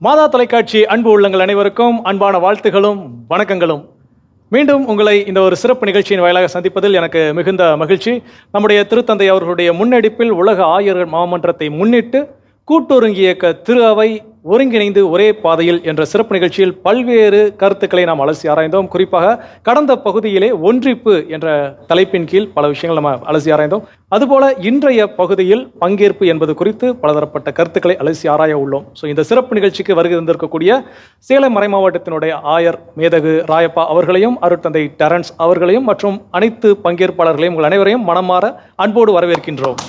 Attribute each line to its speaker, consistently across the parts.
Speaker 1: மாதா தொலைக்காட்சி அன்பு உள்ளங்கள் அனைவருக்கும் அன்பான வாழ்த்துகளும் வணக்கங்களும். மீண்டும் உங்களை இந்த ஒரு சிறப்பு நிகழ்ச்சியின் வாயிலாக சந்திப்பதில் எனக்கு மிகுந்த மகிழ்ச்சி. நம்முடைய திருத்தந்தை அவர்களுடைய முன்னெடுப்பில் உலக ஆயர்கள் மாமன்றத்தை முன்னிட்டு கூட்டுறங்கி இயக்க திரு அவை ஒருங்கிணைந்து ஒரே பாதையில் என்ற சிறப்பு நிகழ்ச்சியில் பல்வேறு கருத்துக்களை நாம் அலசி ஆராய்ந்தோம். குறிப்பாக கடந்த பகுதியிலே ஒன்றிப்பு என்ற தலைப்பின் கீழ் பல விஷயங்கள் நம்ம அலசி ஆராய்ந்தோம். அதுபோல இன்றைய பகுதியில் பங்கேற்பு என்பது குறித்து பலதரப்பட்ட கருத்துக்களை அலசி ஆராய உள்ளோம். இந்த சிறப்பு நிகழ்ச்சிக்கு வருகை தந்திருக்கக்கூடிய சேலம் மறைமாவட்டத்தினுடைய ஆயர் மேதகு ராயப்பா அவர்களையும் அருட்தந்தை டெரன்ஸ் அவர்களையும் மற்றும் அனைத்து பங்கேற்பாளர்களையும் உங்கள் அனைவரையும் மனமாற அன்போடு வரவேற்கின்றோம்.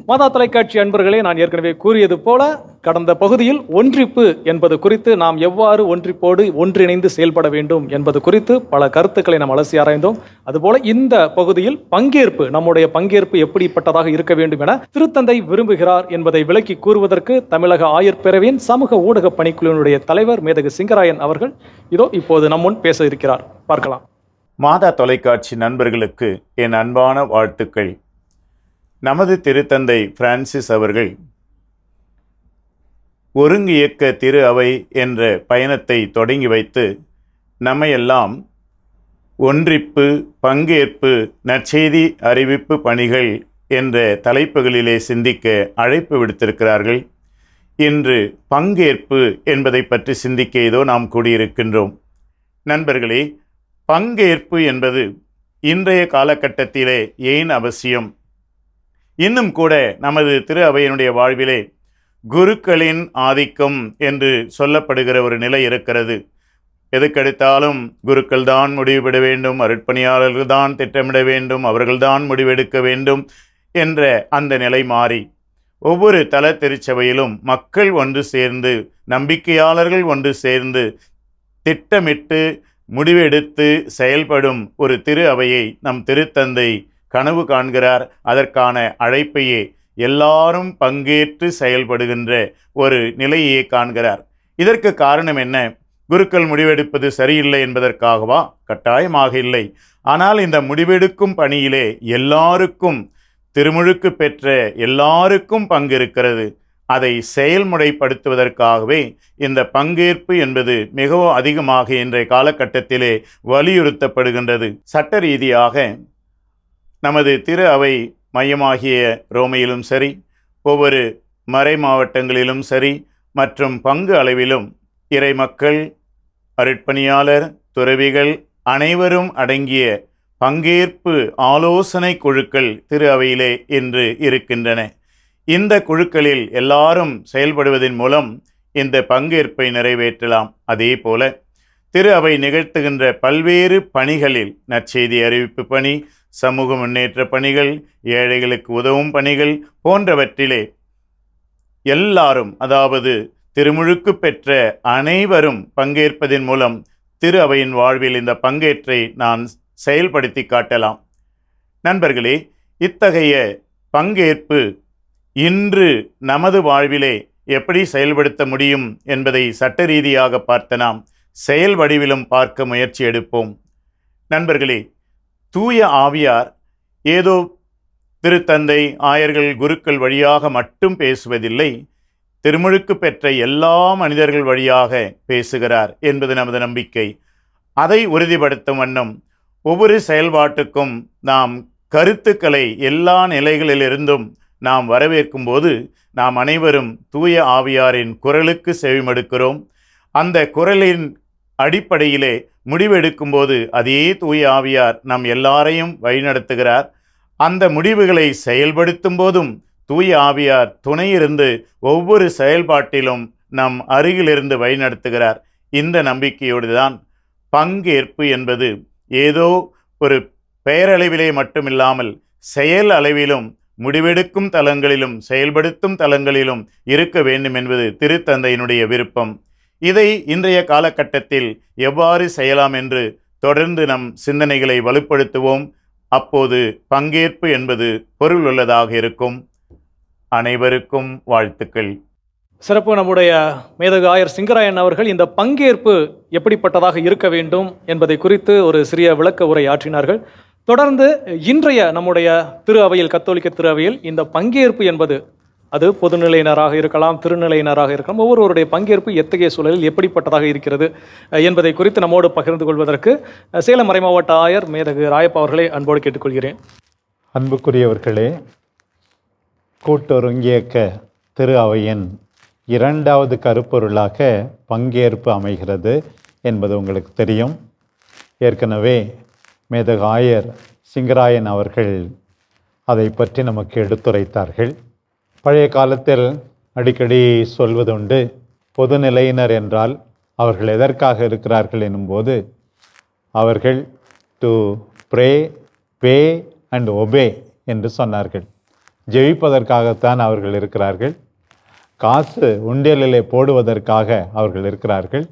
Speaker 1: மாதா தொலைக்காட்சி அன்பர்களே, நான் ஏற்கனவே கூறியது போல கடந்த பகுதியில் ஒன்றிப்பு என்பது குறித்து நாம் எவ்வாறு ஒன்றிப்போடு ஒன்றிணைந்து செயல்பட வேண்டும் என்பது குறித்து பல கருத்துக்களை நாம் அலசி ஆராய்ந்தோம். அதுபோல இந்த பகுதியில் பங்கேற்பு, நம்முடைய பங்கேற்பு எப்படிப்பட்டதாக இருக்க வேண்டும் என திருத்தந்தை விரும்புகிறார் என்பதை விளக்கி கூறுவதற்கு தமிழக ஆயர் பேரவையின் சமூக ஊடக பணிக்குழுவினுடைய தலைவர் மேதகு சிங்கராயன் அவர்கள் இப்போது நம் முன் பேச இருக்கிறார். பார்க்கலாம்.
Speaker 2: மாதா தொலைக்காட்சி நண்பர்களுக்கு என் அன்பான வாழ்த்துக்கள். நமது திருத்தந்தை பிரான்சிஸ் அவர்கள் ஒருங்கியக்க திரு அவை என்ற பயணத்தை தொடங்கி வைத்து நம்மையெல்லாம் ஒன்றிப்பு, பங்கேற்பு, நற்செய்தி அறிவிப்பு பணிகள் என்ற தலைப்புகளிலே சிந்திக்க அழைப்பு விடுத்திருக்கிறார்கள். இன்று பங்கேற்பு என்பதை பற்றி சிந்திக்க ஏதோ நாம் கூடியிருக்கின்றோம். நண்பர்களே, பங்கேற்பு என்பது இன்றைய காலகட்டத்திலே ஏன் அவசியம்? இன்னும் கூட நமது திரு அவையினுடைய வாழ்விலே குருக்களின் ஆதிக்கம் என்று சொல்லப்படுகிற ஒரு நிலை இருக்கிறது. எதுக்கெடுத்தாலும் குருக்கள் தான் முடிவுவிட வேண்டும், அருட்பணியாளர்கள் தான் திட்டமிட வேண்டும், அவர்கள்தான் முடிவெடுக்க வேண்டும் என்ற அந்த நிலை மாறி ஒவ்வொரு தல திருச்சபையிலும் மக்கள் ஒன்று சேர்ந்து, நம்பிக்கையாளர்கள் ஒன்று சேர்ந்து திட்டமிட்டு முடிவெடுத்து செயல்படும் ஒரு திரு அவையை நம் திருத்தந்தை கனவு காண்கிறார். அதற்கான அழைப்பையே எல்லாரும் பங்கேற்று செயல்படுகின்ற ஒரு நிலையை காண்கிறார். இதற்கு காரணம் என்ன? குருக்கள் முடிவெடுப்பது சரியில்லை என்பதற்காகவா? கட்டாயமாக இல்லை. ஆனால் இந்த முடிவெடுக்கும் பணியிலே எல்லாருக்கும், திருமுழுக்கு பெற்ற எல்லாருக்கும் பங்கு இருக்கிறது. அதை செயல்முறைப்படுத்துவதற்காகவே இந்த பங்கேற்பு என்பது மிகவும் அதிகமாக இன்றைய காலகட்டத்திலே வலியுறுத்தப்படுகின்றது. சட்ட ரீதியாக நமது திரு அவை மையமாகிய ரோமையிலும் சரி, ஒவ்வொரு மறை மாவட்டங்களிலும் சரி, மற்றும் பங்கு அளவிலும் இறை மக்கள், அருட்பணியாளர், துறவிகள் அனைவரும் அடங்கிய பங்கேற்பு ஆலோசனை குழுக்கள் திரு அவையிலே இன்று இருக்கின்றன. இந்த குழுக்களில் எல்லாரும் செயல்படுவதன் மூலம் இந்த பங்கேற்பை நிறைவேற்றலாம். அதே போல திரு அவை நிகழ்த்துகின்ற பல்வேறு பணிகளில் நற்செய்தி அறிவிப்பு பணி, சமூக முன்னேற்ற பணிகள், ஏழைகளுக்கு உதவும் பணிகள் போன்றவற்றிலே எல்லாரும், அதாவது திருமுழுக்கு பெற்ற அனைவரும் பங்கேற்பதன் மூலம் திரு அவையின் வாழ்வில் இந்த பங்கேற்றை நான் செயல்படுத்தி காட்டலாம். நண்பர்களே, இத்தகைய பங்கேற்பு இன்று நமது வாழ்விலே எப்படி செயல்படுத்த முடியும் என்பதை சட்ட ரீதியாக பார்த்த நாம் செயல் வடிவிலும் பார்க்க முயற்சி எடுப்போம். நண்பர்களே, தூய ஆவியார் ஏதோ திருத்தந்தை, ஆயர்கள், குருக்கள் வழியாக மட்டும் பேசுவதில்லை, திருமுழுக்கு பெற்ற எல்லா மனிதர்கள் வழியாக பேசுகிறார் என்பது நமது நம்பிக்கை. அதை உறுதிப்படுத்தும் வண்ணம் ஒவ்வொரு செயல்பாட்டுக்கும் நாம் கருத்துக்களை எல்லா நிலைகளிலிருந்தும் நாம் வரவேற்கும் போது நாம் அனைவரும் தூய ஆவியாரின் குரலுக்கு செவிமடுக்கிறோம். அந்த குரலின் அடிப்படையிலே முடிவெடுக்கும் போது அதே தூய ஆவியார் நம் எல்லாரையும் வழிநடத்துகிறார். அந்த முடிவுகளை செயல்படுத்தும் போதும் தூய ஆவியார் துணையிருந்து ஒவ்வொரு செயல்பாட்டிலும் நம் அருகிலிருந்து வழிநடத்துகிறார். இந்த நம்பிக்கையோடு தான் பங்கேற்பு என்பது ஏதோ ஒரு பெயரளவிலே மட்டுமில்லாமல் செயல் அளவிலும், முடிவெடுக்கும் தலங்களிலும், செயல்படுத்தும் தலங்களிலும் இருக்க வேண்டும் என்பது திருத்தந்தையினுடைய விருப்பம். இதை இன்றைய காலகட்டத்தில் எவ்வாறு செய்யலாம் என்று தொடர்ந்து நம் சிந்தனைகளை வலுப்படுத்துவோம். அப்போது பங்கேற்பு என்பது பொருள் உள்ளதாக இருக்கும். அனைவருக்கும் வாழ்த்துக்கள்.
Speaker 1: சிறப்பு. நம்முடைய மேதகு ஆயர் சிங்கராயன் அவர்கள் இந்த பங்கேற்பு எப்படிப்பட்டதாக இருக்க வேண்டும் என்பதை குறித்து ஒரு சிறிய விளக்க உரை ஆற்றினார்கள். தொடர்ந்து இன்றைய நம்முடைய திரு அவையில், கத்தோலிக்க திரு அவையில் இந்த பங்கேற்பு என்பது அது பொதுநிலையினராக இருக்கலாம், திருநிலையினராக இருக்கலாம், ஒவ்வொருவருடைய பங்கேற்பு எத்தகைய சூழலில் எப்படிப்பட்டதாக இருக்கிறது என்பதை குறித்து நம்மோடு பகிர்ந்து கொள்வதற்கு சேலம் மறைமாவட்ட ஆயர் மேதகு ராயப்பா அவர்களை அன்போடு கேட்டுக்கொள்கிறேன்.
Speaker 3: அன்புக்குரியவர்களே, கூட்டொருங்கியக்க திரு அவையின் இரண்டாவது கருப்பொருளாக பங்கேற்பு அமைகிறது என்பது உங்களுக்கு தெரியும். ஏற்கனவே மேதகு ஆயர் சிங்கராயன் அவர்கள் அதை பற்றி நமக்கு எடுத்துரைத்தார்கள். பழைய காலத்தில் அடிக்கடி சொல்வதுண்டு, பொதுநிலையினர் என்றால் அவர்கள் எதற்காக இருக்கிறார்கள் எனும்போது, அவர்கள் to pray, pay and obey என்று சொன்னார்கள். ஜெபிப்பதற்காகத்தான் அவர்கள் இருக்கிறார்கள், காசு உண்டியலிலே போடுவதற்காக அவர்கள் இருக்கிறார்கள்,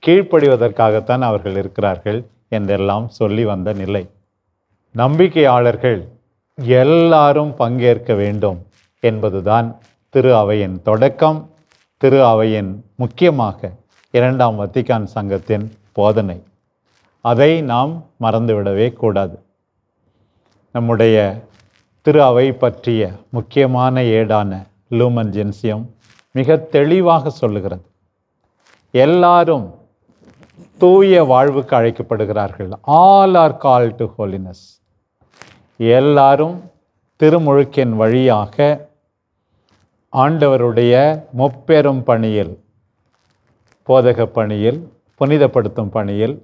Speaker 3: கீழ்ப்படிவதற்காகத்தான் அவர்கள் இருக்கிறார்கள் என்றெல்லாம் சொல்லி வந்த நிலை. நம்பிக்கையாளர்கள் எல்லாரும் பங்கேற்க வேண்டும் என்பதுதான் திரு அவையின் தொடக்கம், திரு அவையின் முக்கியமாக இரண்டாம் வத்திக்கான் சங்கத்தின் போதனை. அதை நாம் மறந்துவிடவே கூடாது. நம்முடைய திரு அவை பற்றிய முக்கியமான ஏடான லூமன் ஜென்சியம் மிக தெளிவாக சொல்லுகிறது, எல்லாரும் தூய வாழ்வுக்கு அழைக்கப்படுகிறார்கள். All are call to holiness. எல்லாரும் திருமுழுக்கின் வழியாக ஆண்டவருடைய முப்பெரும் பணியில், போதக பணியில், புனிதப்படுத்தும் பணியில்,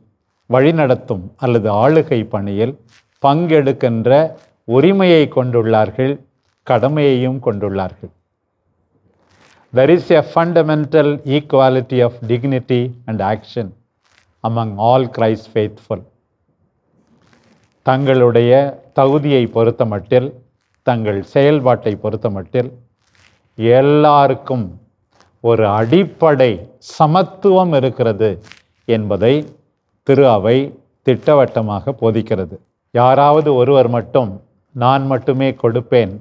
Speaker 3: வழிநடத்தும் அல்லது ஆளுகை பணியில் பங்கெடுக்கின்ற உரிமையை கொண்டுள்ளார்கள், கடமையையும் கொண்டுள்ளார்கள். There is a fundamental equality of dignity and action among all Christ faithful. தங்களுடைய தகுதியை பொறுத்தமட்டில், தங்கள் செயல்பாட்டை பொறுத்தமட்டில் எல்லாருக்கும் ஒரு அடிப்படை சமத்துவம் இருக்கிறது என்பதை திரு அவை திட்டவட்டமாக போதிக்கிறது. யாராவது ஒருவர் மட்டும் நான் மட்டுமே கொடுப்பேன்,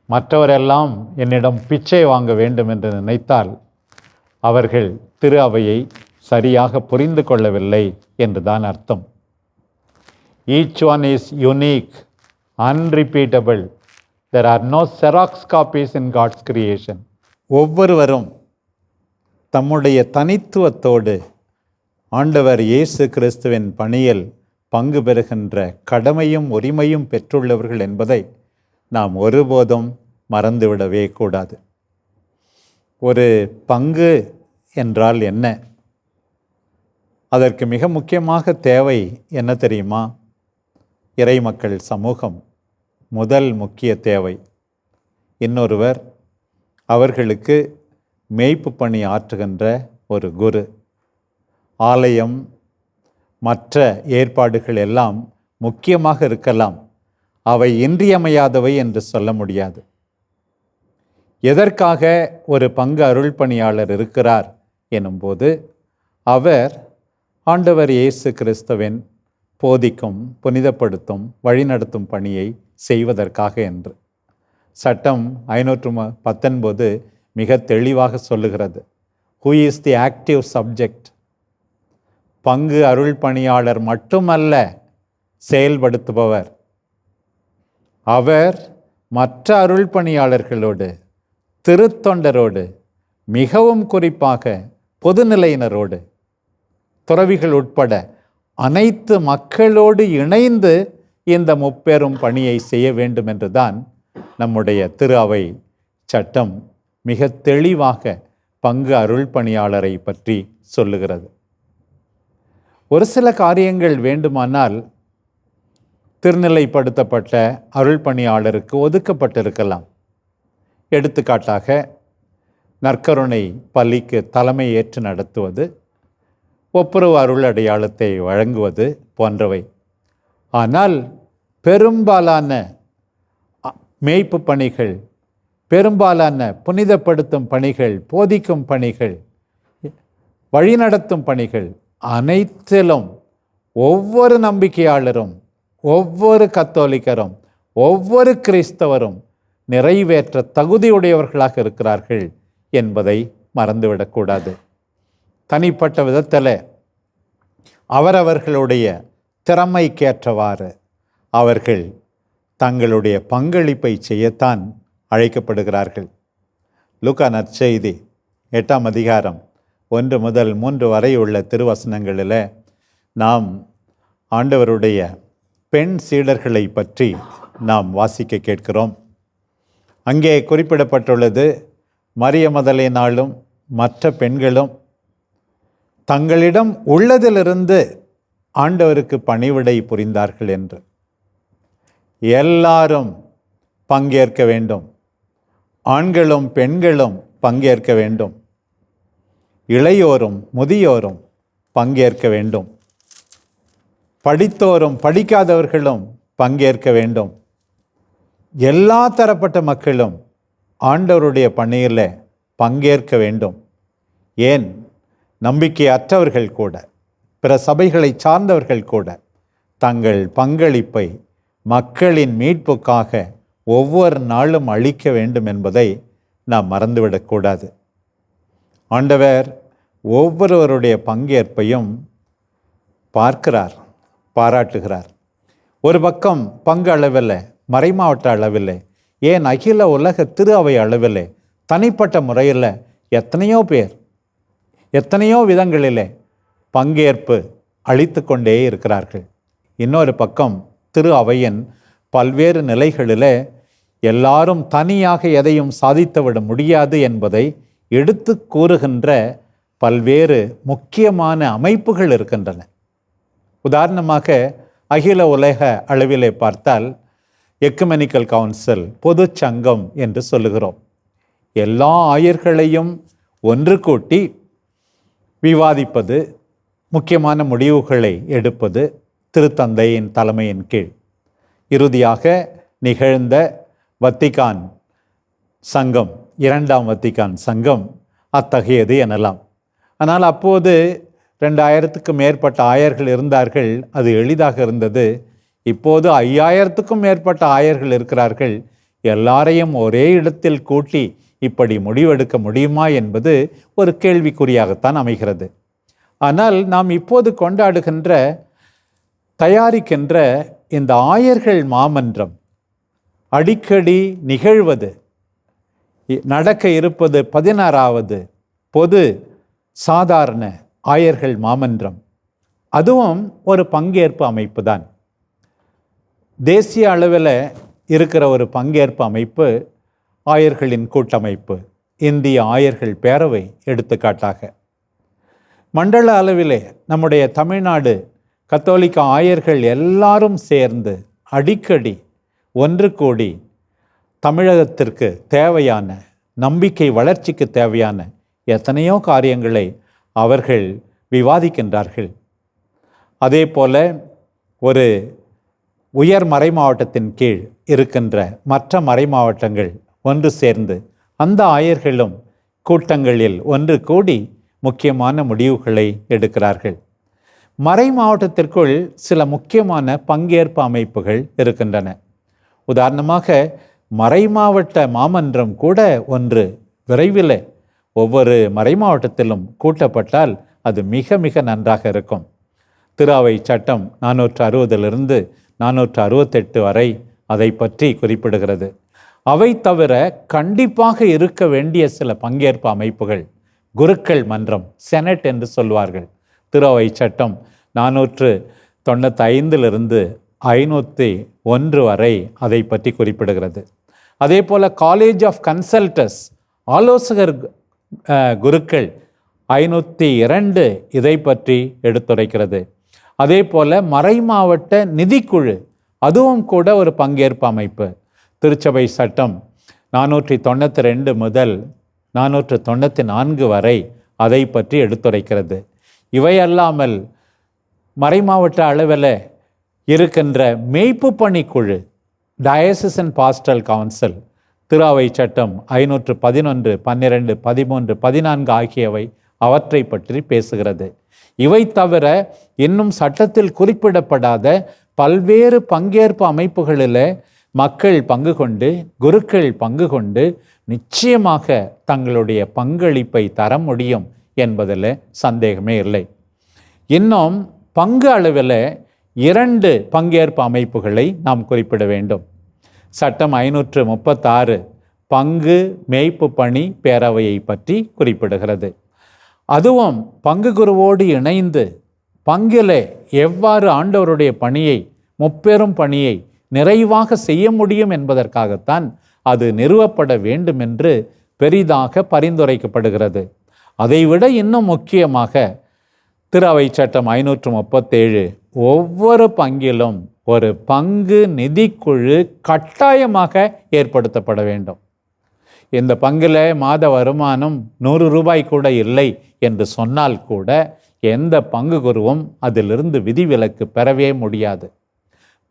Speaker 3: மற்றவரெல்லாம் என்னிடம் பிச்சை வாங்க வேண்டும் என்று நினைத்தால் அவர்கள் திரு அவையை சரியாக புரிந்து கொள்ளவில்லை என்றுதான் அர்த்தம். Each one is unique, unrepeatable. There are no Xerox copies in God's creation. ஒவ்வொருவரும் தம்முடைய தனித்துவத்தோடு ஆண்டவர் இயேசு கிறிஸ்துவின் பணியில் பங்கு பெறுகின்ற கடமையும் உரிமையும் பெற்றுள்ளவர்கள் என்பதை நாம் ஒருபோதும் மறந்துவிடவே கூடாது. ஒரு பங்கு என்றால் என்ன? அதற்கு மிக முக்கியமாக தேவை என்ன தெரியுமா? இறைமக்கள் சமூகம் முதல் முக்கிய தேவை. இன்னொருவர் அவர்களுக்கு மேய்ப்பு பணி ஆற்றுகின்ற ஒரு குரு. ஆலயம், மற்ற ஏற்பாடுகள் எல்லாம் முக்கியமாக இருக்கலாம், அவை இன்றியமையாதவை என்று சொல்ல முடியாது. எதற்காக ஒரு பங்கு அருள் பணியாளர் இருக்கிறார் எனும்போது, அவர் ஆண்டவர் இயேசு கிறிஸ்துவின் போதிக்கும், புனிதப்படுத்தும், வழிநடத்தும் பணியை செய்வதற்காக என்று. சட்டம் 519 மிக தெளிவாக சொல்லுகிறது. Who is the active subject? பங்கு அருள் பணியாளர் மட்டுமல்ல செயல்படுத்துபவர், அவர் மற்ற அருள் பணியாளர்களோடு, திருத்தொண்டரோடு, மிகவும் குறிப்பாக பொதுநிலையினரோடு, துறவிகள் உட்பட அனைத்து மக்களோடு இணைந்து இந்த முப்பெரும் பணியை செய்ய வேண்டும் என்றுதான் நம்முடைய திரு அவை சட்டம் மிக தெளிவாக பங்கு அருள் பணியாளரை பற்றி சொல்லுகிறது. ஒரு சில காரியங்கள் வேண்டுமானால் திருநிலைப்படுத்தப்பட்ட அருள் பணியாளருக்கு ஒதுக்கப்பட்டிருக்கலாம். எடுத்துக்காட்டாக நற்கருணை பள்ளிக்கு தலைமை ஏற்று நடத்துவது, ஒப்புரவு அருள் அடையாளத்தை வழங்குவது போன்றவை. ஆனால் பெரும்பாலான மேய்ப்பு பணிகள், பெரும்பாலான புனிதப்படுத்தும் பணிகள், போதிக்கும் பணிகள், வழிநடத்தும் பணிகள் அனைத்திலும் ஒவ்வொரு நம்பிக்கையாளரும், ஒவ்வொரு கத்தோலிக்கரும், ஒவ்வொரு கிறிஸ்தவரும் நிறைவேற்ற தகுதியுடையவர்களாக இருக்கிறார்கள் என்பதை மறந்துவிடக்கூடாது. தனிப்பட்ட விதத்தில் அவரவர்களுடைய திறமைக்கேற்றவாறு, அவர்கள் தங்களுடைய பங்களிப்பை செய்யத்தான் அழைக்கப்படுகிறார்கள். லூக்கா நற்செய்தி 8ஆம் அதிகாரம் 1 முதல் 3 வரை உள்ள திருவசனங்களில் நாம் ஆண்டவருடைய பெண் சீடர்களை பற்றி நாம் வாசிக்க கேட்கிறோம். அங்கே குறிப்பிடப்பட்டுள்ளது, மரிய மதலேனாலும் மற்ற பெண்களும் தங்களிடம் உள்ளதிலிருந்து ஆண்டவருக்கு பணிவிடை புரிந்தார்கள் என்று. எல்லாரும் பங்கேற்க வேண்டும், ஆண்களும் பெண்களும் பங்கேற்க வேண்டும், இளையோரும் முதியோரும் பங்கேற்க வேண்டும், படித்தோரும் படிக்காதவர்களும் பங்கேற்க வேண்டும். எல்லா தரப்பட்ட மக்களும் ஆண்டவருடைய பணியில் பங்கேற்க வேண்டும். ஏன், நம்பிக்கையற்றவர்கள் கூட, பிற சபைகளை சார்ந்தவர்கள் கூட தங்கள் பங்களிப்பை மக்களின் மீட்புக்காக ஒவ்வொரு நாளும் அளிக்க வேண்டும் என்பதை நாம் மறந்துவிடக்கூடாது. ஆண்டவர் ஒவ்வொருவருடைய பங்கேற்பையும் பார்க்கிறார், பாராட்டுகிறார். ஒரு பக்கம் பங்கு அளவில், மறைமாவட்ட அளவில், ஏன் அகில உலக திரு அவை அளவில், தனிப்பட்ட முறையில் எத்தனையோ பேர் எத்தனையோ விதங்களில் பங்கேற்பு அளித்து கொண்டே இருக்கிறார்கள். இன்னொரு பக்கம் திரு அவையின் பல்வேறு நிலைகளில் எல்லாரும் தனியாக எதையும் சாதித்துவிட முடியாது என்பதை எடுத்து கூறுகின்ற பல்வேறு முக்கியமான அமைப்புகள் இருக்கின்றன. உதாரணமாக அகில உலக அளவிலே பார்த்தால் எக்குமெனிக்கல் கவுன்சில், பொது சங்கம் என்று சொல்லுகிறோம். எல்லா ஆயர்களையும் ஒன்று கூட்டி விவாதிப்பது, முக்கியமான முடிவுகளை எடுப்பது திருத்தந்தையின் தலைமையின் கீழ். இறுதியாக நிகழ்ந்த வத்திக்கான் சங்கம், 2ஆம் வத்திக்கான் சங்கம் அத்தகையது எனலாம். ஆனால் அப்போது 2000க்கும் மேற்பட்ட ஆயர்கள் இருந்தார்கள், அது எளிதாக இருந்தது. இப்போது 5000க்கும் மேற்பட்ட ஆயர்கள் இருக்கிறார்கள். எல்லாரையும் ஒரே இடத்தில் கூட்டி இப்படி முடிவெடுக்க முடியுமா என்பது ஒரு கேள்விக்குறியாகத்தான் அமைகிறது. ஆனால் நாம் இப்போது கொண்டாடுகின்ற, தயாரிக்கின்ற இந்த ஆயர்கள் மாமன்றம் அடிக்கடி நிகழ்வது, நடக்க இருப்பது 16வது பொது சாதாரண ஆயர்கள் மாமன்றம், அதுவும் ஒரு பங்கேற்பு அமைப்பு தான். தேசிய அளவில் இருக்கிற ஒரு பங்கேற்பு அமைப்பு ஆயர்களின் கூட்டமைப்பு, இந்திய ஆயர்கள் பேரவை எடுத்துக்காட்டாக. மண்டல அளவிலே நம்முடைய தமிழ்நாடு கத்தோலிக்க ஆயர்கள் எல்லாரும் சேர்ந்து அடிக்கடி ஒன்று கூடி தமிழகத்திற்கு தேவையான, நம்பிக்கை வளர்ச்சிக்கு தேவையான எத்தனையோ காரியங்களை அவர்கள் விவாதிக்கின்றார்கள். அதே போல ஒரு உயர் மறை மாவட்டத்தின் கீழ் இருக்கின்ற மற்ற மறை மாவட்டங்கள் ஒன்று சேர்ந்து அந்த ஆயர்களும் கூட்டங்களில் ஒன்று கூடி முக்கியமான முடிவுகளை எடுக்கிறார்கள். மறை மாவட்டத்திற்குள் சில முக்கியமான பங்கேற்பு அமைப்புகள் இருக்கின்றன. உதாரணமாக மறை மாவட்ட மாமன்றம் கூட ஒன்று விரைவில் ஒவ்வொரு மறை மாவட்டத்திலும் கூட்டப்பட்டால் அது மிக மிக நன்றாக இருக்கும். திரு அவை சட்டம் 460 468 வரை அதை பற்றி குறிப்பிடுகிறது. அவை தவிர கண்டிப்பாக இருக்க வேண்டிய சில பங்கேற்பு அமைப்புகள், குருக்கள் மன்றம், செனட் என்று சொல்வார்கள். திரு அவை சட்டம் 495 501 வரை அதை பற்றி குறிப்பிடுகிறது. அதே போல் காலேஜ் ஆஃப் கன்சல்டர்ஸ், ஆலோசகர் குருக்கள் 502 இதை பற்றி எடுத்துரைக்கிறது. அதே போல் மறை மாவட்ட நிதிக்குழு, அதுவும் கூட ஒரு பங்கேற்பு அமைப்பு. திருச்சபை சட்டம் 492 முதல் 494 வரை அதை பற்றி எடுத்துரைக்கிறது. இவையல்லாமல் மறைமாவட்ட அளவில் இருக்கின்ற மெய்ப்பு பணிக்குழு, டயசிசன் பாஸ்டல் கவுன்சில், திரு அவை சட்டம் 511, 12, 13, 14 ஆகியவை அவற்றை பற்றி பேசுகிறது. இவை தவிர இன்னும் சட்டத்தில் குறிப்பிடப்படாத பல்வேறு பங்கேற்பு அமைப்புகளில் மக்கள் பங்கு கொண்டு, குருக்கள் பங்கு கொண்டு நிச்சயமாக தங்களுடைய பங்களிப்பை தர முடியும் என்பதில் சந்தேகமே இல்லை. இன்னும் பங்கு அளவில் 2 பங்கேற்பு அமைப்புகளை நாம் குறிப்பிட வேண்டும். சட்டம் 536 பங்கு மேய்ப்பு பணி பேரவையை பற்றி குறிப்பிடுகிறது. அதுவும் பங்கு குருவோடு இணைந்து பங்கிலே எவ்வாறு ஆண்டவருடைய பணியை, முப்பெரும் பணியை நிறைவாக செய்ய முடியும் என்பதற்காகத்தான் அது நிறுவப்பட வேண்டும் என்று பெரிதாக பரிந்துரைக்கப்படுகிறது. அதைவிட இன்னும் முக்கியமாக திரு அவை சட்டம் 537 ஒவ்வொரு பங்கிலும் ஒரு பங்கு நிதிக்குழு கட்டாயமாக ஏற்படுத்தப்பட வேண்டும். இந்த பங்கில் மாத வருமானம் 100 ரூபாய் கூட இல்லை என்று சொன்னால் கூட எந்த பங்கு குருவும் அதிலிருந்து விதிவிலக்கு பெறவே முடியாது.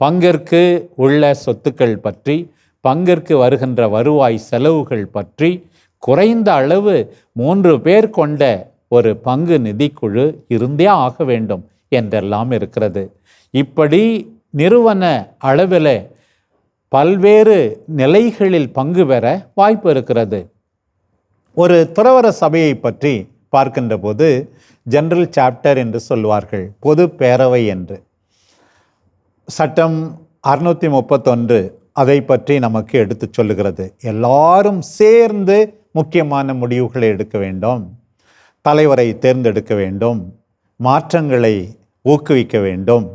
Speaker 3: பங்கிற்கு உள்ள சொத்துக்கள் பற்றி, பங்கிற்கு வருகின்ற வருவாய் செலவுகள் பற்றி குறைந்த அளவு 3 பேர் கொண்ட ஒரு பங்கு நிதிக்குழு இருந்தே ஆக வேண்டும் என்றெல்லாம் இருக்கிறது. இப்படி நிறுவன அளவில் பல்வேறு நிலைகளில் பங்கு பெற வாய்ப்பு இருக்கிறது. ஒரு துறவற சபையை பற்றி பார்க்கின்ற போது ஜெனரல் சாப்டர் என்று சொல்வார்கள், பொது பேரவை என்று. சட்டம் 631 அதை பற்றி நமக்கு எடுத்து சொல்லுகிறது. எல்லாரும் சேர்ந்து முக்கியமான முடிவுகளை எடுக்க வேண்டும், தலைவரை தேர்ந்தெடுக்க வேண்டும், மாற்றங்களை ஊக்குவிக்க வேண்டும்,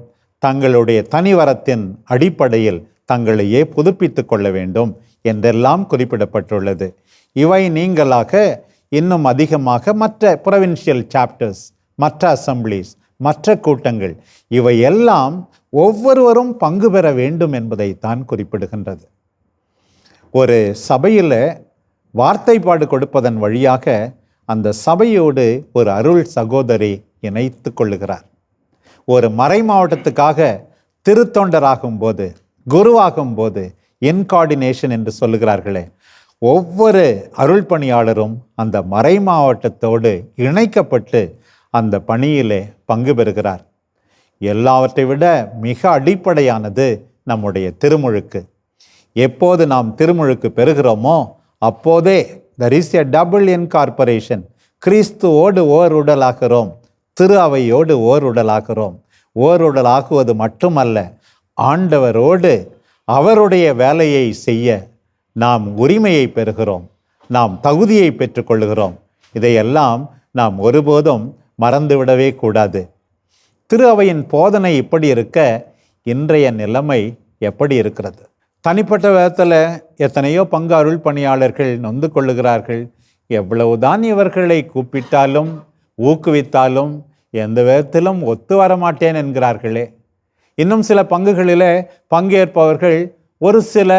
Speaker 3: தங்களுடைய தனிவரத்தின் அடிப்படையில் தங்களையே புதுப்பித்து கொள்ள வேண்டும் என்றெல்லாம் குறிப்பிடப்பட்டுள்ளது. இவை நீங்களாக இன்னும் அதிகமாக மற்ற ப்ரொவின்ஷியல் சாப்டர்ஸ், மற்ற அசம்பிளிஸ், மற்ற கூட்டங்கள் இவை எல்லாம் ஒவ்வொருவரும் பங்கு பெற வேண்டும் என்பதைத்தான் குறிப்பிடுகின்றது. ஒரு சபையில் வார்த்தைப்பாடு கொடுப்பதன் வழியாக அந்த சபையோடு ஒரு அருள் சகோதரி இணைத்து கொள்ளுகிறார். ஒரு மறை மாவட்டத்துக்காக திருத்தொண்டராகும் போது, குருவாகும் போது இன்கார்டினேஷன் என்று சொல்லுகிறார்களே, ஒவ்வொரு அருள் பணியாளரும் அந்த மறை மாவட்டத்தோடு இணைக்கப்பட்டு அந்த பணியிலே பங்கு பெறுகிறார். எல்லாவற்றை விட மிக அடிப்படையானது நம்முடைய திருமுழுக்கு. எப்போது நாம் திருமுழுக்கு பெறுகிறோமோ அப்போதே there is a double incorporation. கிறிஸ்துவோடு ஓர் உடலாகிறோம், திரு அவையோடு ஓர் உடலாகிறோம். ஓர் உடலாகுவது மட்டுமல்ல, ஆண்டவரோடு அவருடைய வேலையை செய்ய நாம் உரிமையை பெறுகிறோம், நாம் தகுதியை பெற்றுக்கொள்கிறோம். இதையெல்லாம் நாம் ஒருபோதும் மறந்துவிடவே கூடாது. திரு அவையின் போதனை இப்படி இருக்க இன்றைய நிலைமை எப்படி இருக்கிறது? தனிப்பட்ட விதத்தில் எத்தனையோ பங்கு அருள் பணியாளர்கள் நொந்து கொள்ளுகிறார்கள். எவ்வளவுதான் இவர்களை கூப்பிட்டாலும் ஊக்குவித்தாலும் எந்த விதத்திலும் ஒத்து வரமாட்டேன் என்கிறார்களே. இன்னும் சில பங்குகளில் பங்கேற்பவர்கள் ஒரு சில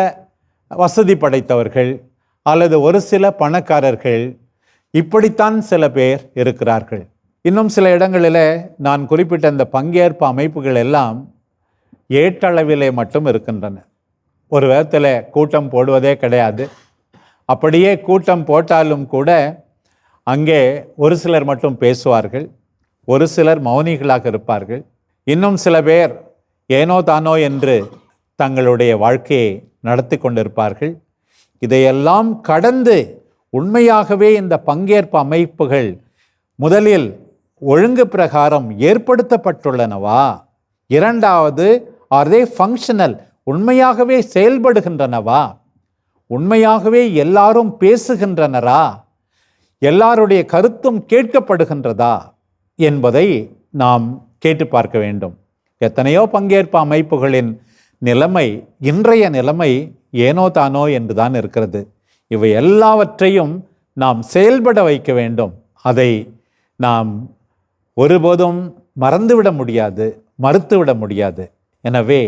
Speaker 3: வசதி படைத்தவர்கள் அல்லது ஒரு சில பணக்காரர்கள், இப்படித்தான் சில பேர் இருக்கிறார்கள். இன்னும் சில இடங்களில் நான் குறிப்பிட்ட இந்த பங்கேற்பு அமைப்புகள் எல்லாம் ஏட்டளவிலே மட்டும் இருக்கின்றன. ஒரு விதத்தில் கூட்டம் போடுவதே கிடையாது. அப்படியே கூட்டம் போட்டாலும் கூட அங்கே ஒரு சிலர் மட்டும் பேசுவார்கள், ஒரு சிலர் மௌனிகளாக இருப்பார்கள். இன்னும் சில பேர் ஏனோ தானோ என்று தங்களுடைய வாழ்க்கையை நடத்தி கொண்டிருப்பார்கள். இதையெல்லாம் கடந்து உண்மையாகவே இந்த பங்கேற்பு அமைப்புகள் முதலில் ஒழுங்கு பிரகாரம் ஏற்படுத்தப்பட்டுள்ளனவா? இரண்டாவது, ஆர் தே ஃபங்க்ஷனல், உண்மையாகவே செயல்படுகின்றனவா? உண்மையாகவே எல்லாரும் பேசுகின்றனரா? எல்லாருடைய கருத்தும் கேட்கப்படுகின்றதா என்பதை நாம் கேட்டு பார்க்க வேண்டும். எத்தனையோ பங்கேற்பு அமைப்புகளின் நிலைமை, இன்றைய நிலைமை ஏனோ தானோ என்றுதான் இருக்கிறது. இவை எல்லாவற்றையும் நாம் செயல்பட வைக்க வேண்டும். அதை நாம் ஒருபோதும் மறந்துவிட முடியாது, மறுத்துவிட முடியாது. எனவே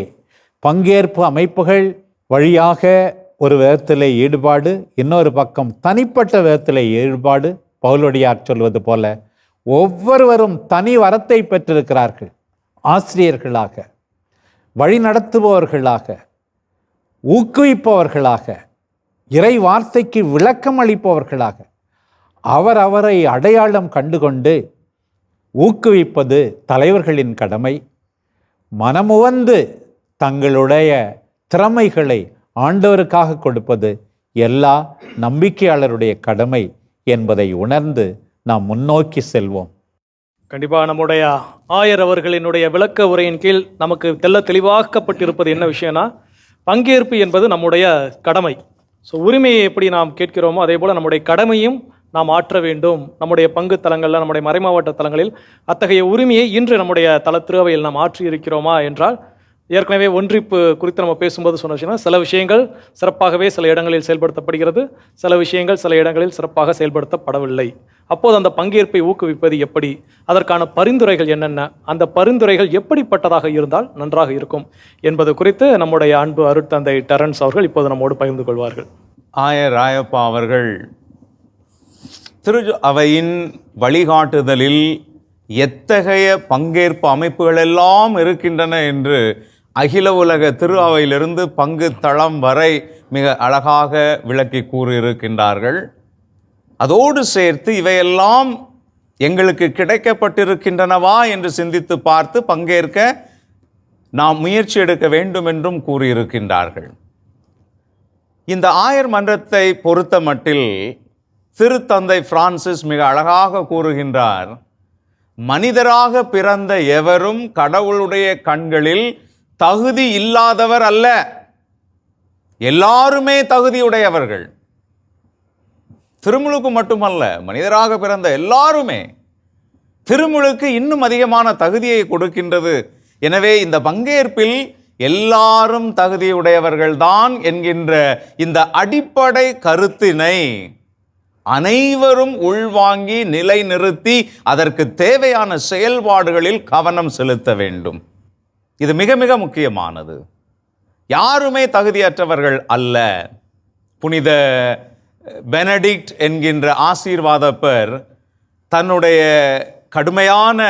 Speaker 3: பங்கேற்பு அமைப்புகள் வழியாக ஒரு விதத்தில் ஈடுபாடு, இன்னொரு பக்கம் தனிப்பட்ட விதத்தில் ஈடுபாடு. பவுலடியார் சொல்வது போல ஒவ்வொருவரும் தனி வரத்தை பெற்றிருக்கிறார்கள். ஆசிரியர்களாக, வழிநடத்துபவர்களாக, ஊக்குவிப்பவர்களாக, இறை வார்த்தைக்கு விளக்கம் அளிப்பவர்களாக அவரை அடையாளம் கண்டுகொண்டு ஊக்குவிப்பது தலைவர்களின் கடமை. மனமுவந்து தங்களுடைய திறமைகளை ஆண்டவருக்காக கொடுப்பது எல்லா நம்பிக்கையாளருடைய கடமை என்பதை உணர்ந்து நாம் முன்னோக்கி செல்வோம்.
Speaker 1: கண்டிப்பாக நம்முடைய ஆயர் அவர்களினுடைய விளக்க உரையின் கீழ் நமக்கு தெளிவாக்கப்பட்டிருப்பது என்ன விஷயம்னா, பங்கேற்பு என்பது நம்முடைய கடமை. ஸோ உரிமையை எப்படி நாம் கேட்கிறோமோ அதே போல் நம்முடைய கடமையும் நாம் ஆற்ற வேண்டும். நம்முடைய பங்கு தலங்களில், நம்முடைய மறைமாவட்ட தலங்களில் அத்தகைய உரிமையை இன்று நம்முடைய தல திருவையில் நாம் ஆற்றி இருக்கிறோமா என்றால், ஏற்கனவே ஒன்றிப்பு குறித்து நம்ம பேசும்போது சொன்ன விஷயம்னா, சில விஷயங்கள் சிறப்பாகவே சில இடங்களில் செயல்படுத்தப்படுகிறது, சில விஷயங்கள் சில இடங்களில் சிறப்பாக செயல்படுத்தப்படவில்லை. அப்போது அந்த பங்கேற்பை ஊக்குவிப்பது எப்படி, அதற்கான பரிந்துரைகள் என்னென்ன, அந்த பரிந்துரைகள் எப்படிப்பட்டதாக இருந்தால் நன்றாக இருக்கும் என்பது குறித்து நம்முடைய அன்பு அருட்தந்தை டெரன்ஸ் அவர்கள் இப்போது நம்மோடு பகிர்ந்து கொள்வார்கள்.
Speaker 4: ஆயர் ராயப்பா அவர்கள் திரு அவையின் வழிகாட்டுதலில் எத்தகைய பங்கேற்பு அமைப்புகள் எல்லாம் இருக்கின்றன என்று அகில உலக திரு அவையிலிருந்து பங்கு தளம் வரை மிக அழகாக விளக்கி கூறியிருக்கின்றார்கள். அதோடு சேர்த்து இவையெல்லாம் எங்களுக்கு கிடைக்கப்பட்டிருக்கின்றனவா என்று சிந்தித்து பார்த்து பங்கேற்க நாம் முயற்சி எடுக்க வேண்டும் என்றும் கூறியிருக்கின்றார்கள். இந்த ஆயர் மன்றத்தை பொறுத்த மட்டில் திருத்தந்தை பிரான்சிஸ் மிக அழகாக கூறுகின்றார், மனிதராக பிறந்த எவரும் கடவுளுடைய கண்களில் தகுதி இல்லாதவர் அல்ல, எல்லாருமே தகுதியுடையவர்கள். திருமுழுக்கு மட்டுமல்ல, மனிதராக பிறந்த எல்லாருமே. திருமுழுக்கு இன்னும் அதிகமான தகுதியை கொடுக்கின்றது. எனவே இந்த பங்கேற்பில் எல்லாரும் தகுதியுடையவர்கள்தான் என்கின்ற இந்த அடிப்படை கருத்தினை அனைவரும் உள்வாங்கி நிலைநிறுத்தி அதற்கு தேவையான செயல்பாடுகளில் கவனம் செலுத்த வேண்டும். இது மிக மிக முக்கியமானது. யாருமே தகுதியற்றவர்கள் அல்ல. புனித பெனடிக்ட் என்கின்ற ஆசீர்வாதப்பர் தன்னுடைய கடுமையான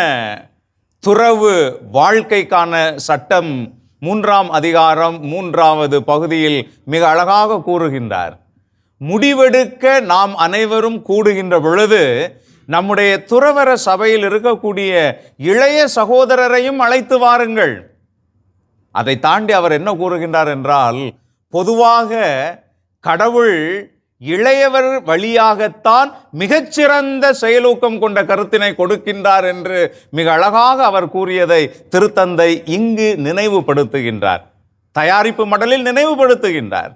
Speaker 4: துறவு வாழ்க்கைக்கான சட்டம் 3ஆம் அதிகாரம் 3வது பகுதியில் மிக அழகாக கூறுகின்றார், முடிவெடுக்க நாம் அனைவரும் கூடுகின்ற பொழுது நம்முடைய துறவற சபையில் இருக்கக்கூடிய இளைய சகோதரரையும் அழைத்து வாருங்கள். அதை தாண்டி அவர் என்ன கூறுகின்றார் என்றால், பொதுவாக கடவுள் இளையவர் வழியாகத்தான் மிகச்சிறந்த செயலூக்கம் கொண்ட கருத்தினை கொடுக்கின்றார் என்று மிக அழகாக அவர் கூறியதை திருத்தந்தை இங்கு நினைவுபடுத்துகின்றார், தயாரிப்பு மடலில் நினைவுபடுத்துகின்றார்.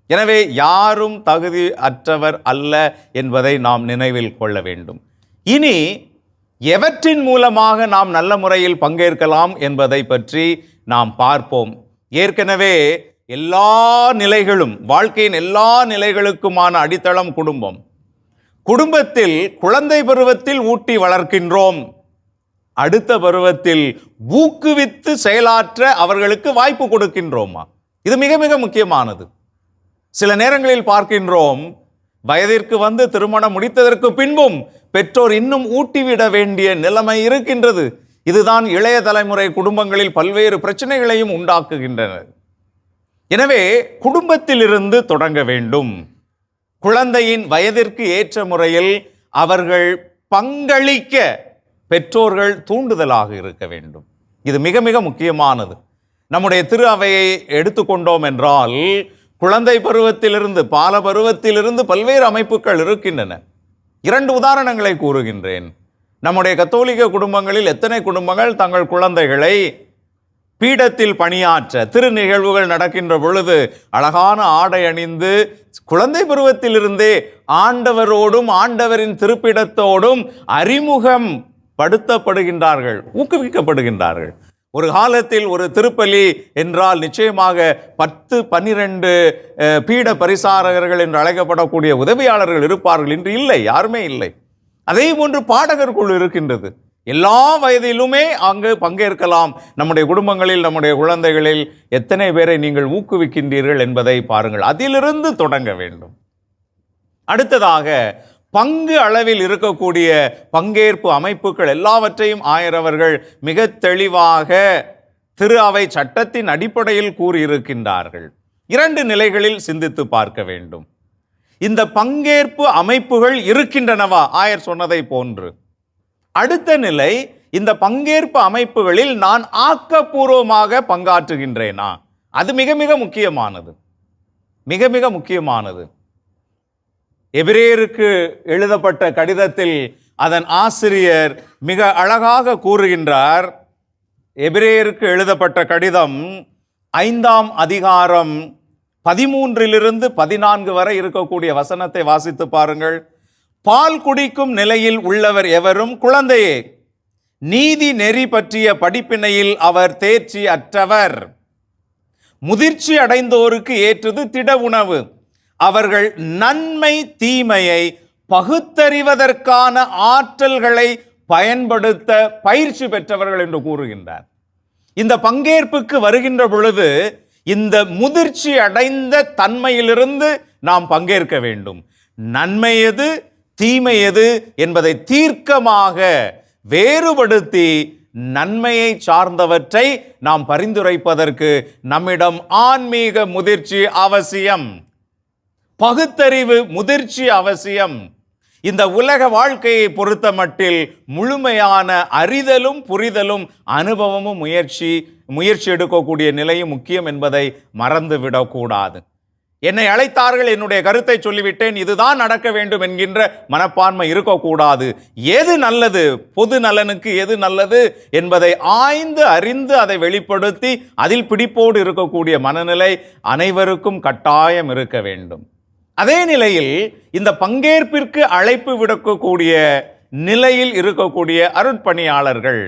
Speaker 4: எனவே யாரும் தகுதி அற்றவர் அல்ல என்பதை நாம் நினைவில் கொள்ள வேண்டும். இனி எவற்றின் மூலமாக நாம் நல்ல முறையில் பங்கேற்கலாம் என்பதை பற்றி நாம் பார்ப்போம். ஏற்கனவே எல்லா நிலைகளும், வாழ்க்கையின் எல்லா நிலைகளுக்குமான அடித்தளம் குடும்பம். குடும்பத்தில் குழந்தை பருவத்தில் ஊட்டி வளர்க்கின்றோம், அடுத்த பருவத்தில் ஊக்குவித்து செயலாற்ற அவர்களுக்கு வாய்ப்பு கொடுக்கின்றோமா? இது மிக மிக முக்கியமானது. சில நேரங்களில் பார்க்கின்றோம், வயதிற்கு வந்து திருமணம் முடித்ததற்கு பின்பும் பெற்றோர் இன்னும் ஊட்டிவிட வேண்டிய நிலைமை இருக்கின்றது. இதுதான் இளைய தலைமுறை குடும்பங்களில் பல்வேறு பிரச்சனைகளையும் உண்டாக்குகின்றன. எனவே குடும்பத்திலிருந்து தொடங்க வேண்டும். குழந்தையின் வயதிற்கு ஏற்ற முறையில் அவர்கள் பங்களிக்க பெற்றோர்கள் தூண்டுதலாக இருக்க வேண்டும். இது மிக மிக முக்கியமானது. நம்முடைய திரு அவையை எடுத்துக்கொண்டோம் என்றால், குழந்தை பருவத்திலிருந்து, பால பருவத்திலிருந்து பல்வேறு அமைப்புகள் இருக்கின்றன. 2 உதாரணங்களை கூறுகின்றேன். நம்முடைய கத்தோலிக்க குடும்பங்களில் எத்தனை குடும்பங்கள் தங்கள் குழந்தைகளை பீடத்தில் பணியாற்ற, திரு நிகழ்வுகள் நடக்கின்ற பொழுது அழகான ஆடை அணிந்து குழந்தை பருவத்திலிருந்தே ஆண்டவரோடும் ஆண்டவரின் திருப்பிடத்தோடும் அறிமுகம் படுத்தப்படுகின்றார்கள், ஊக்குவிக்கப்படுகின்றார்கள். ஒரு காலத்தில் ஒரு திருப்பலி என்றால் நிச்சயமாக 10-12 பீட பரிசாரகர்கள் என்று அழைக்கப்படக்கூடிய உதவியாளர்கள் இருப்பார்கள். இன்று இல்லை, யாருமே இல்லை. அதே போன்று பாடகர் குழு இருக்கின்றது. எல்லா வயதிலுமே அங்கு பங்கேற்கலாம். நம்முடைய குடும்பங்களில், நம்முடைய குழந்தைகளில் எத்தனை பேரை நீங்கள் ஊக்குவிக்கின்றீர்கள் என்பதை பாருங்கள். அதிலிருந்து தொடங்க வேண்டும். அடுத்ததாக, பங்கு அளவில் இருக்கக்கூடிய பங்கேற்பு அமைப்புகள் எல்லாவற்றையும் ஆயரவர்கள் மிக தெளிவாக திரு அவை சட்டத்தின் அடிப்படையில் கூறியிருக்கின்றார்கள். 2 நிலைகளில் சிந்தித்து பார்க்க வேண்டும். இந்த பங்கேற்பு அமைப்புகள் இருக்கின்றனவா ஆயர் சொன்னதை போன்று? அடுத்த நிலை, இந்த பங்கேற்பு அமைப்புகளில் நான் ஆக்கப்பூர்வமாக பங்காற்றுகின்றேனா? அது மிக மிக முக்கியமானது, மிக மிக முக்கியமானது. எபிரேயருக்கு எழுதப்பட்ட கடிதத்தில் அதன் ஆசிரியர் மிக அழகாக கூறுகின்றார். எபிரேயருக்கு எழுதப்பட்ட கடிதம் 5ஆம் அதிகாரம் 13 14 வரை இருக்கக்கூடிய வசனத்தை வாசித்து பாருங்கள். பால் குடிக்கும் நிலையில் உள்ளவர் எவரும் குழந்தையே, நீதி நெறி பற்றிய படிப்பினையில் அவர் தேர்ச்சி அற்றவர். முதிர்ச்சி அடைந்தோருக்கு ஏற்றது திட உணவு. அவர்கள் நன்மை தீமையை பகுத்தறிவதற்கான ஆற்றல்களை பயன்படுத்த பயிற்சி பெற்றவர்கள் என்று கூறுகின்றார். இந்த பங்கேற்புக்கு வருகின்ற பொழுது இந்த முதிர்ச்சி அடைந்த தன்மையிலிருந்து நாம் பங்கேற்க வேண்டும். நன்மை எது, தீமை எது என்பதை தீர்க்கமாக வேறுபடுத்தி நன்மையை சார்ந்தவற்றை நாம் பரிந்துரைப்பதற்கு நம்மிடம் ஆன்மீக முதிர்ச்சி அவசியம், பகுத்தறிவு முதிர்ச்சி அவசியம். இந்த உலக வாழ்க்கையை பொறுத்த மட்டில் முழுமையான அறிதலும் புரிதலும் அனுபவமும் முயற்சி எடுக்கக்கூடிய நிலையும் முக்கியம் என்பதை மறந்துவிடக்கூடாது. என்னை அழைத்தார்கள், என்னுடைய கருத்தை சொல்லிவிட்டேன், இதுதான் நடக்க வேண்டும் என்கின்ற மனப்பான்மை இருக்கக்கூடாது. எது நல்லது, பொது நலனுக்கு எது நல்லது என்பதை ஆய்ந்து அறிந்து அதை வெளிப்படுத்தி அதில் பிடிப்போடு இருக்கக்கூடிய மனநிலை அனைவருக்கும் கட்டாயம் இருக்க வேண்டும். அதே நிலையில் இந்த பங்கேற்பிற்கு அழைப்பு விடுக்கக்கூடிய நிலையில் இருக்கக்கூடிய அருட்பணியாளர்கள்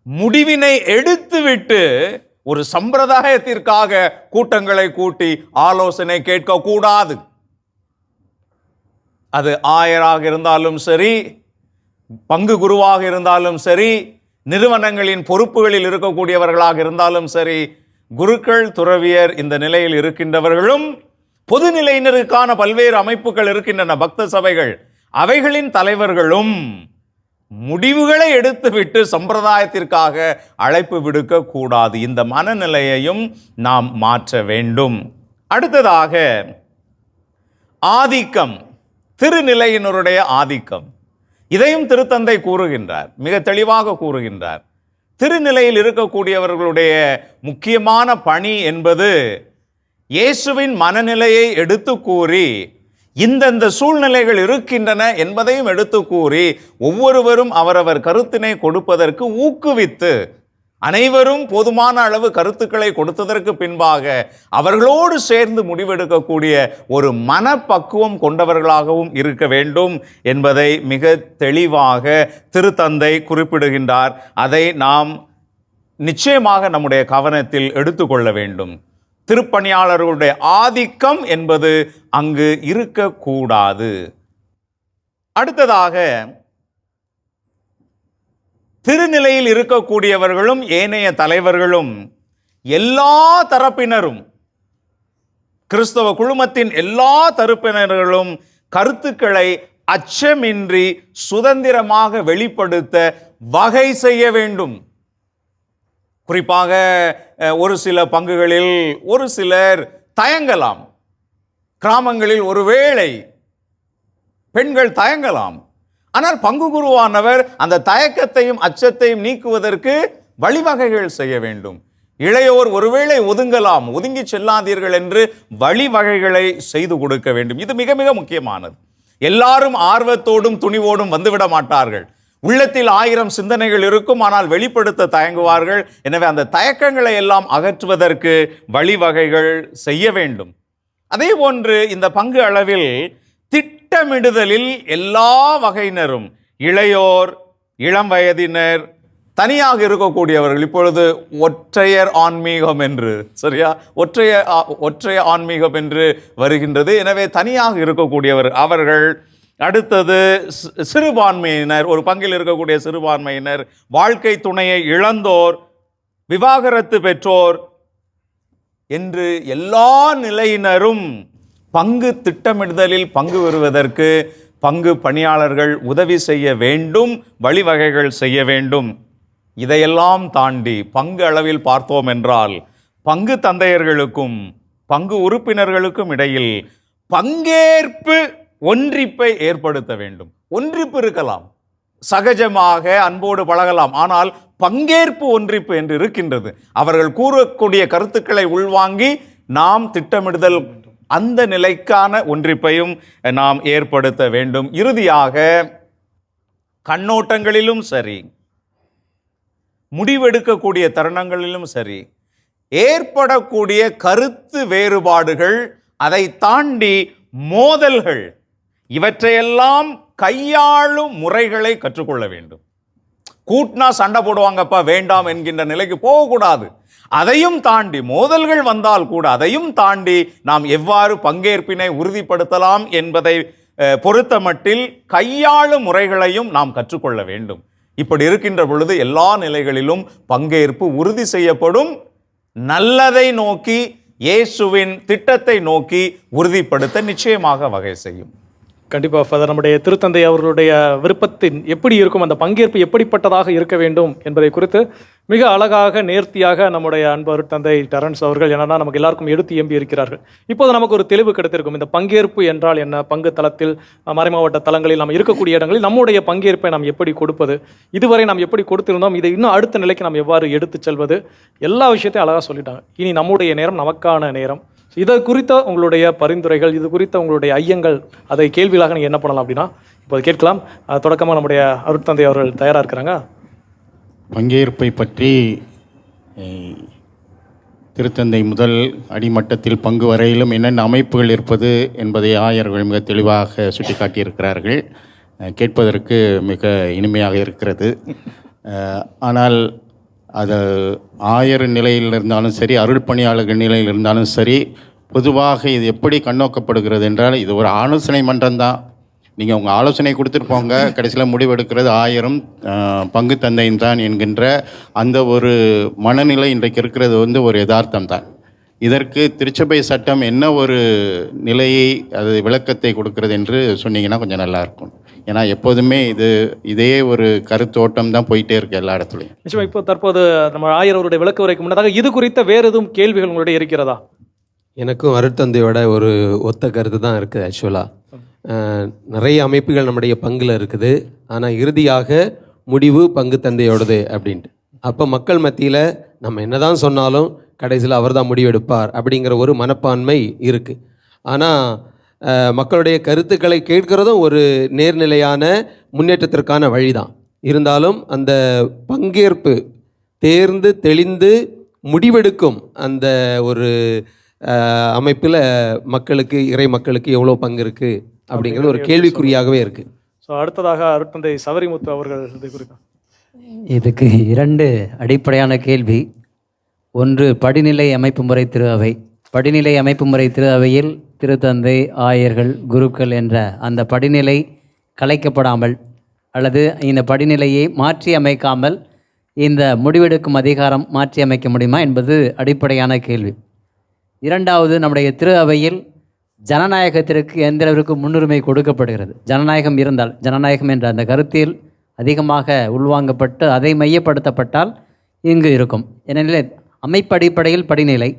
Speaker 4: முடிவினை எடுத்துவிட்டு ஒரு சம்பிரதாயத்திற்காக கூட்டங்களை கூட்டி ஆலோசனை கேட்கக்கூடாது. அது ஆயராக இருந்தாலும் சரி, பங்கு குருவாக இருந்தாலும் சரி, நிறுவனங்களின் பொறுப்புகளில் இருக்கக்கூடியவர்களாக இருந்தாலும் சரி, குருக்கள் துறவியர் இந்த நிலையில் இருக்கின்றவர்களும் பொதுநிலையினருக்கான பல்வேறு அமைப்புகள் இருக்கின்றன, பக்த சபைகள், அவைகளின் தலைவர்களும் முடிவுகளை எடுத்துவிட்டு சம்பிரதாயத்திற்காக அழைப்பு விடுக்க கூடாது. இந்த மனநிலையையும் நாம் மாற்ற வேண்டும். அடுத்ததாக ஆதிக்கம், திருநிலையினருடைய ஆதிக்கம். இதையும் திருத்தந்தை கூறுகின்றார், மிக தெளிவாக கூறுகின்றார். திருநிலையில் இருக்கக்கூடியவர்களுடைய முக்கியமான பணி என்பது இயேசுவின் மனநிலையை எடுத்து கூறி, இந்தந்த சூழ்நிலைகள் இருக்கின்றன என்பதையும் எடுத்து கூறி, ஒவ்வொருவரும் அவரவர் கருத்தினை கொடுப்பதற்கு ஊக்குவித்து, அனைவரும் போதுமான அளவு கருத்துக்களை கொடுத்ததற்கு பின்பாக அவர்களோடு சேர்ந்து முடிவெடுக்கக்கூடிய ஒரு மனப்பக்குவம் கொண்டவர்களாகவும் இருக்க வேண்டும் என்பதை மிக தெளிவாக திருத்தந்தை குறிப்பிடுகின்றார். அதை நாம் நிச்சயமாக நம்முடைய கவனத்தில் எடுத்துக்கொள்ள வேண்டும். திருப்பணியாளர்களுடைய ஆதிக்கம் என்பது அங்கு இருக்கக்கூடாது. அடுத்ததாக திருநிலையில் இருக்கக்கூடியவர்களும் ஏனைய தலைவர்களும் எல்லா தரப்பினரும், கிறிஸ்தவ குழுமத்தின் எல்லா தரப்பினர்களும் கருத்துக்களை அச்சமின்றி சுதந்திரமாக வெளிப்படுத்த வகை செய்ய வேண்டும். குறிப்பாக ஒரு சில பங்குகளில் ஒரு சிலர் தயங்கலாம். கிராமங்களில் ஒருவேளை பெண்கள் தயங்கலாம். ஆனால் பங்கு குருவானவர் அந்த தயக்கத்தையும் அச்சத்தையும் நீக்குவதற்கு வழிவகைகள் செய்ய வேண்டும். இளையோர் ஒருவேளை ஒதுங்கலாம், ஒதுங்கி செல்லாதீர்கள் என்று வழிவகைகளை செய்து கொடுக்க வேண்டும். இது மிக மிக முக்கியமானது. எல்லாரும் ஆர்வத்தோடும் துணிவோடும் வந்துவிட மாட்டார்கள். உள்ளத்தில் 1000 சிந்தனைகள் இருக்கும், ஆனால் வெளிப்படுத்த தயங்குவார்கள். எனவே அந்த தயக்கங்களை எல்லாம் அகற்றுவதற்கு வழிவகைகள் செய்ய வேண்டும். அதே போன்று இந்த பங்கு அளவில் திட்டமிடுதலில் எல்லா வகையினரும், இளையோர், இளம் வயதினர், தனியாக இருக்கக்கூடியவர்கள், இப்பொழுது ஒற்றையர் ஆன்மீகம் என்று, சரியா, ஒற்றைய ஆன்மீகம் என்று வருகின்றது. எனவே தனியாக இருக்கக்கூடியவர் அவர்கள். அடுத்தது சிறுபான்மையினர், ஒரு பங்கில் இருக்கக்கூடிய சிறுபான்மையினர், வாழ்க்கை துணையை இழந்தோர், விவாகரத்து பெற்றோர் என்று எல்லா நிலையினரும் பங்கு திட்டமிடுதலில் பங்கு பெறுவதற்கு பங்கு பணியாளர்கள் உதவி செய்ய வேண்டும், வழிவகைகள் செய்ய வேண்டும். இதையெல்லாம் தாண்டி பங்கு அளவில் பார்த்தோம் என்றால் பங்கு தந்தையர்களுக்கும் பங்கு உறுப்பினர்களுக்கும் இடையில் பங்கேற்பு ஒன்றிப்பை ஏற்படுத்த வேண்டும். ஒன்றிப்பு இருக்கலாம், சகஜமாக அன்போடு பழகலாம், ஆனால் பங்கேற்பு ஒன்றிப்பு என்று இருக்கின்றது. அவர்கள் கூறக்கூடிய கருத்துக்களை உள்வாங்கி நாம் திட்டமிடுதல், அந்த நிலைக்கான ஒன்றிப்பையும் நாம் ஏற்படுத்த வேண்டும். இறுதியாக கண்ணோட்டங்களிலும் சரி, முடிவெடுக்கக்கூடிய தருணங்களிலும் சரி, ஏற்படக்கூடிய கருத்து வேறுபாடுகள், அதை தாண்டி மோதல்கள், இவற்றையெல்லாம் கையாளும் முறைகளை கற்றுக்கொள்ள வேண்டும். கூட்டினா சண்டை போடுவாங்கப்பா வேண்டாம் என்கின்ற நிலைக்கு போகக்கூடாது. அதையும் தாண்டி மோதல்கள் வந்தால் கூட அதையும் தாண்டி நாம் எவ்வாறு பங்கேற்பினை உறுதிப்படுத்தலாம் என்பதை பொறுத்த மட்டில் கையாளும் முறைகளையும் நாம் கற்றுக்கொள்ள வேண்டும். இப்படி இருக்கின்ற பொழுது எல்லா நிலைகளிலும் பங்கேற்பு உறுதி செய்யப்படும். நல்லதை நோக்கி, இயேசுவின் திட்டத்தை நோக்கி உறுதிப்படுத்த நிச்சயமாக வகை செய்யும்.
Speaker 1: கண்டிப்பாக ஃபாதர், நம்முடைய திருத்தந்தை அவர்களுடைய விருப்பத்தின் எப்படி இருக்கும், அந்த பங்கேற்பு எப்படிப்பட்டதாக இருக்க வேண்டும் என்பதை குறித்து மிக அழகாக நேர்த்தியாக நம்முடைய அன்பர் தந்தை டெரன்ஸ் அவர்கள் என்னன்னா நமக்கு எல்லாருக்கும் எடுத்து எம்பி இருக்கிறார்கள். இப்போது நமக்கு ஒரு தெளிவு கிடைத்திருக்கும். இந்த பங்கேற்பு என்றால் என்ன, பங்கு தளத்தில் மறைமாவட்ட தளங்களில் நாம் இருக்கக்கூடிய இடங்களில் நம்முடைய பங்கேற்பை நாம் எப்படி கொடுப்பது, இதுவரை நாம் எப்படி கொடுத்திருந்தோம், இதை இன்னும் அடுத்த நிலைக்கு நாம் எவ்வாறு எடுத்து செல்வது, எல்லா விஷயத்தையும் அழகாக சொல்லிட்டாங்க. இனி நம்முடைய நேரம் நமக்கான நேரம். இதை குறித்த உங்களுடைய பரிந்துரைகள், இது குறித்த உங்களுடைய ஐயங்கள், அதை கேள்விகளாக நீங்கள் என்ன பண்ணலாம் அப்படின்னா இப்போது கேட்கலாம். தொடக்கமாக நம்முடைய அருட்தந்தை அவர்கள் தயாராக இருக்கிறாங்க.
Speaker 5: பங்கேற்பை பற்றி திருத்தந்தை முதல் அடிமட்டத்தில் பங்கு வரையிலும் என்னென்ன அமைப்புகள் இருப்பது என்பதை ஆயர்கள் மிக தெளிவாக சுட்டிக்காட்டியிருக்கிறார்கள். கேட்பதற்கு மிக இனிமையாக இருக்கிறது. ஆனால் அது ஆயர் நிலையில் இருந்தாலும் சரி, அருள் பணியாளர்கள் நிலையில் இருந்தாலும் சரி, பொதுவாக இது எப்படி கண்ணோக்கப்படுகிறது என்றால், இது ஒரு ஆலோசனை மன்றம்தான். நீங்கள் உங்கள் ஆலோசனை கொடுத்துட்டு போங்க, கடைசியில் முடிவெடுக்கிறது ஆயரும் பங்கு தந்தையும் தான் என்கின்ற அந்த ஒரு மனநிலை இன்றைக்கு இருக்கிறது ஒரு யதார்த்தம் தான். இதற்கு திருச்சபை சட்டம் என்ன ஒரு நிலையை, அது விளக்கத்தை கொடுக்கிறது என்று சொன்னீங்கன்னா கொஞ்சம் நல்லாயிருக்கும். ஏன்னா எப்போதுமே இதே ஒரு கருத்தோட்டம் தான் போயிட்டே இருக்கு எல்லா இடத்துலையும்.
Speaker 1: நிச்சயமா. இப்போ தற்போது நம்ம ஆயர் அவருடைய விளக்க உரைக்கு முன்னதாக இது குறித்த வேறு எதுவும் கேள்விகள் உங்களுடைய இருக்கிறதா?
Speaker 6: எனக்கும் அருட்தந்தையோட ஒரு ஒத்த கருத்து தான் இருக்குது. ஆக்சுவலாக நிறைய அமைப்புகள் நம்முடைய பங்கில் இருக்குது, ஆனால் இறுதியாக முடிவு பங்கு தந்தையோடது அப்படின்ட்டு. அப்போ மக்கள் மத்தியில் நம்ம என்ன தான் சொன்னாலும் கடைசியில் அவர் தான் முடிவெடுப்பார் அப்படிங்கிற ஒரு மனப்பான்மை இருக்குது. ஆனால் மக்களுடைய கருத்துக்களை கேட்கிறதும் ஒரு நேர்நிலையான முன்னேற்றத்திற்கான வழிதான். இருந்தாலும் அந்த பங்கேற்பு தேர்ந்து தெளிந்து முடிவெடுக்கும் அந்த ஒரு அமைப்பில் மக்களுக்கு, இறை மக்களுக்கு எவ்வளோ பங்கு இருக்குது அப்படிங்கிறது ஒரு கேள்விக்குறியாகவே இருக்குது.
Speaker 1: ஸோ அடுத்ததாக அருட்தந்தை சவரிமுத்து அவர்கள் இது குறித்து.
Speaker 7: இதுக்கு 2 அடிப்படையான கேள்வி. ஒன்று, படிநிலை அமைப்பு முறை திரு அவை. படிநிலை அமைப்பு முறை திரு அவையில் திருத்தந்தை, ஆயர்கள், குருக்கள் என்ற அந்த படிநிலை கலைக்கப்படாமல் அல்லது இந்த படிநிலையை மாற்றி அமைக்காமல் இந்த முடிவெடுக்கும் அதிகாரம் மாற்றி அமைக்க முடியுமா என்பது அடிப்படையான கேள்வி. 2வது, நம்முடைய திரு அவையில் ஜனநாயகத்திற்கு எந்த அளவிற்கு முன்னுரிமை கொடுக்கப்படுகிறது. ஜனநாயகம் இருந்தால், ஜனநாயகம் என்ற அந்த கருத்தில் அதிகமாக உள்வாங்கப்பட்டு அதை மையப்படுத்தப்பட்டால் இங்கு இருக்கும். ஏனெனில் அமைப்பு அடிப்படையில் படிநிலை,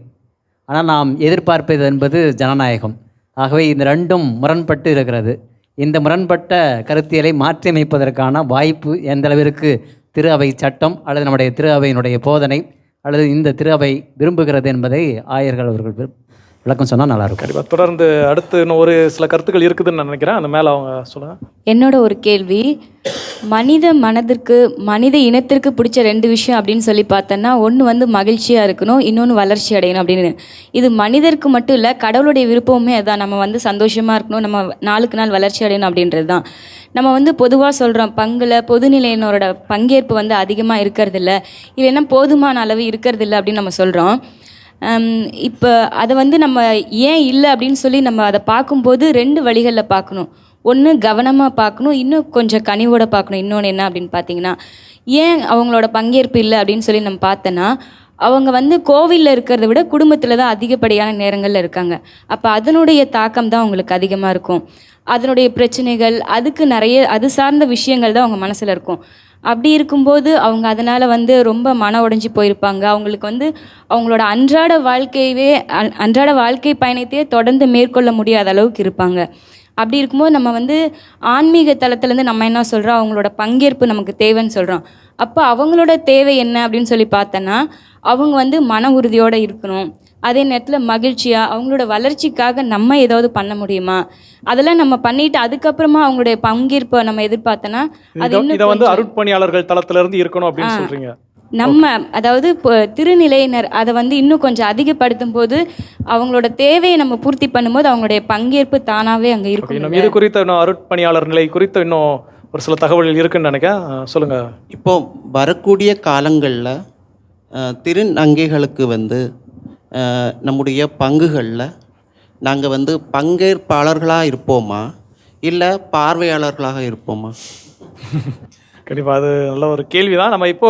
Speaker 7: ஆனால் நாம் எதிர்பார்ப்பது என்பது ஜனநாயகம். ஆகவே இந்த 2ம் முரண்பட்டு இருக்கிறது. இந்த முரண்பட்ட கருத்தியலை மாற்றியமைப்பதற்கான வாய்ப்பு எந்த அளவிற்கு திரு அவை சட்டம் அல்லது நம்முடைய திரு அவையினுடைய போதனை அல்லது இந்த திரு அவை விரும்புகிறது என்பதை ஆயர்கள் அவர்கள் விளக்கம் சொன்னால் நல்லாயிருக்கும்.
Speaker 1: கண்டிப்பாக. தொடர்ந்து அடுத்து இன்னும் ஒரு சில கருத்துக்கள் இருக்குதுன்னு நான் நினைக்கிறேன். அந்த மேலே அவங்க சொல்லுங்கள்.
Speaker 8: என்னோட ஒரு கேள்வி, மனித மனதிற்கு, மனித இனத்திற்கு பிடிச்ச 2 விஷயம் அப்படின்னு சொல்லி பார்த்தோன்னா, ஒன்று வந்து மகிழ்ச்சியாக இருக்கணும், இன்னொன்று வளர்ச்சி அடையணும் அப்படின்னு. இது மனிதருக்கு மட்டும் இல்லை, கடவுளுடைய விருப்பமே அதுதான். நம்ம வந்து சந்தோஷமாக இருக்கணும், நம்ம நாளுக்கு நாள் வளர்ச்சி அடையணும் அப்படின்றது தான். நம்ம வந்து பொதுவாக சொல்கிறோம், பங்கில் பொதுநிலையினரோட பங்கேற்பு வந்து அதிகமாக இருக்கிறதில்ல, இல்லைன்னா போதுமான அளவு இருக்கிறதில்ல அப்படின்னு நம்ம சொல்கிறோம். இப்போ அதை வந்து நம்ம ஏன் இல்லை அப்படின்னு சொல்லி நம்ம அதை பார்க்கும்போது 2 வழிகளில் பார்க்கணும். ஒன்று கவனமாக பார்க்கணும், இன்னும் கொஞ்சம் கனிவோட பார்க்கணும். இன்னொன்று என்ன அப்படின்னு பார்த்தீங்கன்னா, ஏன் அவங்களோட பங்கேற்பு இல்லை அப்படின்னு சொல்லி நம்ம பார்த்தோன்னா, அவங்க வந்து கோவிலில் இருக்கிறத விட குடும்பத்தில் தான் அதிகப்படியான நேரங்களில் இருக்காங்க. அப்போ அதனுடைய தாக்கம் தான் அவங்களுக்கு அதிகமாக இருக்கும். அதனுடைய பிரச்சனைகள், அதுக்கு நிறைய அது சார்ந்த விஷயங்கள் தான் அவங்க மனசில் இருக்கும். அப்படி இருக்கும்போது அவங்க அதனால் வந்து ரொம்ப மன உடைஞ்சி போயிருப்பாங்க. அவங்களுக்கு வந்து அவங்களோட அன்றாட வாழ்க்கை பயணத்தையே தொடர்ந்து மேற்கொள்ள முடியாத அளவுக்கு இருப்பாங்க. அப்படி இருக்கும்போது நம்ம வந்து ஆன்மீக தளத்துலேருந்து நம்ம என்ன சொல்கிறோம், அவங்களோட பங்கேற்பு நமக்கு தேவைன்னு சொல்கிறோம். அப்போ அவங்களோட தேவை என்ன அப்படின்னு சொல்லி பார்த்தோன்னா, அவங்க வந்து மன உறுதியோடு இருக்கணும், அதே நேரத்தில் மகிழ்ச்சியாக அவங்களோட வளர்ச்சிக்காக நம்ம ஏதாவது பண்ண முடியுமா, அதெல்லாம் நம்ம பண்ணிட்டு அதுக்கப்புறமா அவங்களுடைய பங்கேற்பை நம்ம எதிர்பார்த்தோன்னா அது
Speaker 1: இதை
Speaker 8: இன்னும்
Speaker 1: வந்து
Speaker 8: கொஞ்சம்
Speaker 1: அருட்பணியாளர்கள் தளத்திலிருந்து இருக்கணும் அப்படின்னு சொல்றீங்க.
Speaker 8: நம்ம அதாவது இப்போ திருநிலையினர் அதை வந்து இன்னும் கொஞ்சம் அதிகப்படுத்தும் போது அவங்களோட தேவையை நம்ம பூர்த்தி பண்ணும்போது அவங்களுடைய பங்கேற்பு தானாகவே அங்கே இருக்கும்.
Speaker 1: இன்னும் இது குறித்த இன்னும் அருட்பணியாளர் நிலை குறித்த இன்னும் ஒரு சில தகவல்கள் இருக்குன்னு நினைக்கிறேன். சொல்லுங்க.
Speaker 9: இப்போ வரக்கூடிய காலங்களில் திருநங்கைகளுக்கு வந்து நம்முடைய பங்குகளில் நாங்கள் வந்து பங்கேற்பாளர்களாக இருப்போமா இல்லை பார்வையாளர்களாக இருப்போமா?
Speaker 1: கண்டிப்பாக அது நல்ல ஒரு கேள்வி தான். நம்ம இப்போ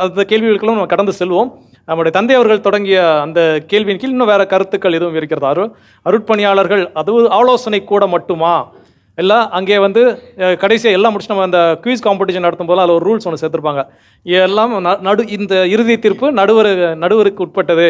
Speaker 1: அந்த கேள்விகளுக்கும் நம்ம கடந்து செல்வோம். நம்முடைய தந்தை அவர்கள் தொடங்கிய அந்த கேள்வியின் கீழ் இன்னும் வேறு கருத்துக்கள் எதுவும் இருக்கிறதா? அருட்பணியாளர்கள் அது ஆலோசனை கூட மட்டுமா, இல்லை அங்கே வந்து கடைசியாக எல்லாம் முடிச்சு நம்ம அந்த குவிஸ் காம்படிஷன் நடத்தும் போது அதில் ஒரு ரூல்ஸ் ஒன்று சேர்த்துருப்பாங்க, எல்லாம் இந்த இறுதி தீர்ப்பு நடுவருக்கு உட்பட்டது,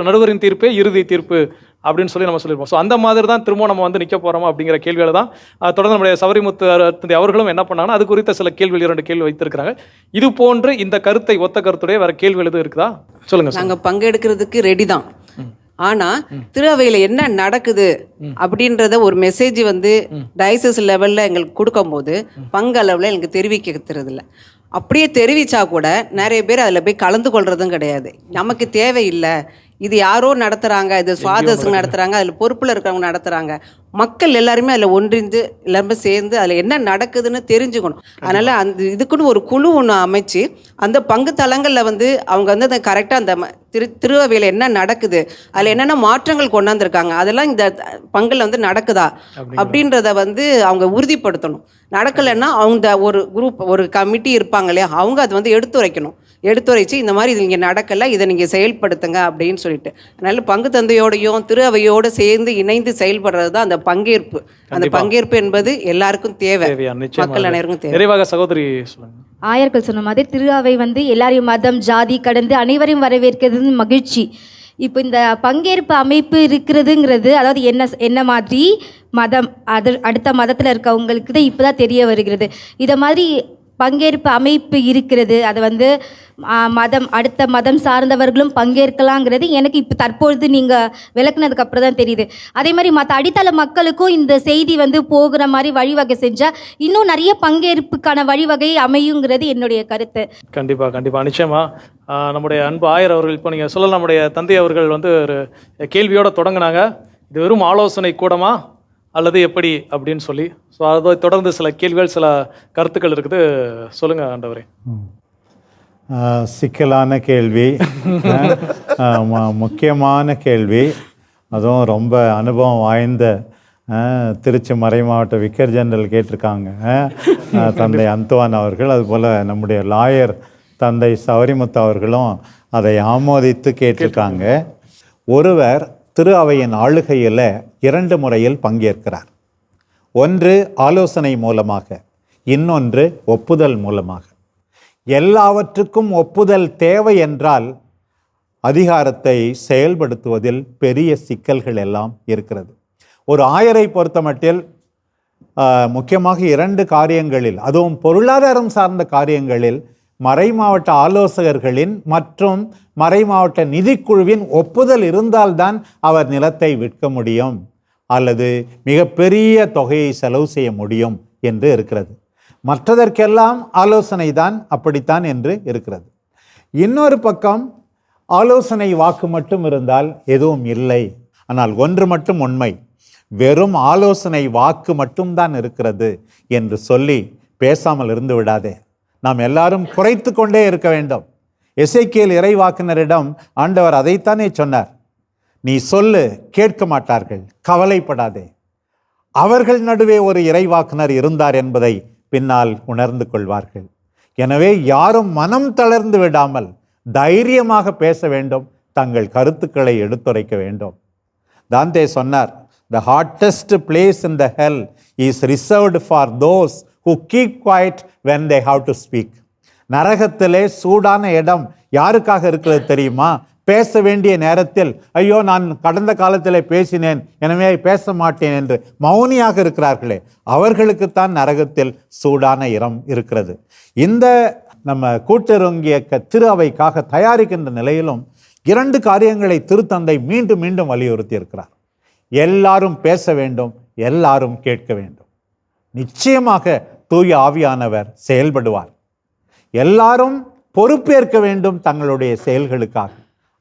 Speaker 1: நடுவரின் தீர்ப்பே இறுதி தீர்ப்பு அப்படின்னு சொல்லி நம்ம சொல்லியிருப்போம். ஸோ அந்த மாதிரி தான் திரும்ப நம்ம வந்து நிற்க போகிறோமா அப்படிங்கிற கேள்விகளை தான் தொடர்ந்து நம்முடைய சவரிமுத்து அவர்களும் என்ன பண்ணாங்கன்னா அது குறித்த சில கேள்விகள் 2 கேள்வி வைத்திருக்கிறாங்க. இது போன்று இந்த கருத்தை ஒத்த கருத்துடைய வேறு கேள்விகள் எதுவும் இருக்குதா? சொல்லுங்கள்.
Speaker 10: நாங்கள் பங்கெடுக்கிறதுக்கு ரெடி தான். ஆனால் திரு அவையில் என்ன நடக்குது அப்படின்றத ஒரு மெசேஜ் வந்து டயசஸ் லெவலில் எங்களுக்கு கொடுக்கும்போது பங்களவில் எங்களுக்கு தெரிவிக்கிறது இல்லை. அப்படியே தெரிவித்தா கூட நிறைய பேர் அதில் போய் கலந்து கொள்றதும் கிடையாது. நமக்கு தேவையில்லை, இது யாரோ நடத்துகிறாங்க, இது ஃபாதர்ஸுங்க நடத்துகிறாங்க, அதில் பொறுப்பில் இருக்கிறவங்க நடத்துகிறாங்க, மக்கள் எல்லாருமே அதில் ஒன்றிந்து எல்லாருமே சேர்ந்து அதில் என்ன நடக்குதுன்னு தெரிஞ்சுக்கணும். அதனால் அந்த இதுக்குன்னு ஒரு குழு ஒன்று அமைச்சு அந்த பங்கு தளங்களில் வந்து அவங்க வந்து அதை கரெக்டாக அந்த திருவையில் என்ன நடக்குது, அதில் என்னென்ன மாற்றங்கள் கொண்டாந்துருக்காங்க, அதெல்லாம் இந்த பங்கில் வந்து நடக்குதா அப்படின்றத வந்து அவங்க உறுதிப்படுத்தணும். நடக்கலைன்னா அவங்க ஒரு குரூப் ஒரு கமிட்டி இருப்பாங்க இல்லையா, அவங்க அதை வந்து எடுத்துரைச்சு இந்த மாதிரி இது இங்கே நடக்கலை, இதை நீங்கள் செயல்படுத்துங்க அப்படின்னு சொல்லிட்டு. அதனால பங்கு தந்தையோடையும் திரு அவையோடு சேர்ந்து இணைந்து செயல்படுறது தான் அந்த பங்கேற்பு. அந்த பங்கேற்பு என்பது எல்லாருக்கும் தேவை, மக்கள் அனைவருக்கும் தேவை.
Speaker 1: நிறைவாக சகோதரி சொல்லுங்க.
Speaker 11: ஆயர்கள் சொன்ன மாதிரி திரு அவை வந்து எல்லாரையும் மதம் ஜாதி கடந்து அனைவரையும் வரவேற்கிறது மகிழ்ச்சி. இப்போ இந்த பங்கேற்பு அமைப்பு இருக்கிறதுங்கிறது அதாவது என்ன மாதிரி மதம் அடுத்த மதத்தில் இருக்கவங்களுக்கு தான் இப்போ தான் தெரிய வருகிறது. இதை மாதிரி பங்கேற்பு அமைப்பு இருக்கிறது, அதை வந்து அடுத்த மதம் சார்ந்தவர்களும் பங்கேற்கலாங்கிறது எனக்கு இப்போ தற்பொழுது நீங்கள் விளக்குனதுக்கு அப்புறம் தான் தெரியுது. அதே மாதிரி மற்ற அடித்தள மக்களுக்கும் இந்த செய்தி வந்து போகிற மாதிரி வழிவகை செஞ்சால் இன்னும் நிறைய பங்கேற்புக்கான வழிவகை அமையுங்கிறது என்னுடைய கருத்து.
Speaker 1: கண்டிப்பாக நிச்சயமாக நம்முடைய அன்பு ஆயர் அவர்கள் இப்போ நீங்கள் சொல்லலாம், நம்முடைய தந்தை அவர்கள் வந்து ஒரு கேள்வியோடு தொடங்கினாங்க, இது வெறும் ஆலோசனை கூடமா அல்லது எப்படி அப்படின்னு சொல்லி. ஸோ அதை தொடர்ந்து சில கேள்விகள் சில கருத்துக்கள் இருக்குது. சொல்லுங்கள் ஆண்டவரே.
Speaker 3: சிக்கலான கேள்வி, முக்கியமான கேள்வி, அதுவும் ரொம்ப அனுபவம் வாய்ந்த திருச்சி மறைமாவட்ட விக்கர் ஜெனரல் கேட்டிருக்காங்க, தந்தை அந்துவான் அவர்கள். அதுபோல் நம்முடைய லாயர் தந்தை சவரிமுத்து அவர்களும் அதை ஆமோதித்து கேட்டிருக்காங்க. ஒருவர் திரு அவையின் ஆளுகையில் 2 முறையில் பங்கேற்கிறார். ஒன்று ஆலோசனை மூலமாக, இன்னொன்று ஒப்புதல் மூலமாக. எல்லாவற்றுக்கும் ஒப்புதல் தேவை என்றால் அதிகாரத்தை செயல்படுத்துவதில் பெரிய சிக்கல்கள் எல்லாம் இருக்கிறது. ஒரு ஆயரை பொறுத்தமட்டில் முக்கியமாக 2 காரியங்களில், அதுவும் பொருளாதாரம் சார்ந்த காரியங்களில் மறைமாவட்ட ஆலோசகர்களின் மற்றும் மறைமாவட்ட நிதிக்குழுவின் ஒப்புதல் இருந்தால்தான் அவர் நிலத்தை விற்க முடியும் அல்லது மிகப்பெரிய தொகையை செலவு செய்ய முடியும் என்று இருக்கிறது. மற்றதற்கெல்லாம் ஆலோசனை தான் அப்படித்தான் என்று இருக்கிறது. இன்னொரு பக்கம் ஆலோசனை வாக்கு மட்டும் இருந்தால் எதுவும் இல்லை. ஆனால் ஒன்று மட்டும் உண்மை, வெறும் ஆலோசனை வாக்கு மட்டும்தான் இருக்கிறது என்று சொல்லி பேசாமல் இருந்து விடாதே. நாம் எல்லாரும் குறைத்து கொண்டே இருக்க வேண்டும். எசேக்கியேல் இறைவாக்கினரிடம் ஆண்டவர் அதைத்தானே சொன்னார், நீ சொல்லு, கேட்க மாட்டார்கள், கவலைப்படாதே. அவர்கள் நடுவே ஒரு இறைவாக்கினர் இருந்தார் என்பதை பின்னால் உணர்ந்து கொள்வார்கள். எனவே யாரும் மனம் தளர்ந்து விடாமல் தைரியமாக பேச வேண்டும், தங்கள் கருத்துக்களை எடுத்துரைக்க வேண்டும். தாந்தே சொன்னார், the hottest place in the hell is reserved for those who keep quiet when they have to speak. நரகத்திலே சூடான இடம் யாருக்காக இருக்கிறது தெரியுமா? பேச வேண்டிய நேரத்தில் ஐயோ நான் கடந்த காலத்தில் பேசினேன் எனவே பேச மாட்டேன் என்று மௌனியாக இருக்கிறார்களே, அவர்களுக்குத்தான் நரகத்தில் சூடான இடம் இருக்கிறது. இந்த நம்ம கூட்டுறங்கிய திரு அவைக்காக தயாரிக்கின்ற நிலையிலும் 2 காரியங்களை திருத்தந்தை மீண்டும் மீண்டும் வலியுறுத்தி இருக்கிறார். எல்லாரும் பேச வேண்டும், எல்லாரும் கேட்க வேண்டும். நிச்சயமாக தூய ஆவியானவர் செயல்படுவார். எல்லாரும் பொறுப்பேற்க வேண்டும் தங்களுடைய செயல்களுக்காக.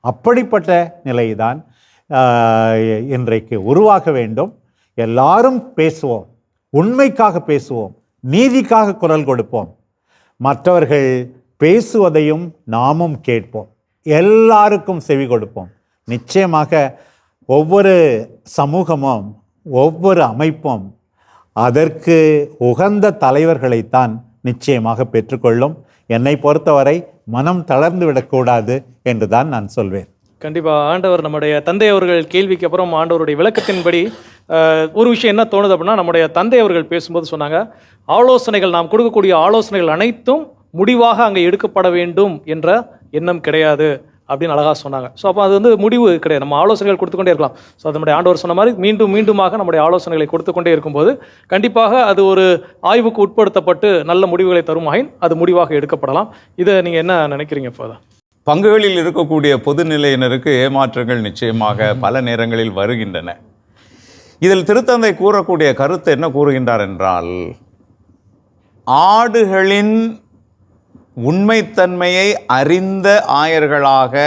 Speaker 3: அப்படிப்பட்ட நிலைதான் இன்றைக்கு உருவாக வேண்டும். எல்லாரும் பேசுவோம், உண்மைக்காக பேசுவோம், நீதிக்காக குரல் கொடுப்போம், மற்றவர்கள் பேசுவதையும் நாமும் கேட்போம், எல்லாருக்கும் செவி கொடுப்போம். நிச்சயமாக ஒவ்வொரு சமூகமும் ஒவ்வொரு அமைப்பும் அதற்கு உகந்த தலைவர்களைத்தான் நிச்சயமாக பெற்றுக்கொள்ளும். என்னை பொறுத்தவரை மனம் தளர்ந்து விடக்கூடாது என்று தான் நான் சொல்வேன்.
Speaker 1: கண்டிப்பாக ஆண்டவர் நம்முடைய தந்தை அவர்கள் கேள்விக்கு அப்புறம் ஆண்டவருடைய விளக்கத்தின்படி ஒரு விஷயம் என்ன தோணுது அப்படின்னா, நம்முடைய தந்தை அவர்கள் பேசும்போது சொன்னாங்க, ஆலோசனைகள் நாம் கொடுக்கக்கூடிய ஆலோசனைகள் அனைத்தும் முடிவாக அங்கே எடுக்கப்பட வேண்டும் என்ற எண்ணம் கிடையாது அப்படின்னு அழகாக சொன்னாங்க. ஸோ அப்போ அது வந்து முடிவு கிடையாது, நம்ம ஆலோசனைகள் கொடுத்துக்கொண்டே இருக்கலாம். ஸோ அது நம்முடைய ஆண்டவர் சொன்ன மாதிரி மீண்டுமாக நம்முடைய ஆலோசனைகளை கொடுத்துக்கொண்டே இருக்கும்போது கண்டிப்பாக அது ஒரு ஆய்வுக்கு உட்படுத்தப்பட்டு நல்ல முடிவுகளை தருமாயின் அது முடிவாக எடுக்கப்படலாம். இதை நீங்கள் என்ன நினைக்கிறீங்க ஃபாதர்?
Speaker 4: பங்குகளில் இருக்கக்கூடிய பொதுநிலையினருக்கு ஏமாற்றங்கள் நிச்சயமாக பல நேரங்களில் வருகின்றன. இதில் திருத்தந்தை கூறக்கூடிய கருத்து என்ன கூறுகின்றார் என்றால், ஆடுகளின் உண்மைத்தன்மையை அறிந்த ஆயர்களாக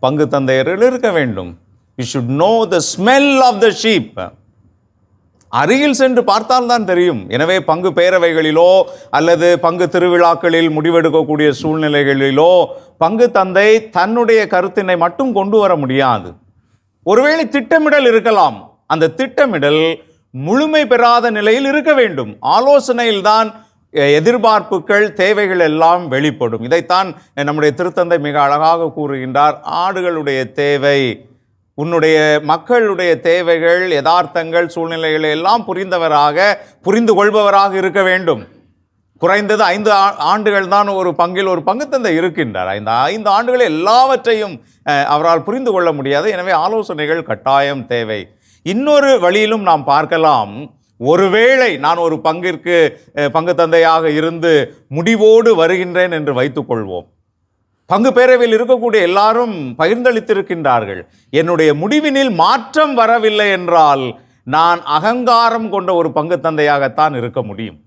Speaker 4: பங்கு தந்தையர்கள் இருக்க வேண்டும். You should know the smell of the sheep. அருகில் சென்று பார்த்தால்தான் தெரியும். எனவே பங்கு பேரவைகளிலோ அல்லது பங்கு திருவிழாக்களில் முடிவெடுக்கக்கூடிய சூழ்நிலைகளிலோ பங்கு தந்தை தன்னுடைய கருத்தினை மட்டும் கொண்டு வர முடியாது. ஒருவேளை திட்டமிடல் இருக்கலாம், அந்த திட்டமிடல் முழுமை பெறாத நிலையில் இருக்க வேண்டும். ஆலோசனையில்தான் எதிர்பார்ப்புகள், தேவைகள் எல்லாம் வெளிப்படும். இதைத்தான் நம்முடைய திருத்தந்தை மிக அழகாக கூறுகின்றார். ஆடுகளுடைய தேவை, உன்னுடைய மக்களுடைய தேவைகள், யதார்த்தங்கள், சூழ்நிலைகளை எல்லாம் புரிந்து கொள்பவராக இருக்க வேண்டும். குறைந்தது 5 ஆண்டுகள் தான் ஒரு பங்கில் ஒரு பங்கு தந்தை இருக்கின்றார். 5 ஆண்டுகள் எல்லாவற்றையும் அவரால் புரிந்து கொள்ள முடியாது. எனவே ஆலோசனைகள் கட்டாயம் தேவை. இன்னொரு வழியிலும் நாம் பார்க்கலாம். ஒருவேளை நான் ஒரு பங்கு தந்தையாக இருந்து முடிவோடு வருகின்றேன் என்று வைத்துக் கொள்வோம். பங்கு பேரவையில் இருக்கக்கூடிய எல்லாரும் பகிர்ந்தளித்திருக்கின்றார்கள். என்னுடைய முடிவினில் மாற்றம் வரவில்லை என்றால் நான் அகங்காரம் கொண்ட ஒரு பங்கு தந்தையாகத்தான் இருக்க முடியும்.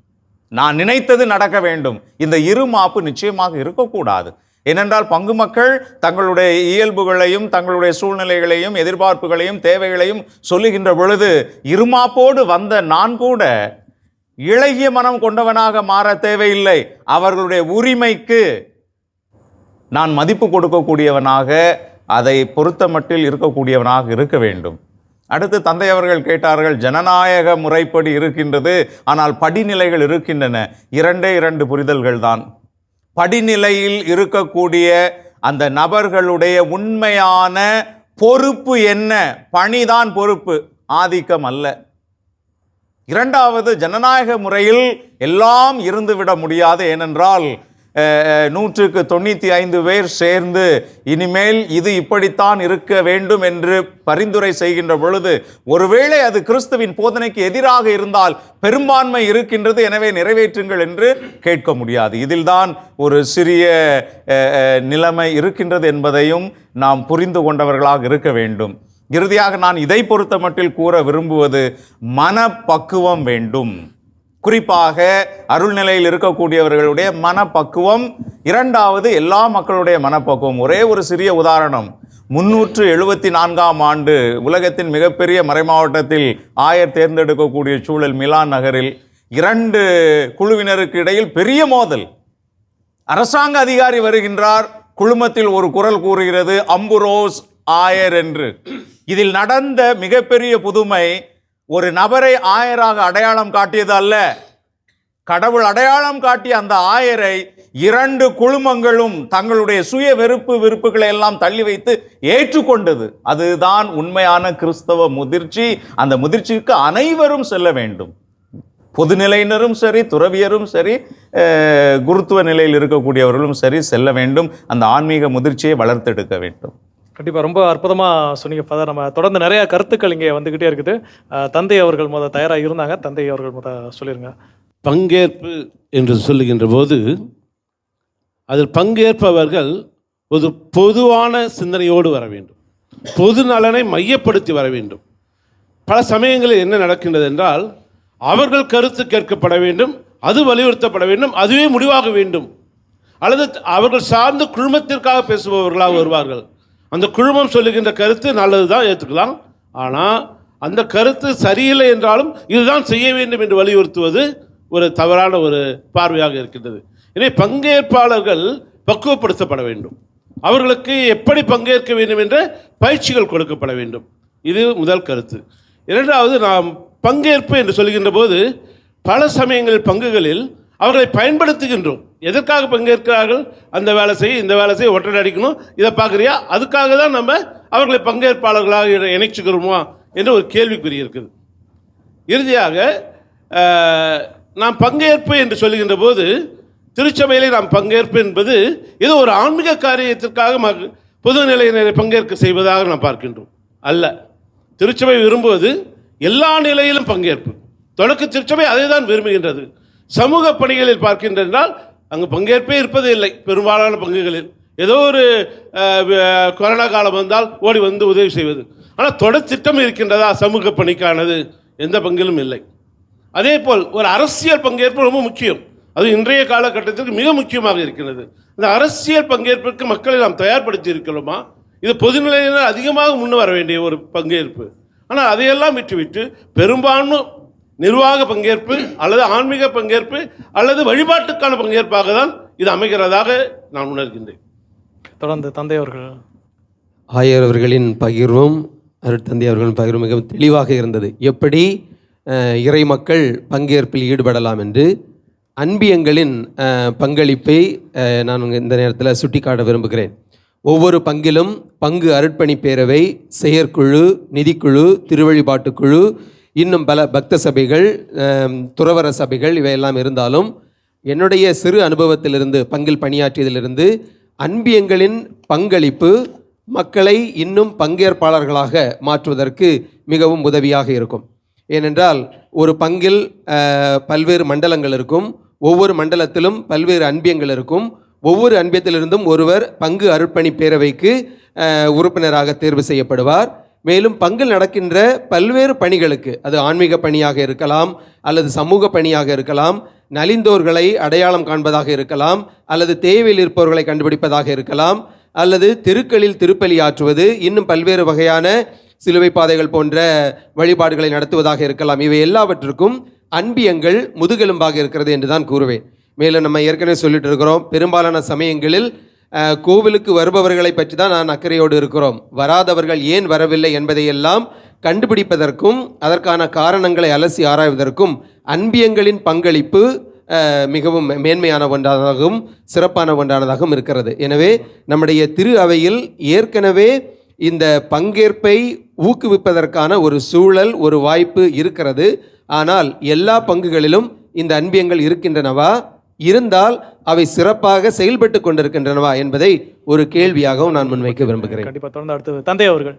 Speaker 4: நான் நினைத்தது நடக்க வேண்டும். இந்த இருமாப்பு நிச்சயமாக இருக்கக்கூடாது. ஏனென்றால் பங்கு மக்கள் தங்களுடைய இயல்புகளையும் தங்களுடைய சூழ்நிலைகளையும் எதிர்பார்ப்புகளையும் தேவைகளையும் சொல்லுகின்ற பொழுது இருமாப்போடு வந்த நான் கூட இளகிய மனம் கொண்டவனாக மாற தேவையில்லை. அவர்களுடைய உரிமைக்கு நான் மதிப்பு கொடுக்கக்கூடியவனாக, அதை பொறுத்த மட்டில் இருக்கக்கூடியவனாக இருக்க வேண்டும். அடுத்து தந்தை அவர்கள் கேட்டார்கள், ஜனநாயக முறைப்படி இருக்கின்றது, ஆனால் படிநிலைகள் இருக்கின்றன. 2 புரிதல்கள் தான். படிநிலையில் இருக்கக்கூடிய அந்த நபர்களுடைய உண்மையான பொறுப்பு என்ன? பணிதான் பொறுப்பு, ஆதிக்கம் அல்ல. 2வது, ஜனநாயக முறையில் எல்லாம் இருந்துவிட முடியாது. ஏனென்றால் 195 பேர் சேர்ந்து இனிமேல் இது இப்படித்தான் இருக்க வேண்டும் என்று பரிந்துரை செய்கின்ற பொழுது ஒருவேளை அது கிறிஸ்துவின் போதனைக்கு எதிராக இருந்தால் பெரும்பான்மை இருக்கின்றது, எனவே நிறைவேற்றுங்கள் என்று கேட்க முடியாது. இதில்தான் ஒரு சிறிய நிலைமை இருக்கின்றது என்பதையும் நாம் புரிந்து கொண்டவர்களாக இருக்க வேண்டும். இறுதியாக நான் இதை பொறுத்த மட்டில் கூற விரும்புவது, மனப்பக்குவம் வேண்டும். குறிப்பாக அருள்நிலையில் இருக்கக்கூடியவர்களுடைய மனப்பக்குவம். 2வது, எல்லா மக்களுடைய மனப்பக்குவம். ஒரே ஒரு சிறிய உதாரணம். 374ஆம் ஆண்டு உலகத்தின் மிகப்பெரிய மறைமாவட்டத்தில் ஆயர் தேர்ந்தெடுக்கக்கூடிய சூழல் மிலான் நகரில் 2 குழுவினருக்கு இடையில் பெரிய மோதல். அரசாங்க அதிகாரி வருகின்றார். குழுமத்தில் ஒரு குரல் கூறுகிறது, அம்புரோஸ் ஆயர் என்று. இதில் நடந்த மிகப்பெரிய புதுமை, ஒரு நபரை ஆயராக அடையாளம் காட்டியது அல்ல, கடவுள் அடையாளம் காட்டிய அந்த ஆயரை 2 குழுமங்களும் தங்களுடைய சுய விருப்புகளை எல்லாம் தள்ளி வைத்து ஏற்றுக்கொண்டது. அதுதான் உண்மையான கிறிஸ்தவ முதிர்ச்சி. அந்த முதிர்ச்சிக்கு அனைவரும் செல்ல வேண்டும். பொதுநிலையினரும் சரி, துறவியரும் சரி, குருத்துவ நிலையில் இருக்கக்கூடியவர்களும் சரி செல்ல வேண்டும். அந்த ஆன்மீக முதிர்ச்சியை வளர்த்தெடுக்க வேண்டும்.
Speaker 1: கண்டிப்பாக ரொம்ப அற்புதமாக சொன்னீங்க ஃபாதர். நம்ம தொடர்ந்து நிறையா கருத்துக்கள் இங்கே வந்துக்கிட்டே இருக்குது. தந்தை அவர்கள் தயாராக இருந்தாங்க. தந்தை அவர்கள் சொல்லிடுங்க.
Speaker 12: பங்கேற்பு என்று சொல்லுகின்ற போது அதில் பங்கேற்பவர்கள் ஒரு பொதுவான சிந்தனையோடு வர வேண்டும், பொது நலனை மையப்படுத்தி வர வேண்டும். பல சமயங்களில் என்ன நடக்கின்றது என்றால், அவர்கள் கருத்து கேட்கப்பட வேண்டும், அது வலியுறுத்தப்பட வேண்டும், அதுவே முடிவாக வேண்டும். அல்லது அவர்கள் சார்ந்த குழுமத்திற்காக பேசுபவர்களாக வருவார்கள். அந்த குழுமம் சொல்லுகின்ற கருத்து நல்லது தான், ஏற்றுக்கலாம். ஆனால் அந்த கருத்து சரியில்லை என்றாலும் இதுதான் செய்ய வேண்டும் என்று வலியுறுத்துவது ஒரு தவறான ஒரு பார்வையாக இருக்கின்றது. எனவே பங்கேற்பாளர்கள் பக்குவப்படுத்தப்பட வேண்டும், அவர்களுக்கு எப்படி பங்கேற்க வேண்டும் என்ற பயிற்சிகள் கொடுக்கப்பட வேண்டும். இது முதல் கருத்து. இரண்டாவது, நாம் பங்கேற்பு என்று சொல்கின்ற போது பல சமயங்களில் பங்குகளில் அவர்களை பயன்படுத்துகின்றோம். எதற்காக பங்கேற்கிறார்கள்? அந்த வேலை செய்ய, இந்த வேலை செய்ய, ஒட்டடை அடிக்கணும், இதை பார்க்குறியா, அதுக்காக தான் நம்ம அவர்களை பங்கேற்பாளர்களாக இணைச்சுக்கிறோமா என்ற ஒரு கேள்விக்குறி இருக்குது. இறுதியாக நாம் பங்கேற்பு என்று சொல்லுகின்ற போது, திருச்சபையிலே நாம் பங்கேற்பு என்பது ஏதோ ஒரு ஆன்மீக காரியத்திற்காக பொதுநிலையினரை பங்கேற்க செய்வதாக நாம் பார்க்கின்றோம். அல்ல, திருச்சபை விரும்புவது எல்லா நிலையிலும் பங்கேற்பு. தொடக்க திருச்சபை அதை தான் விரும்புகின்றது. சமூக பணிகளில் பார்க்கின்றால் அங்கு பங்கேற்பே இருப்பதே இல்லை. பெரும்பாலான பங்குகளில் ஏதோ ஒரு கொரோனா காலம் வந்தால் ஓடி வந்து உதவி செய்வது. ஆனால் தொடர் திட்டம் இருக்கின்றதா சமூக பணிக்கானது? எந்த பங்கிலும் இல்லை. அதே போல் ஒரு அரசியல் பங்கேற்பு ரொம்ப முக்கியம். அது இன்றைய காலகட்டத்திற்கு மிக முக்கியமாக இருக்கிறது. இந்த அரசியல் பங்கேற்பிற்கு மக்களை நாம் தயார்படுத்தி இருக்கிறோமா? இது பொதுநிலையினர் அதிகமாக முன் வர வேண்டிய ஒரு பங்கேற்பு. ஆனால் அதையெல்லாம் விட்டுவிட்டு பெரும்பான்மை நிர்வாக பங்கேற்பு அல்லது ஆன்மீக பங்கேற்பு அல்லது வழிபாட்டுக்கான பங்கேற்பாக தான் இது அமைகிறதாக நான் உணர்கின்றேன்.
Speaker 1: தொடர்ந்து தந்தை அவர்கள்.
Speaker 6: ஆயர் அவர்களின் பகிர்வும் அருட்தந்தை அவர்களின் பகிர்வும் மிகவும் தெளிவாக இருந்தது. எப்படி இறை மக்கள் பங்கேற்பில் ஈடுபடலாம் என்று. அன்பியங்களின் பங்களிப்பை நான் இந்த நேரத்தில் சுட்டிக்காட்ட விரும்புகிறேன். ஒவ்வொரு பங்கிலும் பங்கு அருட்பணி பேரவை, செயற்குழு, நிதிக்குழு, திருவழிபாட்டுக்குழு, இன்னும் பல பக்த சபைகள், துறவர சபைகள் இவையெல்லாம் இருந்தாலும் என்னுடைய சிறு அனுபவத்திலிருந்து, பங்கில் பணியாற்றியதிலிருந்து, அன்பியங்களின் பங்களிப்பு மக்களை இன்னும் பங்கேற்பாளர்களாக மாற்றுவதற்கு மிகவும் உதவியாக இருக்கும். ஏனென்றால் ஒரு பங்கில் பல்வேறு மண்டலங்கள் இருக்கும், ஒவ்வொரு மண்டலத்திலும் பல்வேறு அன்பியங்கள் இருக்கும். ஒவ்வொரு அன்பியத்திலிருந்தும் ஒருவர் பங்கு அருட்பணி பேரவைக்கு உறுப்பினராக தேர்வு செய்யப்படுவார். மேலும் பங்கில் நடக்கின்ற பல்வேறு பணிகளுக்கு, அது ஆன்மீக பணியாக இருக்கலாம், அல்லது சமூக பணியாக இருக்கலாம், நலிந்தோர்களை அடையாளம் காண்பதாக இருக்கலாம், அல்லது தேவையில் இருப்பவர்களை கண்டுபிடிப்பதாக இருக்கலாம், அல்லது தெருக்களில் திருப்பலி ஆற்றுவது, இன்னும் பல்வேறு வகையான சிலுவை பாதைகள் போன்ற வழிபாடுகளை நடத்துவதாக இருக்கலாம். இவை எல்லாவற்றுக்கும் அன்பியங்கள் முதுகெலும்பாக இருக்கிறது என்று தான் கூறுவேன். மேலும் நம்ம ஏற்கனவே சொல்லிட்டு இருக்கிறோம், பெரும்பாலான சமயங்களில் கோவிலுக்கு வருபவர்களை பற்றி தான் நான் அக்கறையோடு இருக்கிறோம். வராதவர்கள் ஏன் வரவில்லை என்பதையெல்லாம் கண்டுபிடிப்பதற்கும் அதற்கான காரணங்களை அலசி ஆராய்வதற்கும் அன்பியங்களின் பங்களிப்பு மிகவும் மேன்மையான ஒன்றாகவும் சிறப்பான ஒன்றானதாகவும் இருக்கிறது. எனவே நம்முடைய திரு அவையில் ஏற்கனவே இந்த பங்கேற்பை ஊக்குவிப்பதற்கான ஒரு சூழல், ஒரு வாய்ப்பு இருக்கிறது. ஆனால் எல்லா பங்குகளிலும் இந்த அன்பியங்கள் இருக்கின்றனவா, இருந்தால் அவை சிறப்பாக செயல்பட்டு கொண்டிருக்கின்றனவா என்பதை ஒரு கேள்வியாகவும் நான் முன்வைக்க விரும்புகிறேன்.
Speaker 1: கண்டிப்பாக தொடர்ந்து அடுத்தது தந்தை அவர்கள்.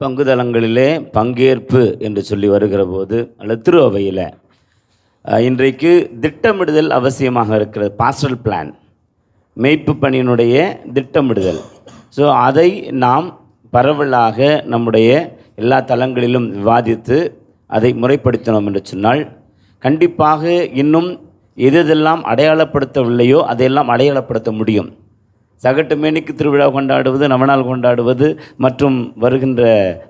Speaker 13: பங்குதலங்களிலே பங்கேற்பு என்று சொல்லி வருகிற போது, அல்லது திரு அவையில் இன்றைக்கு திட்டமிடுதல் அவசியமாக இருக்கிறது. பாஸ்டரல் பிளான், மெய்ப்பு பணியினுடைய திட்டமிடுதல். ஸோ அதை நாம் பரவலாக நம்முடைய எல்லா தளங்களிலும் விவாதித்து அதை முறைப்படுத்தினோம் என்று சொன்னால், கண்டிப்பாக இன்னும் எதெல்லாம் அடையாளப்படுத்தவில்லையோ அதையெல்லாம் அடையாளப்படுத்த முடியும். சகட்டு மேனிக்கு திருவிழா கொண்டாடுவது, நவநாள் கொண்டாடுவது மற்றும் வருகின்ற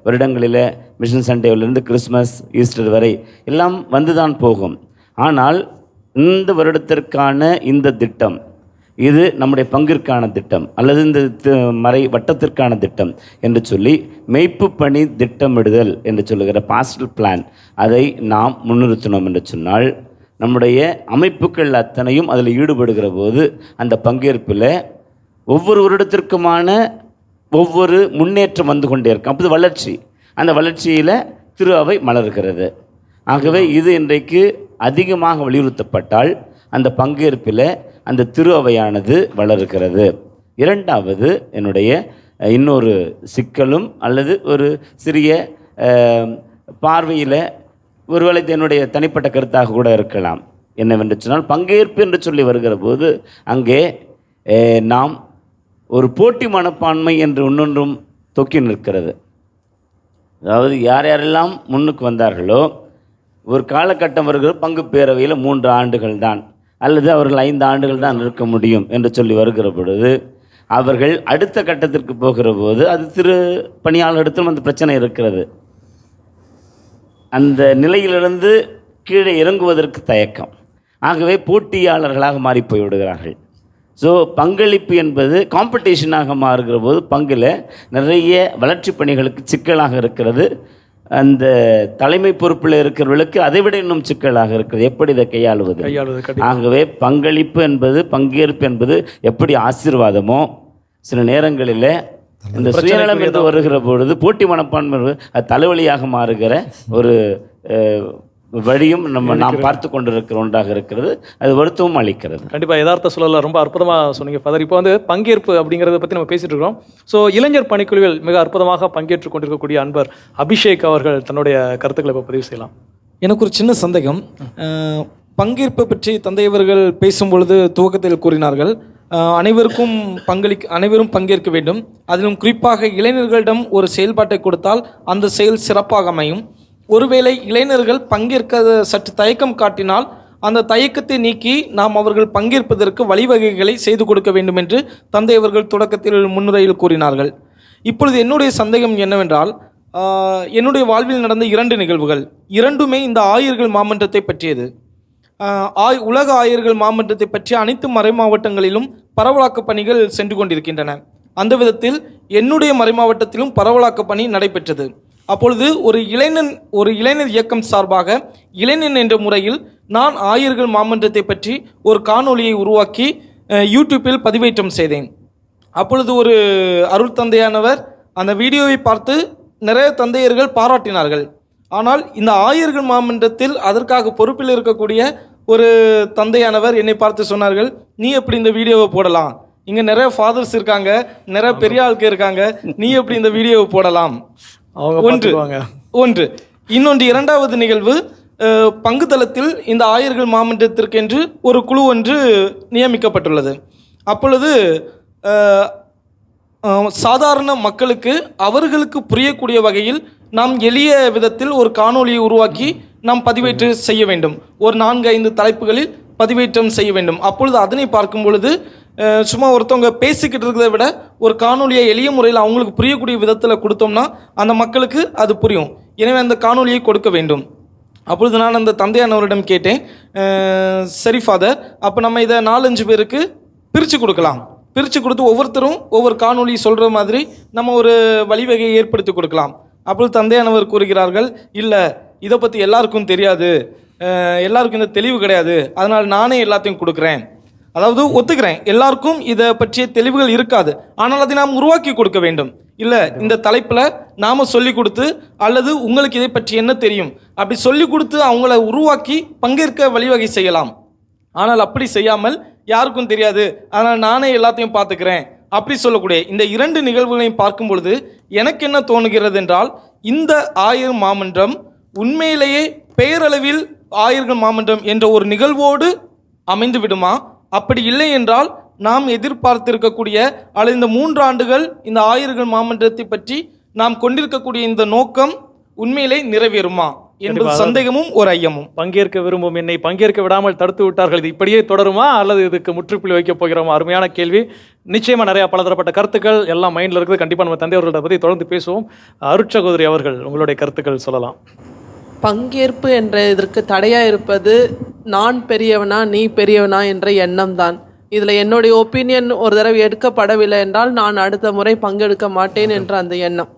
Speaker 13: வருடங்களில் மிஷன் சண்டேவிலிருந்து கிறிஸ்மஸ், ஈஸ்டர் வரை எல்லாம் வந்துதான் போகும். ஆனால் இந்த வருடத்திற்கான இந்த திட்டம், இது நம்முடைய பங்கிற்கான திட்டம் அல்லது இந்த மறை வட்டத்திற்கான திட்டம் என்று சொல்லி மெய்ப்பு பணி திட்டமிடுதல் என்று சொல்லுகிற பாஸ்டல் பிளான், அதை நாம் முன்னிறுத்தினோம் என்று சொன்னால், நம்முடைய அமைப்புகள் அத்தனையும் அதில் ஈடுபடுகிற போது அந்த பங்கேற்பில் ஒவ்வொரு வருடத்திற்குமான ஒவ்வொரு முன்னேற்றம் வந்து கொண்டே இருக்கும். அப்போது வளர்ச்சி, அந்த வளர்ச்சியில் திரு அவை மலர்கிறது. ஆகவே இது இன்றைக்கு அதிகமாக வலியுறுத்தப்பட்டால் அந்த பங்கேற்பில் அந்த திரு அவையானது வளர்கிறது. இரண்டாவது, என்னுடைய இன்னொரு சிக்கலும் அல்லது ஒரு சிறிய பார்வையில் ஒருவேளை என்னுடைய தனிப்பட்ட கருத்தாக கூட இருக்கலாம். என்னவென்று சொன்னால், பங்கேற்பு என்று சொல்லி வருகிற போது அங்கே நாம் ஒரு போட்டி மனப்பான்மை என்று ஒன்றொன்றும் தொக்கி நிற்கிறது. அதாவது யார் யாரெல்லாம் முன்னுக்கு வந்தார்களோ, ஒரு காலகட்டம் வருகிற பங்கு பேரவையில் 3 ஆண்டுகள் தான் அல்லது அவர்கள் 5 ஆண்டுகள் தான் இருக்க முடியும் என்று சொல்லி வருகிற பொழுது, அவர்கள் அடுத்த கட்டத்திற்கு போகிற போது அது திரு பணியாளரிடத்திலும் அந்த பிரச்சனை இருக்கிறது. அந்த நிலையிலிருந்து கீழே இறங்குவதற்கு தயக்கம். ஆகவே போட்டியாளர்களாக மாறி போய்விடுகிறார்கள். ஸோ பங்களிப்பு என்பது காம்படிஷனாக மாறுகிற போது பங்கில் நிறைய வளர்ச்சி பணிகளுக்கு சிக்கலாக இருக்கிறது. அந்த தலைமை பொறுப்பில் இருக்கிறவர்களுக்கு அதைவிட இன்னும் சிக்கலாக இருக்கிறது, எப்படி இதை கையாளுவது. ஆகவே பங்களிப்பு என்பது, பங்கேற்பு என்பது எப்படி ஆசீர்வாதமோ, சில நேரங்களில் இந்த சுயநலம் என்று வருகிற பொழுது போட்டி மனப்பான்மை அது தலைவலியாக மாறுகிற ஒரு வழியும் நாம் பார்த்து கொண்டிருக்கிற ஒன்றாக இருக்கிறது. அது வருத்தமும் அளிக்கிறது.
Speaker 1: கண்டிப்பாக யதார்த்த சூழலில் ரொம்ப அற்புதமாக சொன்னீங்க ஃபாதர். இப்போ வந்து பங்கேற்பு அப்படிங்கிறத பற்றி நம்ம பேசிகிட்டு இருக்கிறோம். ஸோ இளைஞர் பணிக்குழுவில் மிக அற்புதமாக பங்கேற்று கொண்டிருக்கக்கூடிய அன்பர் அபிஷேக் அவர்கள் தன்னுடைய கருத்துக்களை இப்போ பதிவு செய்யலாம்.
Speaker 14: எனக்கு ஒரு சின்ன சந்தேகம். பங்கேற்பு பற்றி தந்தையவர்கள் பேசும்பொழுது துவக்கத்தில் கூறினார்கள், அனைவரும் பங்கேற்க வேண்டும். அதிலும் குறிப்பாக இளைஞர்களிடம் ஒரு செயல்பாட்டை கொடுத்தால் அந்த செயல் சிறப்பாக அமையும். ஒருவேளை இளைஞர்கள் பங்கேற்க சற்று தயக்கம் காட்டினால் அந்த தயக்கத்தை நீக்கி நாம் அவர்கள் பங்கேற்பதற்கு வழிவகைகளை செய்து கொடுக்க வேண்டும் என்று தந்தையவர்கள் தொடக்கத்தில் முன்னுரையில் கூறினார்கள். இப்பொழுது என்னுடைய சந்தேகம் என்னவென்றால், என்னுடைய வாழ்வில் நடந்த 2 நிகழ்வுகள், இரண்டுமே இந்த ஆயர்கள் மாமன்றத்தை பற்றியது. உலக ஆயர்கள் மாமன்றத்தை பற்றி அனைத்து மறை மாவட்டங்களிலும் பரவலாக்க பணிகள் சென்று கொண்டிருக்கின்றன. அந்த விதத்தில் என்னுடைய மறை மாவட்டத்திலும் பரவலாக்க பணி நடைபெற்றது. அப்பொழுது ஒரு இளைஞர் இயக்கம் சார்பாக இளைஞன் என்ற முறையில் நான் ஆயர்கள் மாமன்றத்தை பற்றி ஒரு காணொளியை உருவாக்கி யூடியூப்பில் பதிவேற்றம் செய்தேன். அப்பொழுது ஒரு அருள் தந்தையானவர் அந்த வீடியோவை பார்த்து நிறைய தந்தையர்கள் பாராட்டினார்கள். ஆனால் இந்த ஆயர்கள் மாமன்றத்தில் அதற்காக பொறுப்பில் இருக்கக்கூடிய ஒரு தந்தையானவர் என்னை பார்த்து சொன்னார்கள், நீ எப்படி இந்த வீடியோவை போடலாம், இங்கே நிறைய ஃபாதர்ஸ் இருக்காங்க, நிறைய பெரிய ஆட்கள் இருக்காங்க, நீ எப்படி இந்த வீடியோவை போடலாம். ஒன்று. இன்னொன்று, 2வது நிகழ்வு, பங்குதளத்தில் இந்த ஆயர்கள் மாமன்றத்திற்கென்று ஒரு குழு ஒன்று நியமிக்கப்பட்டுள்ளது. அப்பொழுது சாதாரண மக்களுக்கு அவர்களுக்கு புரியக்கூடிய வகையில் நாம் எளிய விதத்தில் ஒரு காணொளியை உருவாக்கி நாம் பதிவேற்று செய்ய வேண்டும். ஒரு 4-5 தலைப்புகளில் பதிவேற்றம் செய்ய வேண்டும். அப்பொழுது அதனை பார்க்கும் பொழுது சும்மா ஒருத்தவங்க பேசிக்கிட்டு இருக்கிறத விட ஒரு காணொலியை எளிய முறையில் அவங்களுக்கு புரியக்கூடிய விதத்தில் கொடுத்தோம்னா அந்த மக்களுக்கு அது புரியும். எனவே அந்த காணொலியை கொடுக்க வேண்டும். அப்பொழுது நான் அந்த தந்தையானவரிடம் கேட்டேன், சரி ஃபாதர், அப்போ நம்ம இதை 4-5 பேருக்கு பிரித்து கொடுக்கலாம். பிரித்து கொடுத்து ஒவ்வொருத்தரும் ஒவ்வொரு காணொலி சொல்கிற மாதிரி நம்ம ஒரு வழிவகையை ஏற்படுத்தி கொடுக்கலாம். அப்பொழுது தந்தையானவர் கூறுகிறார்கள், இல்லை இதை பற்றி எல்லாருக்கும் தெரியாது, எல்லாருக்கும் இந்த தெளிவு கிடையாது, அதனால் நானே எல்லாத்தையும் கொடுக்குறேன். அதாவது ஒத்துக்கிறேன், எல்லாருக்கும் இதை பற்றிய தெளிவுகள் இருக்காது, ஆனால் அதை நாம் உருவாக்கி கொடுக்க வேண்டும். இல்லை இந்த தலைப்பில் நாம் சொல்லி கொடுத்து அல்லது உங்களுக்கு இதை பற்றி என்ன தெரியும் அப்படி சொல்லி கொடுத்து அவங்கள உருவாக்கி பங்கேற்க வழிவகை செய்யலாம். ஆனால் அப்படி செய்யாமல் யாருக்கும் தெரியாது, அதனால் நானே எல்லாத்தையும் பார்த்துக்கிறேன் அப்படி சொல்லக்கூடிய இந்த 2 நிகழ்வுகளையும் பார்க்கும் பொழுது எனக்கு என்ன தோணுகிறது என்றால், இந்த ஆயர் மாமன்றம் உண்மையிலேயே பெயரளவில் ஆயர்கள் மாமன்றம் என்ற ஒரு நிகழ்வோடு அமைந்து விடுமா? அப்படி இல்லை என்றால் நாம் எதிர்பார்த்திருக்கக்கூடிய அல்லது இந்த 3 ஆண்டுகள் இந்த ஆயர்கள் மாமன்றத்தை பற்றி நாம் கொண்டிருக்கக்கூடிய இந்த நோக்கம் உண்மையிலே நிறைவேறுமா என்பது சந்தேகமும் ஒரு ஐயமும்.
Speaker 1: பங்கேற்க விரும்பும் என்னை பங்கேற்க விடாமல் தடுத்து விட்டார்கள், இது இப்படியே தொடருமா அல்லது இதுக்கு முற்றுப்புள்ளி வைக்க போகிறோமா? அருமையான கேள்வி. நிச்சயமாக நிறையா பலதரப்பட்ட கருத்துக்கள் எல்லாம் மைண்டில் இருக்குது. கண்டிப்பாக நம்ம தந்தையவர்கள்ட்ட பற்றி தொடர்ந்து பேசுவோம். அருட்சகோதரி அவர்கள் உங்களுடைய கருத்துக்கள் சொல்லலாம்.
Speaker 15: பங்கேற்பு என்ற இதற்கு தடையாக இருப்பது நான் பெரியவனா நீ பெரியவனா என்ற எண்ணம் தான். இதில் என்னுடைய ஒப்பீனியன் ஒரு தடவை எடுக்கப்படவில்லை என்றால் நான் அடுத்த முறை பங்கெடுக்க மாட்டேன் என்ற அந்த எண்ணம்.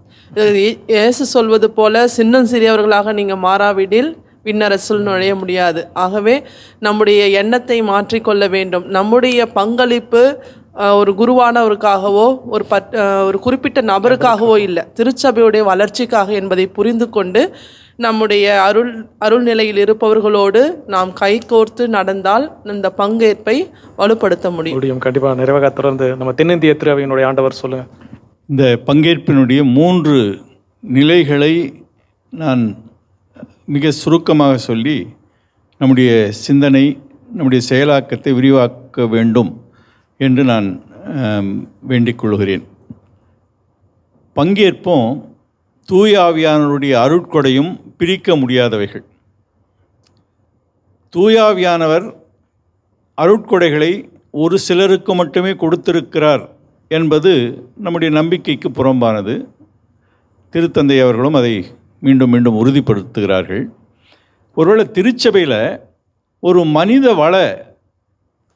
Speaker 15: இயேசு சொல்வது போல சின்னம் சிறியவர்களாக நீங்கள் மாறாவிடில் விண்ணரசில் நுழைய முடியாது. ஆகவே நம்முடைய எண்ணத்தை மாற்றிக்கொள்ள வேண்டும். நம்முடைய பங்களிப்பு ஒரு குருவானவருக்காகவோ ஒரு குறிப்பிட்ட நபருக்காகவோ இல்லை, திருச்சபையுடைய வளர்ச்சிக்காக என்பதை புரிந்து கொண்டு நம்முடைய அருள் நிலையில் இருப்பவர்களோடு நாம் கைகோர்த்து நடந்தால் இந்த பங்கேற்பை வலுப்படுத்த முடியும்.
Speaker 1: கண்டிப்பாக நிறைவாக தொடர்ந்து நம்ம தென்னிந்திய திருவையினுடைய ஆண்டவர் சொல்லுங்கள்.
Speaker 16: இந்த பங்கேற்பினுடைய 3 நிலைகளை நான் மிக சுருக்கமாக சொல்லி நம்முடைய சிந்தனை, நம்முடைய செயலாக்கத்தை விரிவாக்க வேண்டும் என்று நான் வேண்டிக் கொள்கிறேன். பங்கேற்பும் தூய ஆவியானவருடைய அருட்கொடையும் பிரிக்க முடியாதவைகள். தூயாவியானவர் அருட்கொடைகளை ஒரு சிலருக்கு மட்டுமே கொடுத்திருக்கிறார் என்பது நம்முடைய நம்பிக்கைக்கு புறம்பானது. திருத்தந்தை அவர்களும் அதை மீண்டும் மீண்டும் உறுதிப்படுத்துகிறார்கள். ஒருவேளை திருச்சபையில் ஒரு மனித வள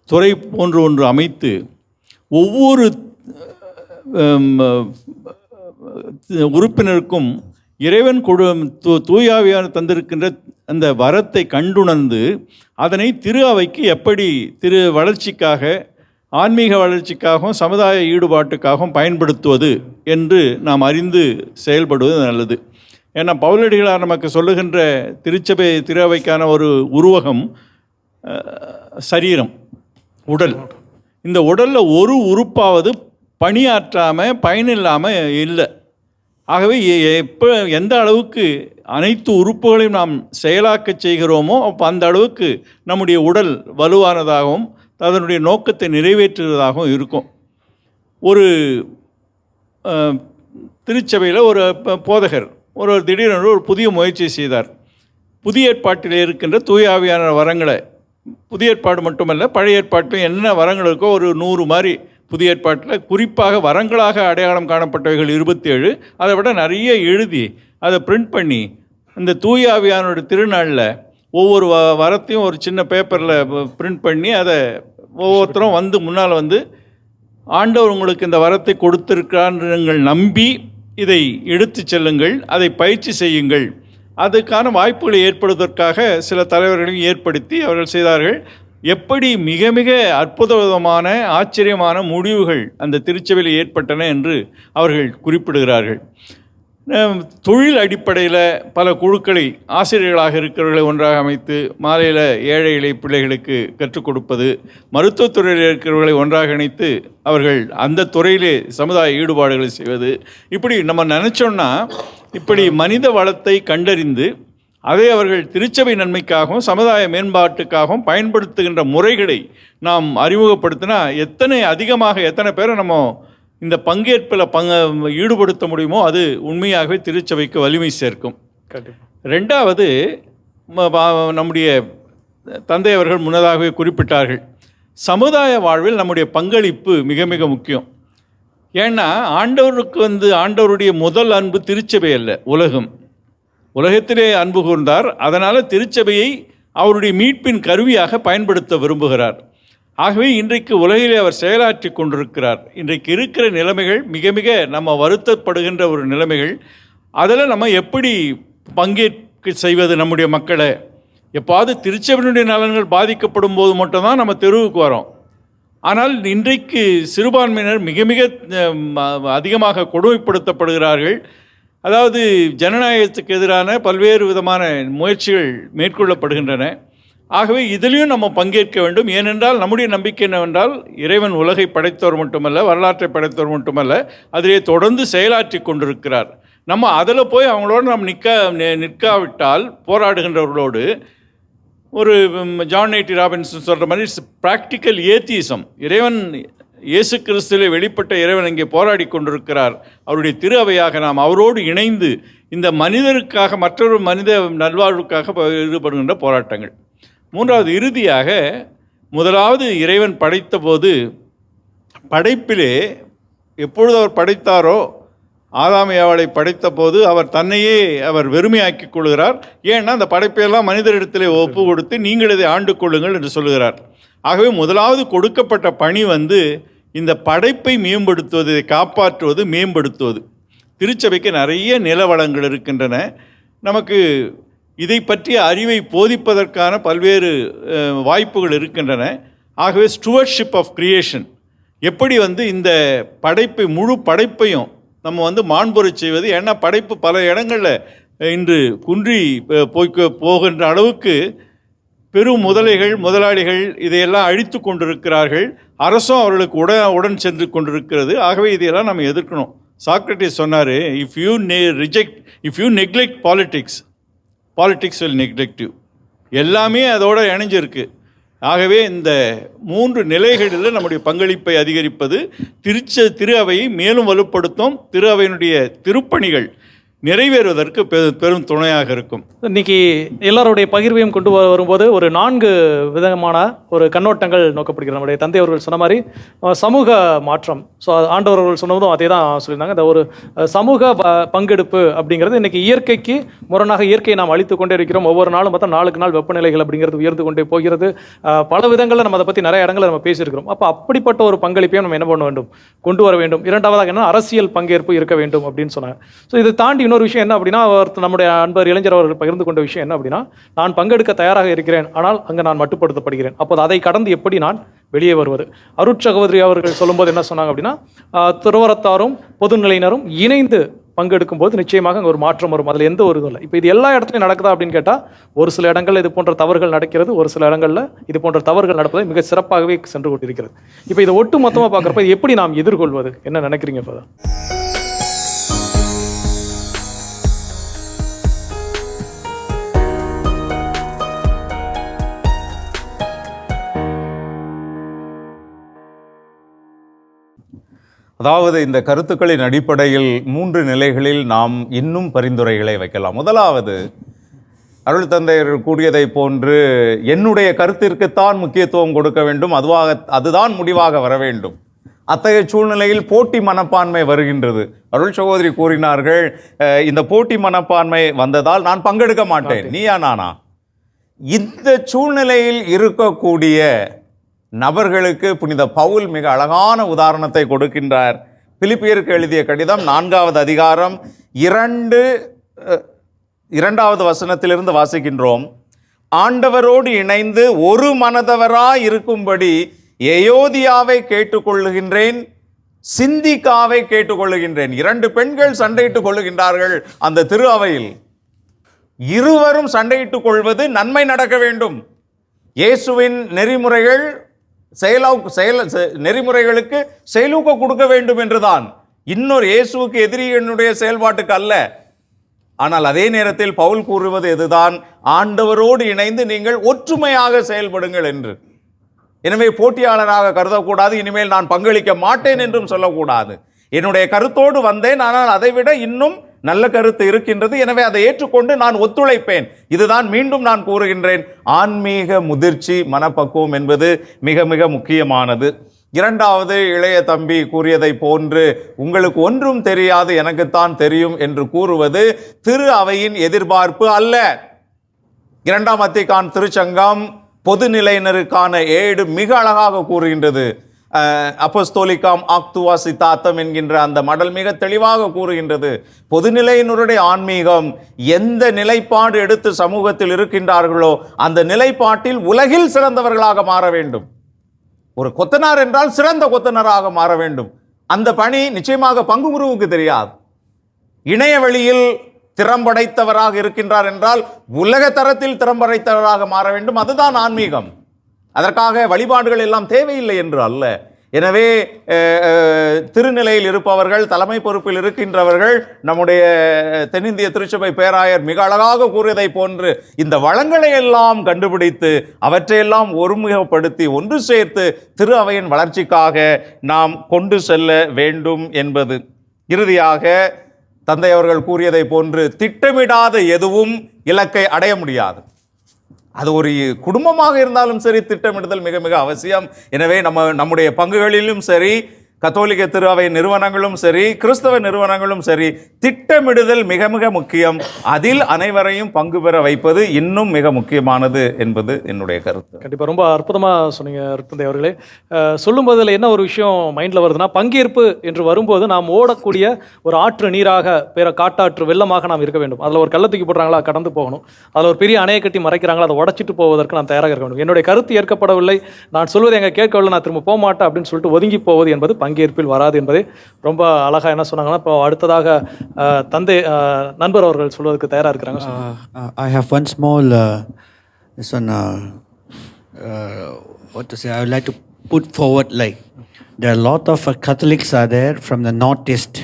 Speaker 16: துறை போன்று ஒன்று அமைத்து ஒவ்வொரு உறுப்பினருக்கும் இறைவன் தூயாவியான தந்திருக்கின்ற அந்த வரத்தை கண்டுணர்ந்து அதனை திரு அவைக்கு எப்படி வளர்ச்சிக்காக, ஆன்மீக வளர்ச்சிக்காகவும் சமுதாய ஈடுபாட்டுக்காகவும் பயன்படுத்துவது என்று நாம் அறிந்து செயல்படுவது நல்லது. ஏன்னா பவுலடிகளார் நமக்கு சொல்லுகின்ற திருச்சபை திரு அவைக்கான ஒரு உருவகம் சரீரம், உடல். இந்த உடலில் ஒரு உறுப்பாவது பணியாற்றாமல் பயனில்லாமல் இல்லை. ஆகவே எப்போ எந்த அளவுக்கு அனைத்து உறுப்புகளையும் நாம் செயலாக்க செய்கிறோமோ அப்போ அந்த அளவுக்கு நம்முடைய உடல் வலுவானதாகவும் அதனுடைய நோக்கத்தை நிறைவேற்றுவதாகவும் இருக்கும். ஒரு திருச்சபையில் ஒரு போதகர் திடீரென்று ஒரு புதிய முயற்சியை செய்தார். புதிய ஏற்பாட்டில் இருக்கின்ற தூய ஆவியான வரங்களை, புதிய ஏற்பாடு மட்டுமல்ல பழைய ஏற்பாட்டில் என்ன வரங்கள் இருக்கோ ஒரு 100 மாதிரி புதிய ஏற்பாட்டில் குறிப்பாக வரங்களாக அடையாளம் காணப்பட்டவைகள் 27, அதை விட நிறைய எழுதி அதை பிரிண்ட் பண்ணி இந்த தூய ஆவியானோட திருநாளில் ஒவ்வொரு வரத்தையும் ஒரு சின்ன பேப்பரில் பிரிண்ட் பண்ணி அதை ஒவ்வொருத்தரும் முன்னால் ஆண்டவர் உங்களுக்கு இந்த வரத்தை கொடுத்திருக்கிறார்கள் நம்பி இதை எடுத்து செல்லுங்கள், அதை பயிற்சி செய்யுங்கள். அதுக்கான வாய்ப்புகளை ஏற்படுவதற்காக சில தலைவர்களையும் ஏற்படுத்தி அவர்கள் செய்தார்கள். எப்படி மிக மிக அற்புதமான ஆச்சரியமான முடிவுகள் அந்த திருச்சபையில் ஏற்பட்டன என்று அவர்கள் குறிப்பிடுகிறார்கள். தொழில் அடிப்படையில் பல குழுக்களை ஆசிரியர்களாக இருக்கிறவர்களை ஒன்றாக அமைத்து மாலையில் ஏழை எளிய பிள்ளைகளுக்கு கற்றுக் கொடுப்பது, மருத்துவத்துறையில் இருக்கிறவர்களை ஒன்றாக இணைத்து அவர்கள் அந்த துறையிலே சமுதாய ஈடுபாடுகளை செய்வது, இப்படி நம்ம நினச்சோன்னா இப்படி மனித வளத்தை கண்டறிந்து அதை அவர்கள் திருச்சபை நன்மைக்காகவும் சமுதாய மேம்பாட்டுக்காகவும் பயன்படுத்துகின்ற முறைகளை நாம் அறிமுகப்படுத்தினா எத்தனை பேரை நம்ம இந்த பங்கேற்பில் ஈடுபடுத்த முடியுமோ அது உண்மையாகவே திருச்சபைக்கு வலிமை சேர்க்கும். ரெண்டாவது, நம்முடைய தந்தை அவர்கள் முன்னதாகவே குறிப்பிட்டார்கள், சமுதாய வாழ்வில் நம்முடைய பங்களிப்பு மிக மிக முக்கியம். ஏன்னா ஆண்டவருக்கு ஆண்டவருடைய முதல் அன்பு திருச்சபை அல்ல, உலகத்திலே அன்பு கூர்ந்தார். அதனால் திருச்சபையை அவருடைய மீட்பின் கருவியாக பயன்படுத்த விரும்புகிறார். ஆகவே இன்றைக்கு உலகிலே அவர் செயலாற்றி கொண்டிருக்கிறார். இன்றைக்கு இருக்கிற நிலைமைகள் மிக மிக நம்ம வருத்தப்படுகின்ற ஒரு நிலைமைகள். அதில் நம்ம எப்படி பங்கேற்க செய்வது நம்முடைய மக்களை? எப்பாவது திருச்சபையினுடைய நலன்கள் பாதிக்கப்படும் போது மட்டும்தான் நம்ம தெருவுக்கு வரோம். ஆனால் இன்றைக்கு சிறுபான்மையினர் மிக மிக அதிகமாக கொடுமைப்படுத்தப்படுகிறார்கள். அதாவது ஜனநாயகத்துக்கு எதிரான பல்வேறு விதமான முயற்சிகள் மேற்கொள்ளப்படுகின்றன. ஆகவே இதிலையும் நம்ம பங்கேற்க வேண்டும். ஏனென்றால் நம்முடைய நம்பிக்கை என்னவென்றால் இறைவன் உலகை படைத்தவர் மட்டுமல்ல, வரலாற்றை படைத்தவர் மட்டுமல்ல, அதிலே தொடர்ந்து செயலாற்றி கொண்டிருக்கிறார். நம்ம அதில் போய் அவங்களோட நம்ம நிற்காவிட்டால் போராடுகின்றவர்களோடு ஒரு ஜான் நைட்டி ராபின்சன் சொல்கிற மாதிரி ப்ராக்டிக்கல் ஏத்தியிசம், இறைவன் இயேசு கிறிஸ்துவிலே வெளிப்பட்ட இறைவன் இங்கே போராடி கொண்டிருக்கிறார். அவருடைய திரு அவையாக நாம் அவரோடு இணைந்து இந்த மனிதருக்காக, மற்றொரு மனித நல்வாழ்வுக்காக ஈடுபடுகின்ற போராட்டங்கள். மூன்றாவது, இறுதியாக முதலாவது இறைவன் படைத்த போது படைப்பிலே எப்பொழுது அவர் படைத்தாரோ, ஆதாம் ஏவாளை படைத்த போது அவர் தன்னையே வெறுமையாக்கி கொள்கிறார். ஏன்னா அந்த படைப்பையெல்லாம் மனிதரிடத்திலே ஒப்பு கொடுத்து நீங்கள் இதை ஆண்டு கொள்ளுங்கள் என்று சொல்லுகிறார். ஆகவே முதலாவது கொடுக்கப்பட்ட பணி இந்த படைப்பை மேம்படுத்துவது, இதை காப்பாற்றுவது, மேம்படுத்துவது. திருச்சபைக்கு நிறைய நிலவளங்கள் இருக்கின்றன. நமக்கு இதை பற்றிய அறிவை போதிப்பதற்கான பல்வேறு வாய்ப்புகள் இருக்கின்றன. ஆகவே ஸ்டூவர்ட்ஷிப் ஆஃப் கிரியேஷன், எப்படி இந்த படைப்பை, முழு படைப்பையும் நம்ம மாண்புறச் செய்வது. ஏன்னா படைப்பு பல இடங்களில் இன்று குன்றி போகின்ற அளவுக்கு பெரும் முதலாளிகள் இதையெல்லாம் அழித்து கொண்டிருக்கிறார்கள். அரசும் அவர்களுக்கு உடன் சென்று கொண்டிருக்கிறது. ஆகவே இதையெல்லாம் நம்ம எதிர்க்கணும். சாக்ரட்டிஸ் சொன்னார், if you neglect politics will neglect you. எல்லாமே அதோடு இணைஞ்சிருக்கு. ஆகவே இந்த 3 நிலைகளில் நம்முடைய பங்களிப்பை அதிகரிப்பது திரு அவையை மேலும் வலுப்படுத்தும், திரு அவையினுடைய திருப்பணிகள் நிறைவேறுவதற்கு பெரும் துணையாக இருக்கும்.
Speaker 1: இன்னைக்கு எல்லாருடைய பகிர்வையும் கொண்டு வரும்போது ஒரு 4 விதமான ஒரு கண்ணோட்டங்கள் நோக்கப்படுகிறது. நம்முடைய தந்தை அவர்கள் சொன்ன மாதிரி சமூக மாற்றம். ஸோ ஆண்டவர் அவர்கள் சொன்னதும் அதே தான் சொல்லியிருந்தாங்க. இந்த ஒரு சமூக பங்கெடுப்பு அப்படிங்கிறது இன்னைக்கு இயற்கைக்கு முரணாக இயற்கையை நாம் அழித்து கொண்டே இருக்கிறோம். ஒவ்வொரு நாளும் பார்த்தா நாளுக்கு நாள் வெப்பநிலைகள் அப்படிங்கிறது உயர்ந்து கொண்டே போகிறது. பல விதங்களில் நம்ம அதை பற்றி நிறைய இடங்களில் நம்ம பேசியிருக்கிறோம். அப்போ அப்படிப்பட்ட ஒரு பங்களிப்பையும் நம்ம என்ன பண்ண வேண்டும், கொண்டு வர வேண்டும். இரண்டாவதாக என்ன, அரசியல் பங்கேற்பு இருக்க வேண்டும் அப்படின்னு சொன்னாங்க. ஸோ இதை தாண்டி இன்னொரு விஷயம் என்ன அப்படின்னா, நம்முடைய அன்பர் இளைஞர் அவர்கள் பகிர்ந்து கொண்ட விஷயம் என்ன அப்படின்னா, நான் பங்கெடுக்க தயாராக இருக்கிறேன், ஆனால் அங்கே நான் மட்டுப்படுத்தப்படுகிறேன். அப்போது அதை கடந்து எப்படி நான் வெளியே வருவது? அருட்சகோதரி அவர்கள் சொல்லும்போது என்ன சொன்னாங்க அப்படின்னா, துறவரத்தாரும் பொதுநிலையினரும் இணைந்து பங்கெடுக்கும் போது நிச்சயமாக அங்கே ஒரு மாற்றம் வரும். அதில் எந்த ஒரு இதுவும் இல்லை. இப்போ இது எல்லா இடத்துலையும் நடக்குதா அப்படின்னு கேட்டால், ஒரு சில இடங்களில் இது போன்ற தவறுகள் நடக்கிறது, ஒரு சில இடங்களில் இது போன்ற தவறுகள் நடப்பதை மிக சிறப்பாகவே சென்று கொண்டிருக்கிறது. இப்போ இதை ஒட்டு மொத்தமாக பார்க்குறப்ப இது எப்படி நாம் எதிர்கொள்வது, என்ன நினைக்கிறீங்க இப்போ?
Speaker 4: அதாவது இந்த கருத்துக்களின் அடிப்படையில் 3 நிலைகளில் நாம் இன்னும் பரிந்துரைகளை வைக்கலாம். முதலாவது, அருள் தந்தையர்கள் கூறியதை போன்று என்னுடைய கருத்திற்குத்தான் முக்கியத்துவம் கொடுக்க வேண்டும், அதுதான் முடிவாக வர வேண்டும். அத்தகைய சூழ்நிலையில் போட்டி மனப்பான்மை வருகின்றது. அருள் சகோதரி கூறினார்கள், இந்த போட்டி மனப்பான்மை வந்ததால் நான் பங்கெடுக்க மாட்டேன், நீயா நானா. இந்த சூழ்நிலையில் இருக்கக்கூடிய நபர்களுக்கு புனித பவுல் மிக அழகான உதாரணத்தை கொடுக்கின்றார். பிலிப்பியருக்கு எழுதிய கடிதம் 4வது அதிகாரம் 2வது வசனத்திலிருந்து வாசிக்கின்றோம். ஆண்டவரோடு இணைந்து ஒரு மனதவராய் இருக்கும்படி எயோதியாவை கேட்டுக்கொள்ளுகின்றேன், சிந்திக்காவை கேட்டுக்கொள்ளுகின்றேன். 2 பெண்கள் சண்டையிட்டுக் கொள்ளுகின்றார்கள் அந்த திரு அவையில். இருவரும் சண்டையிட்டுக் கொள்வது நன்மை நடக்க வேண்டும். இயேசுவின் நெறிமுறைகள் நெறிமுறைகளுக்கு செயலூக்க கொடுக்க வேண்டும் என்றுதான், இன்னொரு இயேசுவுக்கு எதிரியினுடைய செயல்பாட்டுக்கு அல்ல. ஆனால் அதே நேரத்தில் பவுல் கூறுவது எதுதான், ஆண்டவரோடு இணைந்து நீங்கள் ஒற்றுமையாக செயல்படுங்கள் என்று. எனவே போட்டியாளராக கருதக்கூடாது, இனிமேல் நான் பங்களிக்க மாட்டேன் என்றும் சொல்லக்கூடாது. என்னுடைய கருத்தோடு வந்தேன், ஆனால் அதைவிட இன்னும் நல்ல கருத்து இருக்கின்றது, எனவே அதை ஏற்றுக்கொண்டு நான் ஒத்துழைப்பேன். இதுதான் மீண்டும் நான் கூறுகின்றேன், ஆன்மீக முதிர்ச்சி மனப்பக்குவம் என்பது மிக மிக முக்கியமானது. 2வது, இளைய தம்பி கூறியதை போன்று உங்களுக்கு ஒன்றும் தெரியாது எனக்குத்தான் தெரியும் என்று கூறுவது திரு அவையின் எதிர்பார்ப்பு அல்ல. 2ஆம் வத்திக்கான் திருச்சங்கம் பொதுநிலையினருக்கான ஏடு மிக அழகாக கூறுகின்றது. அப்போஸ்தோலிக்காம் ஆக்துவா சித்தாத்தம் என்கின்ற அந்த மடல் மிக தெளிவாக கூறுகின்றது, பொதுநிலையினருடைய ஆன்மீகம் எந்த நிலைப்பாடு எடுத்து சமூகத்தில் இருக்கின்றார்களோ அந்த நிலைப்பாட்டில் உலகில் சிறந்தவர்களாக மாற வேண்டும். ஒரு கொத்தனார் என்றால் சிறந்த கொத்தனராக மாற வேண்டும். அந்த பணி நிச்சயமாக பங்கு குருவுக்கு தெரியாது. இணைய வழியில் திறம்படைத்தவராக இருக்கின்றார் என்றால் உலக தரத்தில் திறம்படைத்தவராக மாற வேண்டும். அதுதான் ஆன்மீகம். அதற்காக வழிபாடுகள் எல்லாம் தேவையில்லை என்று அல்ல. எனவே திருநிலையில் இருப்பவர்கள், தலைமை பொறுப்பில் இருக்கின்றவர்கள், நம்முடைய தென்னிந்திய திருச்சபை பேராயர் மிக அழகாக கூறியதை போன்று இந்த வளங்களை எல்லாம் கண்டுபிடித்து அவற்றையெல்லாம் ஒருமுகப்படுத்தி ஒன்று சேர்த்து திரு அவையின் வளர்ச்சிக்காக நாம் கொண்டு செல்ல வேண்டும் என்பது. இறுதியாக தந்தை அவர்கள் கூறியதை போன்று திட்டமிடாத எதுவும் இலக்கை அடைய முடியாது. அது ஒரு குடும்பமாக இருந்தாலும் சரி, திட்டமிடுதல் மிக மிக அவசியம். எனவே நம்முடைய பங்குகளிலும் சரி, கத்தோலிக்க திரு அவை நிறுவனங்களும் சரி, கிறிஸ்தவ நிறுவனங்களும் சரி, திட்டமிடுதல் மிக மிக முக்கியம். அதில் அனைவரையும் பங்கு பெற வைப்பது இன்னும் மிக முக்கியமானது என்பது என்னுடைய கருத்து.
Speaker 1: கண்டிப்பாக ரொம்ப அற்புதமாக சொன்னீங்க தந்தை அவர்களே. சொல்லும்போதில் என்ன ஒரு விஷயம் மைண்டில் வருதுன்னா, பங்கேற்பு என்று வரும்போது நாம் ஓடக்கூடிய ஒரு ஆற்று நீராக, காட்டாற்று வெள்ளமாக நாம் இருக்க வேண்டும். அதில் ஒரு கள்ள தூக்கி போடுறாங்களா, கடந்து போகணும். அதில் ஒரு பெரிய அணையை கட்டி மறைக்கிறாங்களா, அதை உடச்சிட்டு போவதற்கு நான் தயாராக இருக்க வேண்டும். என்னுடைய கருத்து ஏற்கப்படவில்லை, நான் சொல்வது எங்கள் கேட்கவில்லை, நான் திரும்ப போக மாட்டேன் அப்படின்னு சொல்லிட்டு ஒதுங்கி போவது என்பது பங்கேற்பில் வராது என்பதை ரொம்ப அழகாக என்ன சொன்னாங்கன்னா, இப்போ அடுத்ததாக தந்தை நண்பர் அவர்கள் சொல்வதற்கு தயாராக இருக்கிறாங்க.
Speaker 17: I have one small this one what to say, I would like to put forward, like there are a lot of Catholics are there from the northeast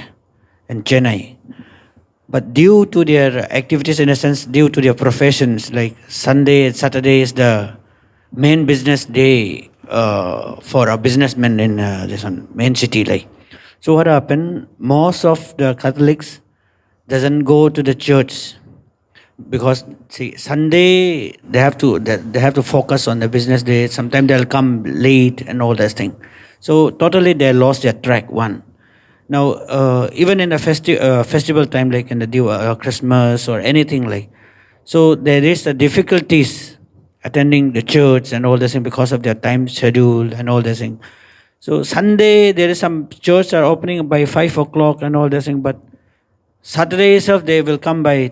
Speaker 17: and Chennai, but due to their activities, in a sense due to their professions, like Sunday and Saturday is the main business day for a businessman in this one main city like. So what happened? Most of the Catholics doesn't go to the church because see Sunday they have to focus on the business day. Sometimes they'll come late and all that thing. So totally they lost their track one. Now even in the festival time like in the Christmas or anything like, so there is the difficulties attending the church and all this thing because of their time schedule and all this thing. So Sunday there is some church are opening by 5 o'clock and all this thing, but Saturday itself they will come by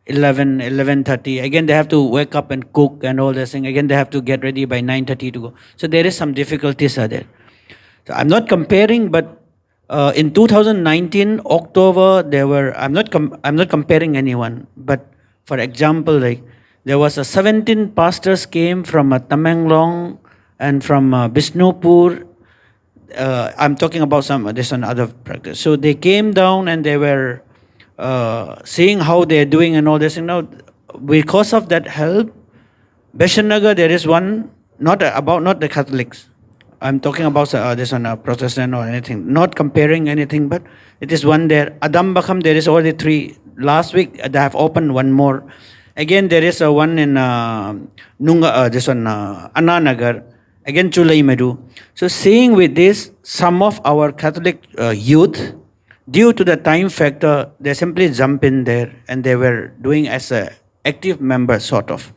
Speaker 17: 11:30. Again they have to wake up and cook and all this thing. Again they have to get ready by 9:30 to go. So there is some difficulties are there. So I'm not comparing, but in 2019 October there were. I'm not comparing anyone, but for example, like there was 17 pastors came from Tamenglong and from Bishnupur. I'm talking about this and other practice. So they came down and they were seeing how they are doing and all this. And now, because of that help, Beshannagar there is one not the Catholics. I'm talking about this one Protestant or anything. Not comparing anything, but it is one there. Adambakam there is already 3. Last week they have opened one more. Again there is one in this one Annanagar. Again Chulai Medu. So seeing with this, some of our Catholic youth, due to the time factor, they simply jump in there and they were doing as a active member sort of.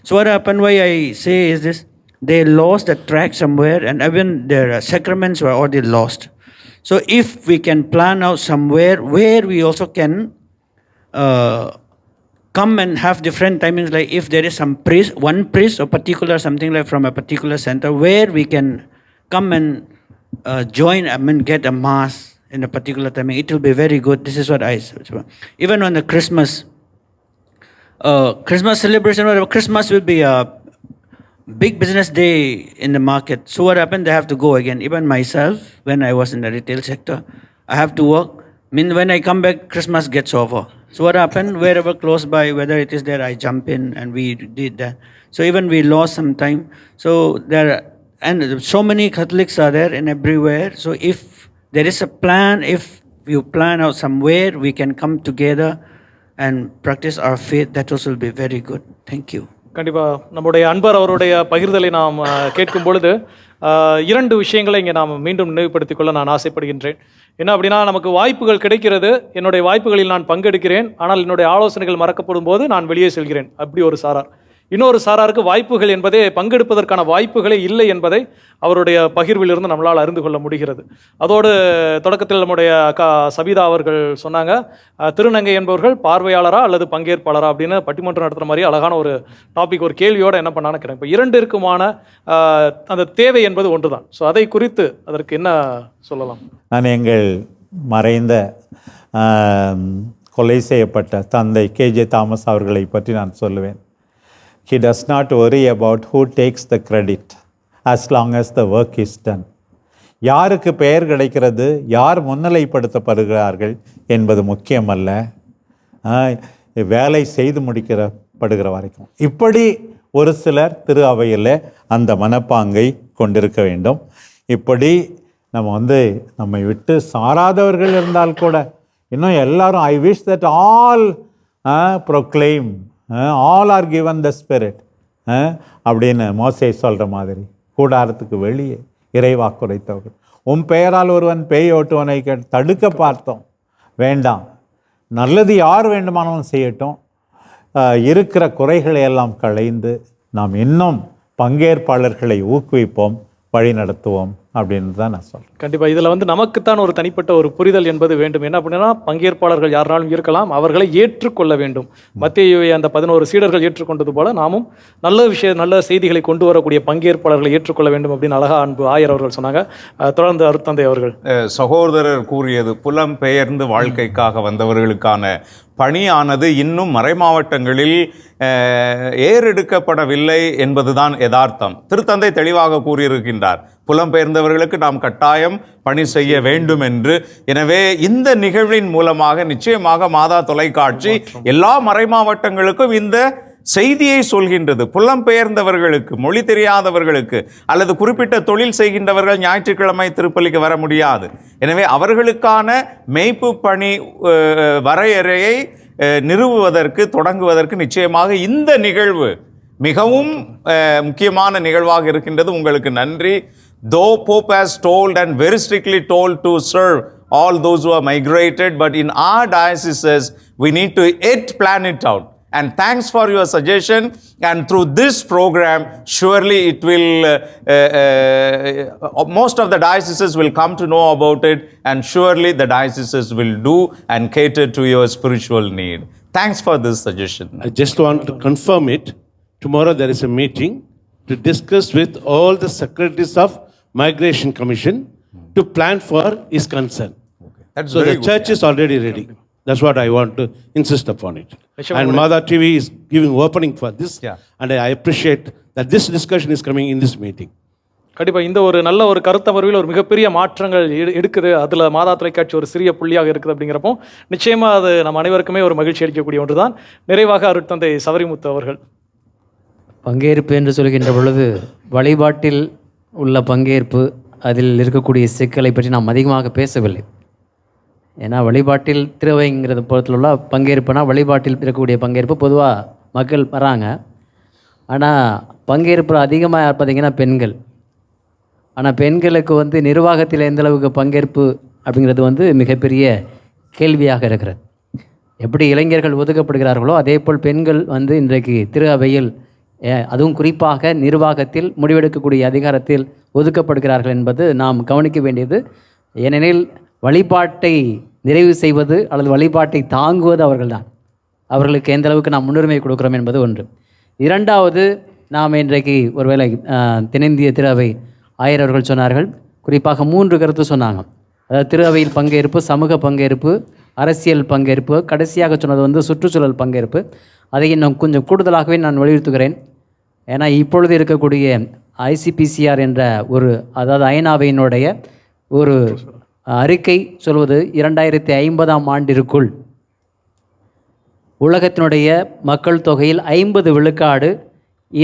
Speaker 17: So what happened? Why I say is this: they lost the track somewhere, and even their sacraments were already lost. So if we can plan out somewhere where we also can come and have different timings, like if there is some priest, one priest or particular something like from a particular center where we can come and join, get a mass in a particular timing, it will be very good. This is what I even on the Christmas celebration, whatever, Christmas will be a big business day in the market. So what happened? They have to go again. Even myself, when I was in the retail sector, I have to work. When I come back, Christmas gets over. So what happened? Wherever close by, whether it is there, I jump in and we did that. So even we lost some time. So and so many Catholics are there and everywhere. So if there is a plan, if you plan out somewhere, we can come together and practice our faith. That also will be very good. Thank you.
Speaker 1: கண்டிப்பாக நம்முடைய அன்பர் அவருடைய பகிர்தலை நாம் கேட்கும் பொழுது 2 விஷயங்களை இங்கே நாம் மீண்டும் நினைவுபடுத்திக் கொள்ள நான் ஆசைப்படுகின்றேன். என்ன அப்படின்னா, நமக்கு வாய்ப்புகள் கிடைக்கிறது, என்னுடைய வாய்ப்புகளில் நான் பங்கெடுக்கிறேன், ஆனால் என்னுடைய ஆலோசனைகள் மறக்கப்படும் போது நான் வெளியே செல்கிறேன். அப்படி ஒரு சாரார். இன்னொரு சாராருக்கு வாய்ப்புகள் என்பதே பங்கெடுப்பதற்கான வாய்ப்புகளே இல்லை என்பதை அவருடைய பகிர்விலிருந்து நம்மளால் அறிந்து கொள்ள முடிகிறது. அதோடு தொடக்கத்தில் நம்முடைய அக்கா சபிதா அவர்கள் சொன்னாங்க, திருநங்கை என்பவர்கள் பார்வையாளரா அல்லது பங்கேற்பாளரா அப்படின்னு பட்டிமன்றம் நடத்துகிற மாதிரி அழகான ஒரு டாபிக், ஒரு கேள்வியோடு என்ன பண்ணான்னு கேட்டேன். இப்போ 2ற்குமான அந்த தேவை என்பது ஒன்று தான். ஸோ அதை குறித்து அதற்கு என்ன சொல்லலாம்?
Speaker 3: நான் எங்கள் மறைந்த கொலை செய்யப்பட்ட தந்தை KJ தாமஸ் அவர்களை பற்றி நான் சொல்லுவேன். He does not worry about who takes the credit as long as the work is done. யாருக்கு பெயர் கிடைக்கிறது, யார் முன்னிலைப்படுத்தப்படுகிறார்கள் என்பது முக்கியமல்ல, வேலை செய்து முடிக்கப்படுகிற வரைக்கும். இப்படி ஒரு சிலர் திரு அவையில் அந்த மனப்பாங்கை கொண்டிருக்க வேண்டும். இப்படி நம்ம நம்மை விட்டு சாராதவர்கள் இருந்தால் கூட இன்னும் எல்லாரும் I wish that all proclaim all R given the spirit அப்படின்னு மோசே சொல்கிற மாதிரி கூடாரத்துக்கு வெளியே இறைவாக்குரைத்தவர்கள். உன் பெயரால் ஒருவன் பேய் ஓட்டுவனை தடுக்க பார்த்தோம், வேண்டாம், நல்லது யார் வேண்டுமானாலும் செய்யட்டும், இருக்கிற குறைகளை எல்லாம் களைந்து நாம் இன்னும் பங்கேற்பாளர்களை ஊக்குவிப்போம், வழி நடத்துவோம் அப்படின்னு தான் நான் சொல்கிறேன்.
Speaker 1: கண்டிப்பாக இதில் நமக்குத்தான் ஒரு தனிப்பட்ட ஒரு புரிதல் என்பது வேண்டும். என்ன அப்படின்னா, பங்கேற்பாளர்கள் யாராலும் இருக்கலாம், அவர்களை ஏற்றுக்கொள்ள வேண்டும். மத்தேயுவை அந்த 11 சீடர்கள் ஏற்றுக்கொண்டது போல நாமும் நல்ல செய்திகளை கொண்டு வரக்கூடிய பங்கேற்பாளர்களை ஏற்றுக்கொள்ள வேண்டும் அப்படின்னு அழகா அன்பு ஆயர் அவர்கள் சொன்னாங்க. தொடர்ந்து அருட்தந்தை அவர்கள்.
Speaker 4: சகோதரர் கூறியது புலம்பெயர்ந்து வாழ்க்கைக்காக வந்தவர்களுக்கான பணியானது இன்னும் மறைமாவட்டங்களில் ஏறெடுக்கப்படவில்லை என்பதுதான் யதார்த்தம். திருத்தந்தை தெளிவாக கூறியிருக்கின்றார், புலம்பெயர்ந்தவர்களுக்கு நாம் கட்டாயம் பணி செய்ய வேண்டும் என்று. எனவே இந்த நிகழ்வின் மூலமாக நிச்சயமாக மாதா தொலைக்காட்சி எல்லா மறைமாவட்டங்களுக்கும் இந்த செய்தியை சொல்கின்றது. புலம்பெயர்ந்தவர்களுக்கு, மொழி தெரியாதவர்களுக்கு அல்லது குறிப்பிட்ட தொழில் செய்கின்றவர்கள் ஞாயிற்றுக்கிழமை திருப்பலிக்கு வர முடியாது. எனவே அவர்களுக்கான மேய்ப்பு பணி வரையறையை நிறுவுவதற்கு, தொடங்குவதற்கு நிச்சயமாக இந்த நிகழ்வு மிகவும் முக்கியமான நிகழ்வாக இருக்கின்றது. உங்களுக்கு நன்றி. Though Pope has told and very strictly told to serve all those who are migrated, but in our dioceses we need to yet plan it out. And thanks for your suggestion, and through this program surely it will most of the dioceses will come to know about it, and surely the dioceses will do and cater to your spiritual need. Thanks for this suggestion.
Speaker 12: I just want to confirm it. Tomorrow there is a meeting to discuss with all the secretaries of Migration Commission to plan for his concern.
Speaker 4: That's
Speaker 12: So
Speaker 4: very
Speaker 12: the
Speaker 4: good.
Speaker 12: church is already ready. That's what I want to insist upon it.
Speaker 1: Vishal,
Speaker 12: And Mother TV is giving opening for this.
Speaker 4: Yeah.
Speaker 12: And I appreciate that this discussion is coming in this meeting.
Speaker 1: கண்டிப்பாக இந்த ஒரு நல்ல ஒரு கருத்தமர்வில் ஒரு மிகப்பெரிய மாற்றங்கள் எடுக்குது. அதில் மாதா தொலைக்காட்சி ஒரு சிறிய புள்ளியாக இருக்குது. அப்படிங்கிறப்போ நிச்சயமாக அது நம்ம அனைவருக்குமே ஒரு மகிழ்ச்சி அளிக்கக்கூடிய ஒன்று தான். நிறைவாக அருட்தந்தை சவரிமுத்து அவர்கள்.
Speaker 7: பங்கேற்பு என்று சொல்கின்ற பொழுது வழிபாட்டில் உள்ள பங்கேற்பு, அதில் இருக்கக்கூடிய சிக்கலை பற்றி நாம் அதிகமாக பேசவில்லை. ஏன்னா வழிபாட்டில் திருவைங்கிறது பொறுத்தில் உள்ள பங்கேற்புனா வழிபாட்டில் இருக்கக்கூடிய பங்கேற்பு பொதுவாக மக்கள் வராங்க. ஆனால் பங்கேற்பு அதிகமாக பார்த்தீங்கன்னா பெண்கள். ஆனால் பெண்களுக்கு நிர்வாகத்தில் எந்த அளவுக்கு பங்கேற்பு அப்படிங்கிறது மிகப்பெரிய கேள்வியாக இருக்கிறது. எப்படி இளைஞர்கள் ஒதுக்கப்படுகிறார்களோ அதே போல் பெண்கள் இன்றைக்கு திரு அவையில் அதுவும் குறிப்பாக நிர்வாகத்தில் முடிவெடுக்கக்கூடிய அதிகாரத்தில் ஒதுக்கப்படுகிறார்கள் என்பது நாம் கவனிக்க வேண்டியது. ஏனெனில் வழிபாட்டை நிறைவு செய்வது அல்லது வழிபாட்டை தாங்குவது அவர்கள்தான். அவர்களுக்கு எந்த அளவுக்கு நாம் முன்னுரிமை கொடுக்குறோம் என்பது ஒன்று. இரண்டாவது, நாம் இன்றைக்கு ஒருவேளை தென்னிந்திய திரு அவை ஆயர் அவர்கள் சொன்னார்கள், குறிப்பாக 3 கருத்து சொன்னாங்க. அதாவது திரு அவையில் பங்கேற்பு, சமூக பங்கேற்பு, அரசியல் பங்கேற்பு, கடைசியாக சொன்னது சுற்றுச்சூழல் பங்கேற்பு. அதை இன்னும் கொஞ்சம் கூடுதலாகவே நான் வலியுறுத்துகிறேன். ஏன்னா இப்பொழுது இருக்கக்கூடிய ஐசிபிசிஆர் என்ற அதாவது ஐநாவினுடைய ஒரு அறிக்கை சொல்வது 2050ஆம் ஆண்டிற்குள் உலகத்தினுடைய மக்கள் தொகையில் 50 விழுக்காடு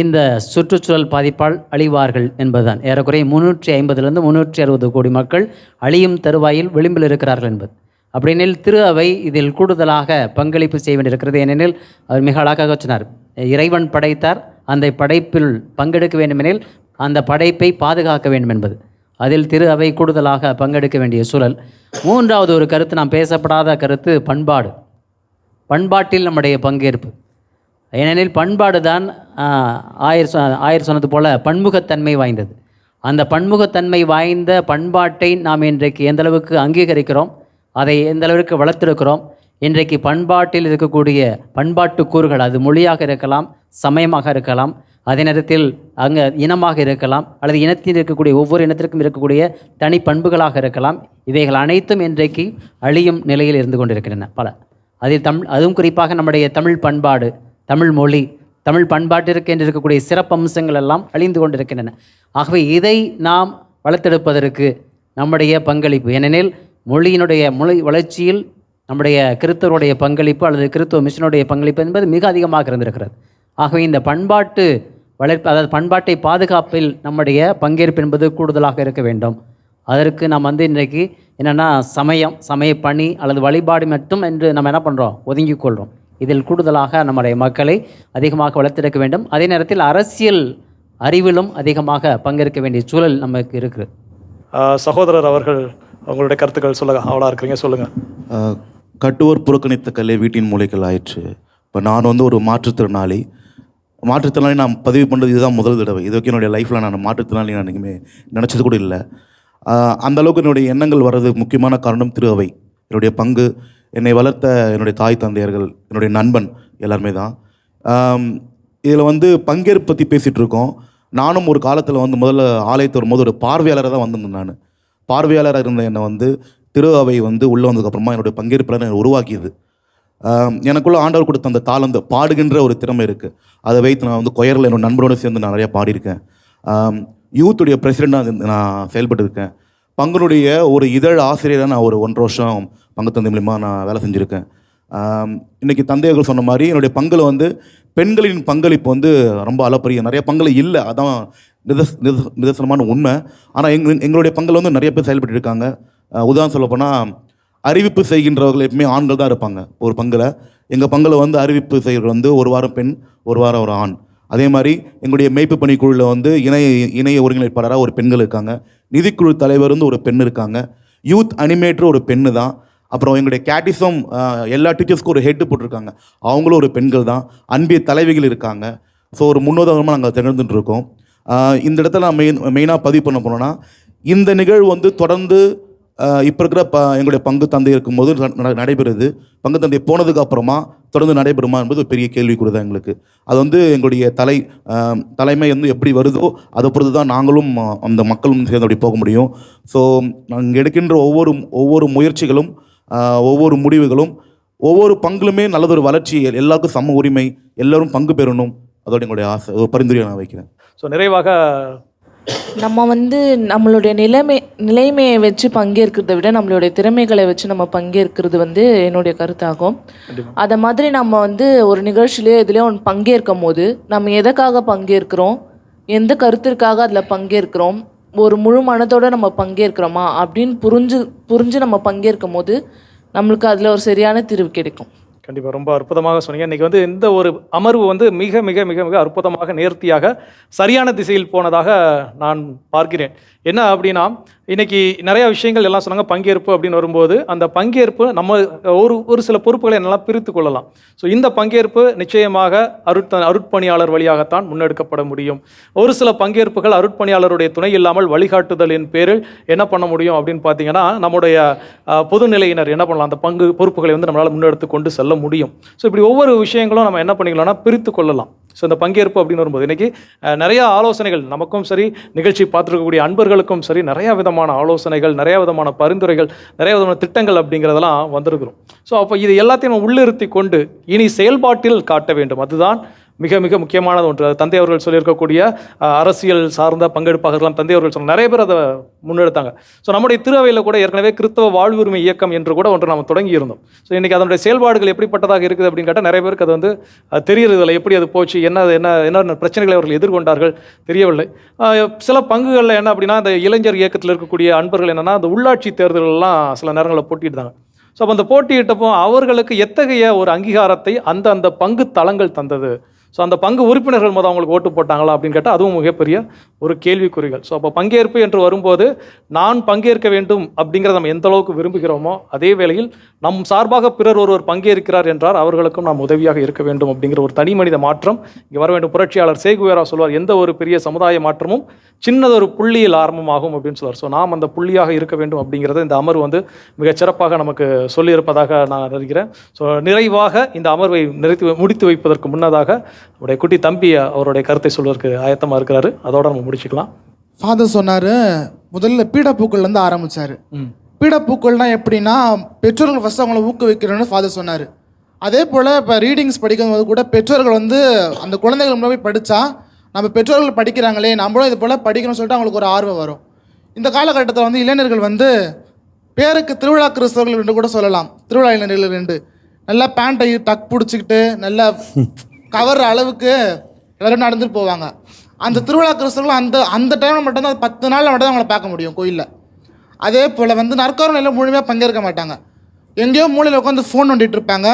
Speaker 7: இந்த சுற்றுச்சூழல் பாதிப்பால் அழிவார்கள் என்பதுதான். ஏறக்குறைய 350 360 கோடி மக்கள் அழியும் தருவாயில் விளிம்பில் இருக்கிறார்கள் என்பது. அப்படியெனில் திரு அவை இதில் கூடுதலாக பங்களிப்பு செய்ய வேண்டியிருக்கிறது. ஏனெனில் அவர் மிக அழகாக சொன்னார், இறைவன் படைத்தார், அந்த படைப்பில் பங்கெடுக்க வேண்டுமெனில் அந்த படைப்பை பாதுகாக்க வேண்டும் என்பது. அதில் திரு அவை கூடுதலாக பங்கெடுக்க வேண்டிய சூழல். மூன்றாவது ஒரு கருத்து, நாம் பேசப்படாத கருத்து, பண்பாடு. பண்பாட்டில் நம்முடைய பங்கேற்பு. ஏனெனில் பண்பாடு தான் ஆயர் சொன்னது போல பன்முகத்தன்மை வாய்ந்தது. அந்த பன்முகத்தன்மை வாய்ந்த பண்பாட்டை நாம் இன்றைக்கு எந்தளவுக்கு அங்கீகரிக்கிறோம், அதை எந்த அளவிற்கு வளர்த்திருக்கிறோம். இன்றைக்கு பண்பாட்டில் இருக்கக்கூடிய பண்பாட்டு கூறுகள், அது மொழியாக இருக்கலாம், சமயமாக இருக்கலாம், அதே நேரத்தில் அங்கே இனமாக இருக்கலாம், அல்லது இனத்தில் இருக்கக்கூடிய ஒவ்வொரு இனத்திற்கும் இருக்கக்கூடிய தனி பண்புகளாக இருக்கலாம். இவைகள் அனைத்தும் இன்றைக்கு அழியும் நிலையில் இருந்து கொண்டிருக்கின்றன பல. அதில் அதுவும் குறிப்பாக நம்முடைய தமிழ் பண்பாடு, தமிழ் மொழி, தமிழ் பண்பாட்டிற்கு என்று இருக்கக்கூடிய சிறப்பம்சங்கள் எல்லாம் அழிந்து கொண்டிருக்கின்றன. ஆகவே இதை நாம் வளர்த்தெடுப்பதற்கு நம்முடைய பங்களிப்பு, ஏனெனில் மொழி வளர்ச்சியில் நம்முடைய கிறிஸ்தவருடைய பங்களிப்பு அல்லது கிறிஸ்தவ மிஷனுடைய பங்களிப்பு என்பது மிக அதிகமாக இருந்திருக்கிறது. ஆகவே இந்த பண்பாட்டு வளர்ப்பு, அதாவது பண்பாட்டை பாதுகாப்பில் நம்முடைய பங்கேற்பு என்பது கூடுதலாக இருக்க வேண்டும். அதற்கு நாம் இன்றைக்கு என்னென்னா சமய பணி அல்லது வழிபாடு மட்டும் என்று நம்ம என்ன பண்ணுறோம், ஒதுங்கிக் கொள்கிறோம். இதில் கூடுதலாக நம்முடைய மக்களை அதிகமாக வளர்த்தெடுக்க வேண்டும். அதே நேரத்தில் அரசியல் அறிவிலும் அதிகமாக பங்கேற்க வேண்டிய சூழல் நமக்கு இருக்குது.
Speaker 1: சகோதரர் அவர்கள் உங்களுடைய கருத்துக்கள் சொல்ல அவளாக இருக்கிறீங்க, சொல்லுங்கள்.
Speaker 18: கட்டுவோர் புறக்கணித்த கல்லை வீட்டின் மூலைகள் ஆயிற்று. இப்போ நான் ஒரு மாற்றுத்திறனாளி நான் பதிவு பண்ணுறது இதுதான் முதல் தடவை. இது வரைக்கும் என்னுடைய லைஃப்பில் நான் மாற்றுத்திறனாளி நான் இனிமேல் நினச்சது கூட இல்லை. அந்தளவுக்கு என்னுடைய எண்ணங்கள் வர்றது முக்கியமான காரணம் திரு அவை. என்னுடைய பங்கு, என்னை வளர்த்த என்னுடைய தாய் தந்தையர்கள், என்னுடைய நண்பன் எல்லாருமே தான். இதில் பங்கேற்பு பற்றி பேசிகிட்டு இருக்கோம். நானும் ஒரு காலத்தில் முதல்ல ஆலயத்து வரும்போது ஒரு பார்வையாளராக தான் வந்திருந்தேன். நான் பார்வையாளராக இருந்த என்னை திரு அவை உள்ளே வந்ததுக்கப்புறமா என்னுடைய பங்கேற்பாளர் என்னை உருவாக்கியது. எனக்குள்ள ஆண்டவர் கொடுத்த அந்த தாளந்து, பாடுகின்ற ஒரு திறமை இருக்குது. அதை வைத்து நான் கொயரில் என்னோட நண்பரோடு சேர்ந்து நான் நிறையா பாடியிருக்கேன். யூத்துடைய பிரசிடெண்ட்டாக நான் செயல்பட்டுருக்கேன். பங்குனுடைய ஒரு இதழ் ஆசிரியராக நான் ஒரு 1.5 வருஷம் பங்கு தந்தை மூலிமா நான் வேலை செஞ்சுருக்கேன். இன்றைக்கி தந்தையர்கள் சொன்ன மாதிரி என்னுடைய பங்கில் வந்து பெண்களின் பங்களிப்பு வந்து ரொம்ப அளப்பரிய நிறைய பங்கில் இல்லை, அதான் நிதர்சனமான உண்மை. ஆனால் எங்களுடைய பங்கில் வந்து நிறைய பேர் செயல்பட்டு இருக்காங்க. உதாரணம் சொல்லப்போனால் அறிவிப்பு செய்கின்றவர்கள் எப்பவுமே ஆண்கள் தான் இருப்பாங்க ஒரு பங்கில். எங்கள் பங்கில் வந்து அறிவிப்பு செய்கிறவர்கள் வந்து ஒரு வாரம் பெண், ஒரு வாரம் ஒரு ஆண். அதே மாதிரி எங்களுடைய மேய்ப்பு பணிக்குழுவில் வந்து இணைய ஒருங்கிணைப்பாளராக ஒரு பெண்கள் இருக்காங்க. நிதிக்குழு தலைவர் வந்து ஒரு பெண் இருக்காங்க. யூத் அனிமேட்டர் ஒரு பெண்ணு தான். அப்புறம் எங்களுடைய கேட்டிசம் எல்லா டீச்சர்ஸ்க்கும் ஒரு ஹெட்டு போட்டிருக்காங்க, அவங்களும் ஒரு பெண்கள் தான். அன்பிய தலைவிகள் இருக்காங்க. ஸோ ஒரு முன்னோதமாக நாங்கள் திகழ்ந்துட்டு இருக்கோம். இந்த இடத்துல நான் மெயினாக பதிவு பண்ண போனோன்னா, இந்த நிகழ்வு வந்து தொடர்ந்து இப்போ இருக்கிற எங்களுடைய பங்கு தந்தை இருக்கும்போது நடைபெறுது. பங்கு தந்தை போனதுக்கு அப்புறமா தொடர்ந்து நடைபெறுமா என்பது ஒரு பெரிய கேள்விக்குறி தான் எங்களுக்கு. அது வந்து எங்களுடைய தலைமை வந்து எப்படி வருதோ அதை பொறுத்து தான் நாங்களும் அந்த மக்களும் சேர்ந்து அப்படி போக முடியும். ஸோ நாங்கள் எடுக்கின்ற ஒவ்வொரு முயற்சிகளும், ஒவ்வொரு முடிவுகளும், ஒவ்வொரு பங்கிலுமே நல்லதொரு வளர்ச்சி, எல்லாருக்கும் சம உரிமை, எல்லோரும் பங்கு பெறணும், அதோட எங்களுடைய ஆசை, ஒரு பரிந்துரையை நான் வைக்கிறேன்.
Speaker 1: ஸோ நிறைவாக
Speaker 15: நம்ம வந்து நம்மளுடைய நிலைமையை வச்சு பங்கேற்கிறத விட நம்மளுடைய திறமைகளை வச்சு நம்ம பங்கேற்கிறது வந்து என்னுடைய கருத்தாகும். அதை மாதிரி நம்ம வந்து ஒரு நிகழ்ச்சியிலையோ இதுலேயோ ஒன்று பங்கேற்கும் போது நம்ம எதுக்காக பங்கேற்கிறோம், எந்த கருத்திற்காக அதில் பங்கேற்கிறோம், ஒரு முழு மனத்தோடு நம்ம பங்கேற்கிறோமா அப்படின்னு புரிஞ்சு நம்ம பங்கேற்கும் போது நம்மளுக்கு அதில் ஒரு சரியான தீர்வு கிடைக்கும்.
Speaker 1: கண்டிப்பாக ரொம்ப அற்புதமாக சொன்னீங்க. இன்றைக்கி வந்து இந்த ஒரு அமர்வு வந்து மிக மிக மிக மிக அற்புதமாக நேர்த்தியாக சரியான திசையில் போனதாக நான் பார்க்கிறேன். என்ன அப்படின்னா, இன்றைக்கி நிறையா விஷயங்கள் எல்லாம் சொன்னாங்க. பங்கேற்பு அப்படின்னு வரும்போது அந்த பங்கேற்பு நம்ம ஒரு சில பொறுப்புகளை என்னெல்லாம் பிரித்து கொள்ளலாம். ஸோ இந்த பங்கேற்பு நிச்சயமாக அருட்பணியாளர் வழியாகத்தான் முன்னெடுக்கப்பட முடியும். ஒரு சில பங்கேற்புகள் அருட்பணியாளருடைய துணை இல்லாமல் வழிகாட்டுதலின் பேரில் என்ன பண்ண முடியும் அப்படின்னு பார்த்தீங்கன்னா, நம்முடைய பொதுநிலையினர் என்ன பண்ணலாம், அந்த பொறுப்புகளை வந்து நம்மளால் முன்னெடுத்து கொண்டு செல்ல முடியும். ஸோ இப்படி ஒவ்வொரு விஷயங்களும் நம்ம என்ன பண்ணிக்கலாம்னா பிரித்து கொள்ளலாம். ஸோ இந்த பங்கேற்பு அப்படின்னு வரும்போது இன்றைக்கி நிறையா ஆலோசனைகள் நமக்கும் சரி, நிகழ்ச்சி பார்த்துருக்கக்கூடிய அன்பர்களுக்கும் சரி, நிறையா விதமான ஆலோசனைகள், நிறையா விதமான பரிந்துரைகள், நிறையா விதமான திட்டங்கள் அப்படிங்கிறதெல்லாம் வந்திருக்கிறோம். ஸோ அப்போ இது எல்லாத்தையும் நம்ம உள்ளிருத்தி கொண்டு இனி செயல்பாட்டில் காட்ட வேண்டும். அதுதான் மிக மிக முக்கியமானது ஒன்று. தந்தை அவர்கள் சொல்லியிருக்கக்கூடிய அரசியல் சார்ந்த பங்கெடுப்பாளர்கள்லாம் தந்தை அவர்கள் சொன்ன நிறைய பேர் அதை முன்னெடுத்தாங்க. ஸோ நம்முடைய திருவையில் கூட ஏற்கனவே கிறிஸ்தவ வாழ்வுரிமை இயக்கம் என்று கூட ஒன்று நம்ம தொடங்கி இருந்தோம். ஸோ இன்றைக்கி அதனுடைய செயல்பாடுகள் எப்படிப்பட்டதாக இருக்குது அப்படின்னு கேட்டால் நிறைய பேருக்கு அது வந்து தெரியறதில்லை. எப்படி அது போச்சு, என்ன பிரச்சனைகளை அவர்கள் எதிர்கொண்டார்கள் தெரியவில்லை. சில பங்குகளில் என்ன அப்படின்னா, இந்த இளைஞர் இயக்கத்தில் இருக்கக்கூடிய அன்பர்கள் என்னென்னா, அந்த உள்ளாட்சி தேர்தலெல்லாம் சில நேரங்களில் போட்டிட்டாங்க. ஸோ அப்போ அந்த போட்டியிட்டப்போ அவர்களுக்கு எத்தகைய ஒரு அங்கீகாரத்தை அந்த பங்கு தளங்கள் தந்தது, ஸோ அந்த பங்கு உறுப்பினர்கள் மொதல் அவங்களுக்கு ஓட்டு போட்டாங்களா அப்படின்னு கேட்டால் அதுவும் மிகப்பெரிய ஒரு கேள்விக்குறிகள். ஸோ அப்போ பங்கேற்பு என்று வரும்போது நான் பங்கேற்க வேண்டும் அப்படிங்கிறத நம்ம எந்த அளவுக்கு விரும்புகிறோமோ, அதே வேளையில் நம் சார்பாக பிறர் ஒருவர் பங்கேற்கிறார் என்றால் அவர்களுக்கும் நாம் உதவியாக இருக்க வேண்டும் அப்படிங்கிற ஒரு தனி மனித மாற்றம் இங்கே வர வேண்டும். புரட்சியாளர் சேகுவேரா சொல்வார், எந்த ஒரு பெரிய சமுதாய மாற்றமும் சின்னதொரு புள்ளியில் ஆரம்பமாகும் அப்படின்னு சொல்வார். ஸோ நாம் அந்த புள்ளியாக இருக்க வேண்டும் அப்படிங்கிறத இந்த அமர்வு வந்து மிகச்சிறப்பாக நமக்கு சொல்லியிருப்பதாக நான் அறிகிறேன். ஸோ நிறைவாக இந்த அமர்வை முடித்து வைப்பதற்கு முன்னதாக அவருடைய குட்டி தம்பி அவருடைய கருத்தை சொல்வதற்கு ஆயத்தமாக இருக்கிறாரு. அதோட நம்ம முடிச்சுக்கலாம்.
Speaker 19: ஃபாதர் சொன்னார், முதல்ல பீடப்பூக்கள்லேருந்து ஆரம்பித்தார். பீடப்பூக்கள்னா எப்படின்னா, பெற்றோர்கள் ஃபஸ்ட்டு அவங்கள ஊக்குவிக்கிறோன்னு ஃபாதர் சொன்னார். அதே போல் இப்போ ரீடிங்ஸ் படிக்கும்போது கூட பெற்றோர்கள் வந்து அந்த குழந்தைகள் முன்னாடி படித்தா நம்ம பெற்றோர்கள் படிக்கிறாங்களே நம்மளும் இது போல் படிக்கணும்னு சொல்லிட்டு அவங்களுக்கு ஒரு ஆர்வம் வரும். இந்த காலகட்டத்தில் வந்து இளைஞர்கள் வந்து பேருக்கு திருவிழா கிறிஸ்தவர்கள் என்று கூட சொல்லலாம். திருவிழா இளைஞர்கள் ரெண்டு நல்லா பேண்ட்டை டக் பிடிச்சிக்கிட்டு நல்லா கவர்ற அளவுக்கு எல்லோரும் நடந்துட்டு போவாங்க. அந்த திருவிழா கிறிஸ்தவர்கள் அந்த டைமில் மட்டும்தான் 10 நாளில் மட்டும் தான் அவங்கள பார்க்க முடியும் கோயிலில். அதே போல் வந்து நற்கருணையில் முழுமையாக பங்கேற்க மாட்டாங்க. எங்கேயோ மூலையில் உட்காந்து ஃபோன் நோண்டிட்டு இருப்பாங்க.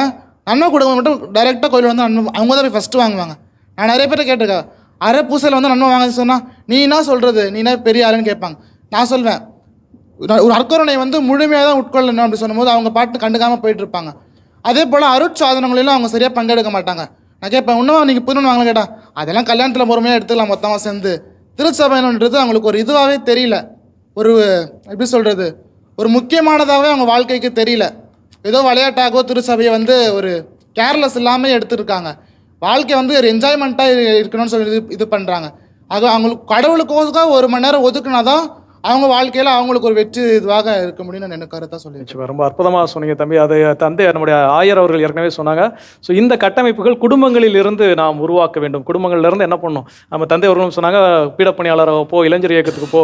Speaker 19: நன்மை கொடுக்க மட்டும் டைரெக்டாக கோயில் வந்து நன்மை அவங்க தான் போய் ஃபஸ்ட்டு வாங்குவாங்க. நான் நிறைய பேரை கேட்டிருக்கேன், அரை பூசையில் வந்து நன்மை வாங்க சொன்னால் நீ என்ன சொல்கிறது, நீ என்ன பெரிய ஆளுன்னு கேட்பாங்க. நான் சொல்வேன், ஒரு நற்கருணை வந்து முழுமையாக தான் உட்கொள்ளணும் அப்படி சொல்லும்போது அவங்க பாட்டு கண்டுக்காமல் போயிட்டுருப்பாங்க. அதே போல் அருட்சாதனங்களிலும் அவங்க சரியாக பங்கெடுக்க மாட்டாங்க. நான் கேட்பேன், இன்னும் நீங்கள் புதுன்னு வாங்கலாம் கேட்டால் அதெல்லாம் கல்யாணத்தில் பொறுமையாக எடுத்துக்கலாம் மொத்தமாக சேர்ந்து. திருச்சபைன்றது அவங்களுக்கு ஒரு இதுவாகவே தெரியல, ஒரு எப்படி சொல்கிறது, ஒரு முக்கியமானதாகவே அவங்க வாழ்க்கைக்கு தெரியல. ஏதோ விளையாட்டாகவோ திருச்சபையை வந்து ஒரு கேர்லெஸ் இல்லாமல் எடுத்துருக்காங்க. வாழ்க்கை வந்து ஒரு என்ஜாய்மெண்ட்டாக இருக்கணும்னு சொல்லி இது பண்ணுறாங்க. அது அவங்களுக்கு கடவுளுக்கோசம் 1 மணி நேரம் ஒதுக்குனா தான் அவங்க வாழ்க்கையில் அவங்களுக்கு ஒரு வெற்றி இதுவாக இருக்க முடியும்னு நான் எனக்கு கருத்தாக சொல்லியிருக்கேன்.
Speaker 1: ரொம்ப அற்புதமாக சொன்னீங்க தம்பி. அதை தந்தை நம்முடைய ஆயர் அவர்கள் ஏற்கனவே சொன்னாங்க. ஸோ இந்த கட்டமைப்புகள் குடும்பங்களில் இருந்து நாம் உருவாக்க வேண்டும். குடும்பங்கள்ல இருந்து என்ன பண்ணணும், நம்ம தந்தை அவர்களும் சொன்னாங்க, பீடப்பணியாளராக போ, இளைஞர் இயக்கத்துக்கு போ.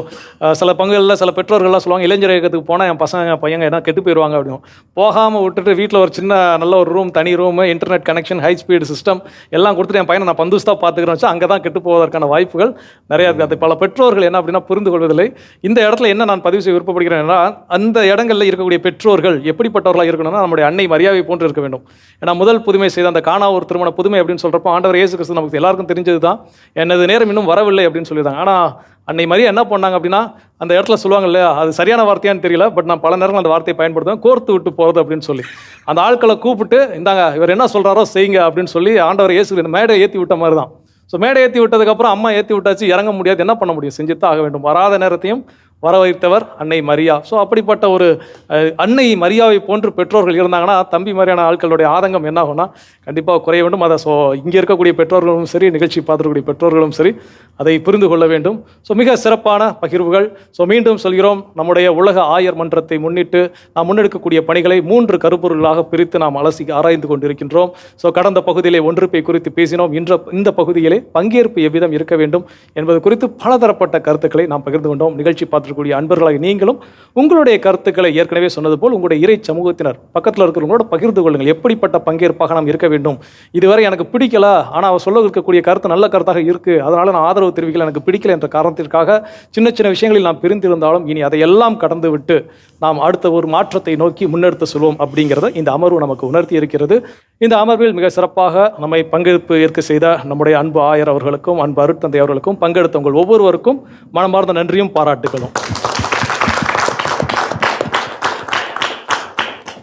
Speaker 1: சில பங்குகளில் சில பெற்றோர்கள்லாம் சொல்லுவாங்க, இளைஞர் இயக்கத்துக்கு போனால் என் பசங்க பையங்க என்ன கெட்டு போயிடுவாங்க அப்படின்னு. போகாமல் விட்டுட்டு வீட்டில் ஒரு சின்ன நல்ல ஒரு ரூம், தனி room, internet connection, high speed system எல்லாம் கொடுத்துட்டு என் பையனை நான் பந்துஸ்தாக பார்த்துக்கிறேன் வச்சு அங்கே தான் கெட்டு போவதற்கான வாய்ப்புகள் நிறையா இருக்குது. அது பல பெற்றோர்கள் என்ன அப்படின்னா புரிந்து கொள்வதில்லை. இந்த இடத்துல என்ன நான் பதிவு செய்ய விருப்பப்படுகிறேன் என்றால், அந்த இடங்களில் இருக்கக்கூடிய பெற்றோர்கள் எப்படிப்பட்டவர்களாக இருக்கணும்னா நம்முடைய அன்னை மரியாதை போன்று இருக்க வேண்டும். ஏன்னா முதல் புதுமை செய்த அந்த காணா ஒரு திருமண புதுமை அப்படின்னு சொல்கிறப்போ ஆண்டவர் இயேசு கிறிஸ்து நமக்கு எல்லாருக்கும் தெரிஞ்சது தான், எனது நேரம் இன்னும் வரவில்லை அப்படின்னு சொல்லியிருந்தாங்க. ஆனால் அன்னை மரியா என்ன பண்ணாங்க அப்படின்னா, அந்த இடத்துல சொல்லுவாங்க இல்லையா, அது சரியான வார்த்தையான்னு தெரியல, பட் நான் பல நேரங்கள் அந்த வார்த்தையை பயன்படுத்துவேன், கோர்த்து விட்டு போகிறது அப்படின்னு சொல்லி அந்த ஆட்களை கூப்பிட்டு, இந்தாங்க இவர் என்ன சொல்கிறாரோ செய்யுங்க அப்படின்னு சொல்லி ஆண்டவர் இயேசு இந்த மேடை ஏற்றி விட்ட மாதிரி தான். ஸோ மேடை ஏற்றி விட்டதுக்கப்புறம் அம்மா ஏற்றி விட்டாச்சு, இறங்க முடியாது, என்ன பண்ண முடியும், செஞ்சுத்தான் ஆக வேண்டும். வராத நேரத்தையும் வர வைத்தவர் அன்னை மரியா. ஸோ அப்படிப்பட்ட ஒரு அன்னை மரியாவை போன்று பெற்றோர்கள் இருந்தாங்கன்னா தம்பி மாதிரியான ஆட்களுடைய ஆதங்கம் என்ன ஆகும்னா கண்டிப்பாக குறைய வேண்டும். அதை ஸோ இங்கே இருக்கக்கூடிய பெற்றோர்களும் சரி, நிகழ்ச்சி பார்த்துக்கூடிய பெற்றோர்களும் சரி, அதை புரிந்து கொள்ள வேண்டும். ஸோ மிக சிறப்பான பகிர்வுகள். ஸோ மீண்டும் சொல்கிறோம், நம்முடைய உலக ஆயர் மன்றத்தை முன்னிட்டு நாம் முன்னெடுக்கக்கூடிய பணிகளை 3 கருப்பொருளாக பிரித்து நாம் ஆராய்ந்து கொண்டிருக்கின்றோம். ஸோ கடந்த பகுதியிலே ஒன்றுப்பை குறித்து பேசினோம். இந்த பகுதியிலே பங்கேற்பு எவ்விதம் இருக்க வேண்டும் என்பது குறித்து பலதரப்பட்ட கருத்துக்களை நாம் பகிர்ந்து கொண்டோம். நிகழ்ச்சி பார்த்துக்கூடிய அன்பர்களாக நீங்களும் உங்களுடைய கருத்துக்களை ஏற்கனவே சொன்னது போல் உங்களுடைய இறை சமூகத்தினர் பக்கத்தில் இருக்கிறவங்களோட பகிர்ந்து கொள்ளுங்கள். எப்படிப்பட்ட பங்கேற்பாக நாம் இருக்க வேண்டும், இதுவரை எனக்கு பிடிக்கல, ஆனால் அவர் சொல்ல இருக்கக்கூடிய கருத்து நல்ல கருத்தாக இருக்குது, அதனால் நான் ஆதரவு தெரிவிக்கல, எனக்கு பிடிக்கல என்ற காரணத்திற்காக சின்ன சின்ன விஷயங்களில் நாம் பிரிந்திருந்தாலும் இனி அதையெல்லாம் கடந்து விட்டு நாம் அடுத்த ஒரு மாற்றத்தை நோக்கி முன்னெடுத்து செல்வோம் அப்படிங்கிறத இந்த அமர்வு நமக்கு உணர்த்தி இருக்கிறது. இந்த அமர்வில் மிக சிறப்பாக நம்மை பங்கேற்பு ஏற்க செய்த நம்முடைய அன்பு ஆயர் அவர்களுக்கும் அன்பு அருட்தந்தை அவர்களுக்கும் பங்கெடுத்த உங்கள் ஒவ்வொருவருக்கும் மனமார்ந்த நன்றியும் பாராட்டுகளும்.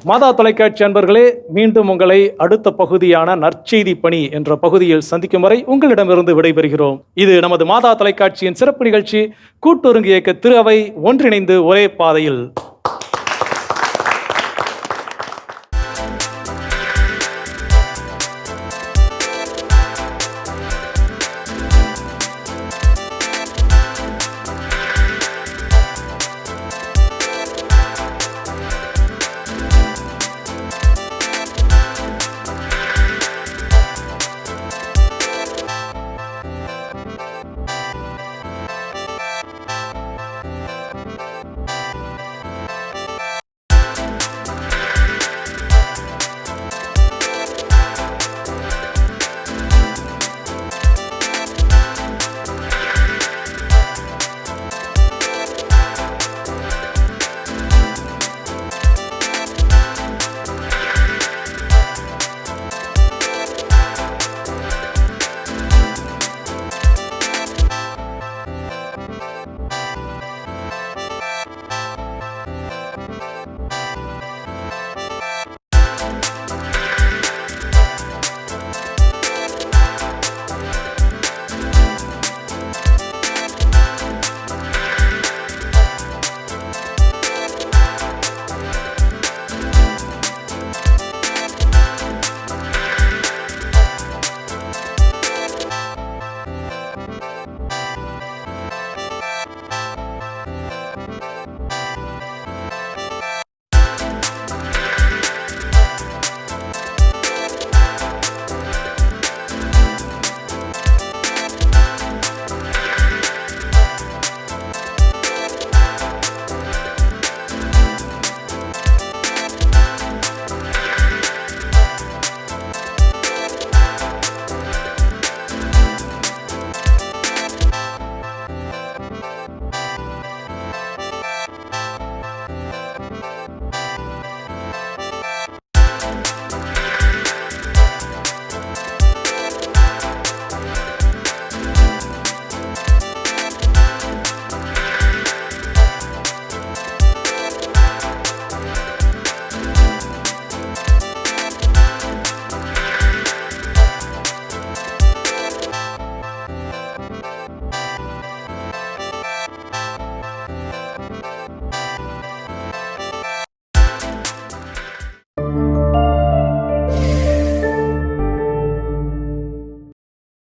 Speaker 1: மாதா தொலைக்காட்சி அன்பர்களே, மீண்டும் உங்களை அடுத்த பகுதியான நற்செய்தி பணி என்ற பகுதியில் சந்திக்கும் வரை உங்களிடமிருந்து விடைபெறுகிறோம். இது நமது மாதா தொலைக்காட்சியின் சிறப்பு நிகழ்ச்சி கூட்டுறங்கு இயக்க திரு அவை ஒன்றிணைந்து ஒரே பாதையில்.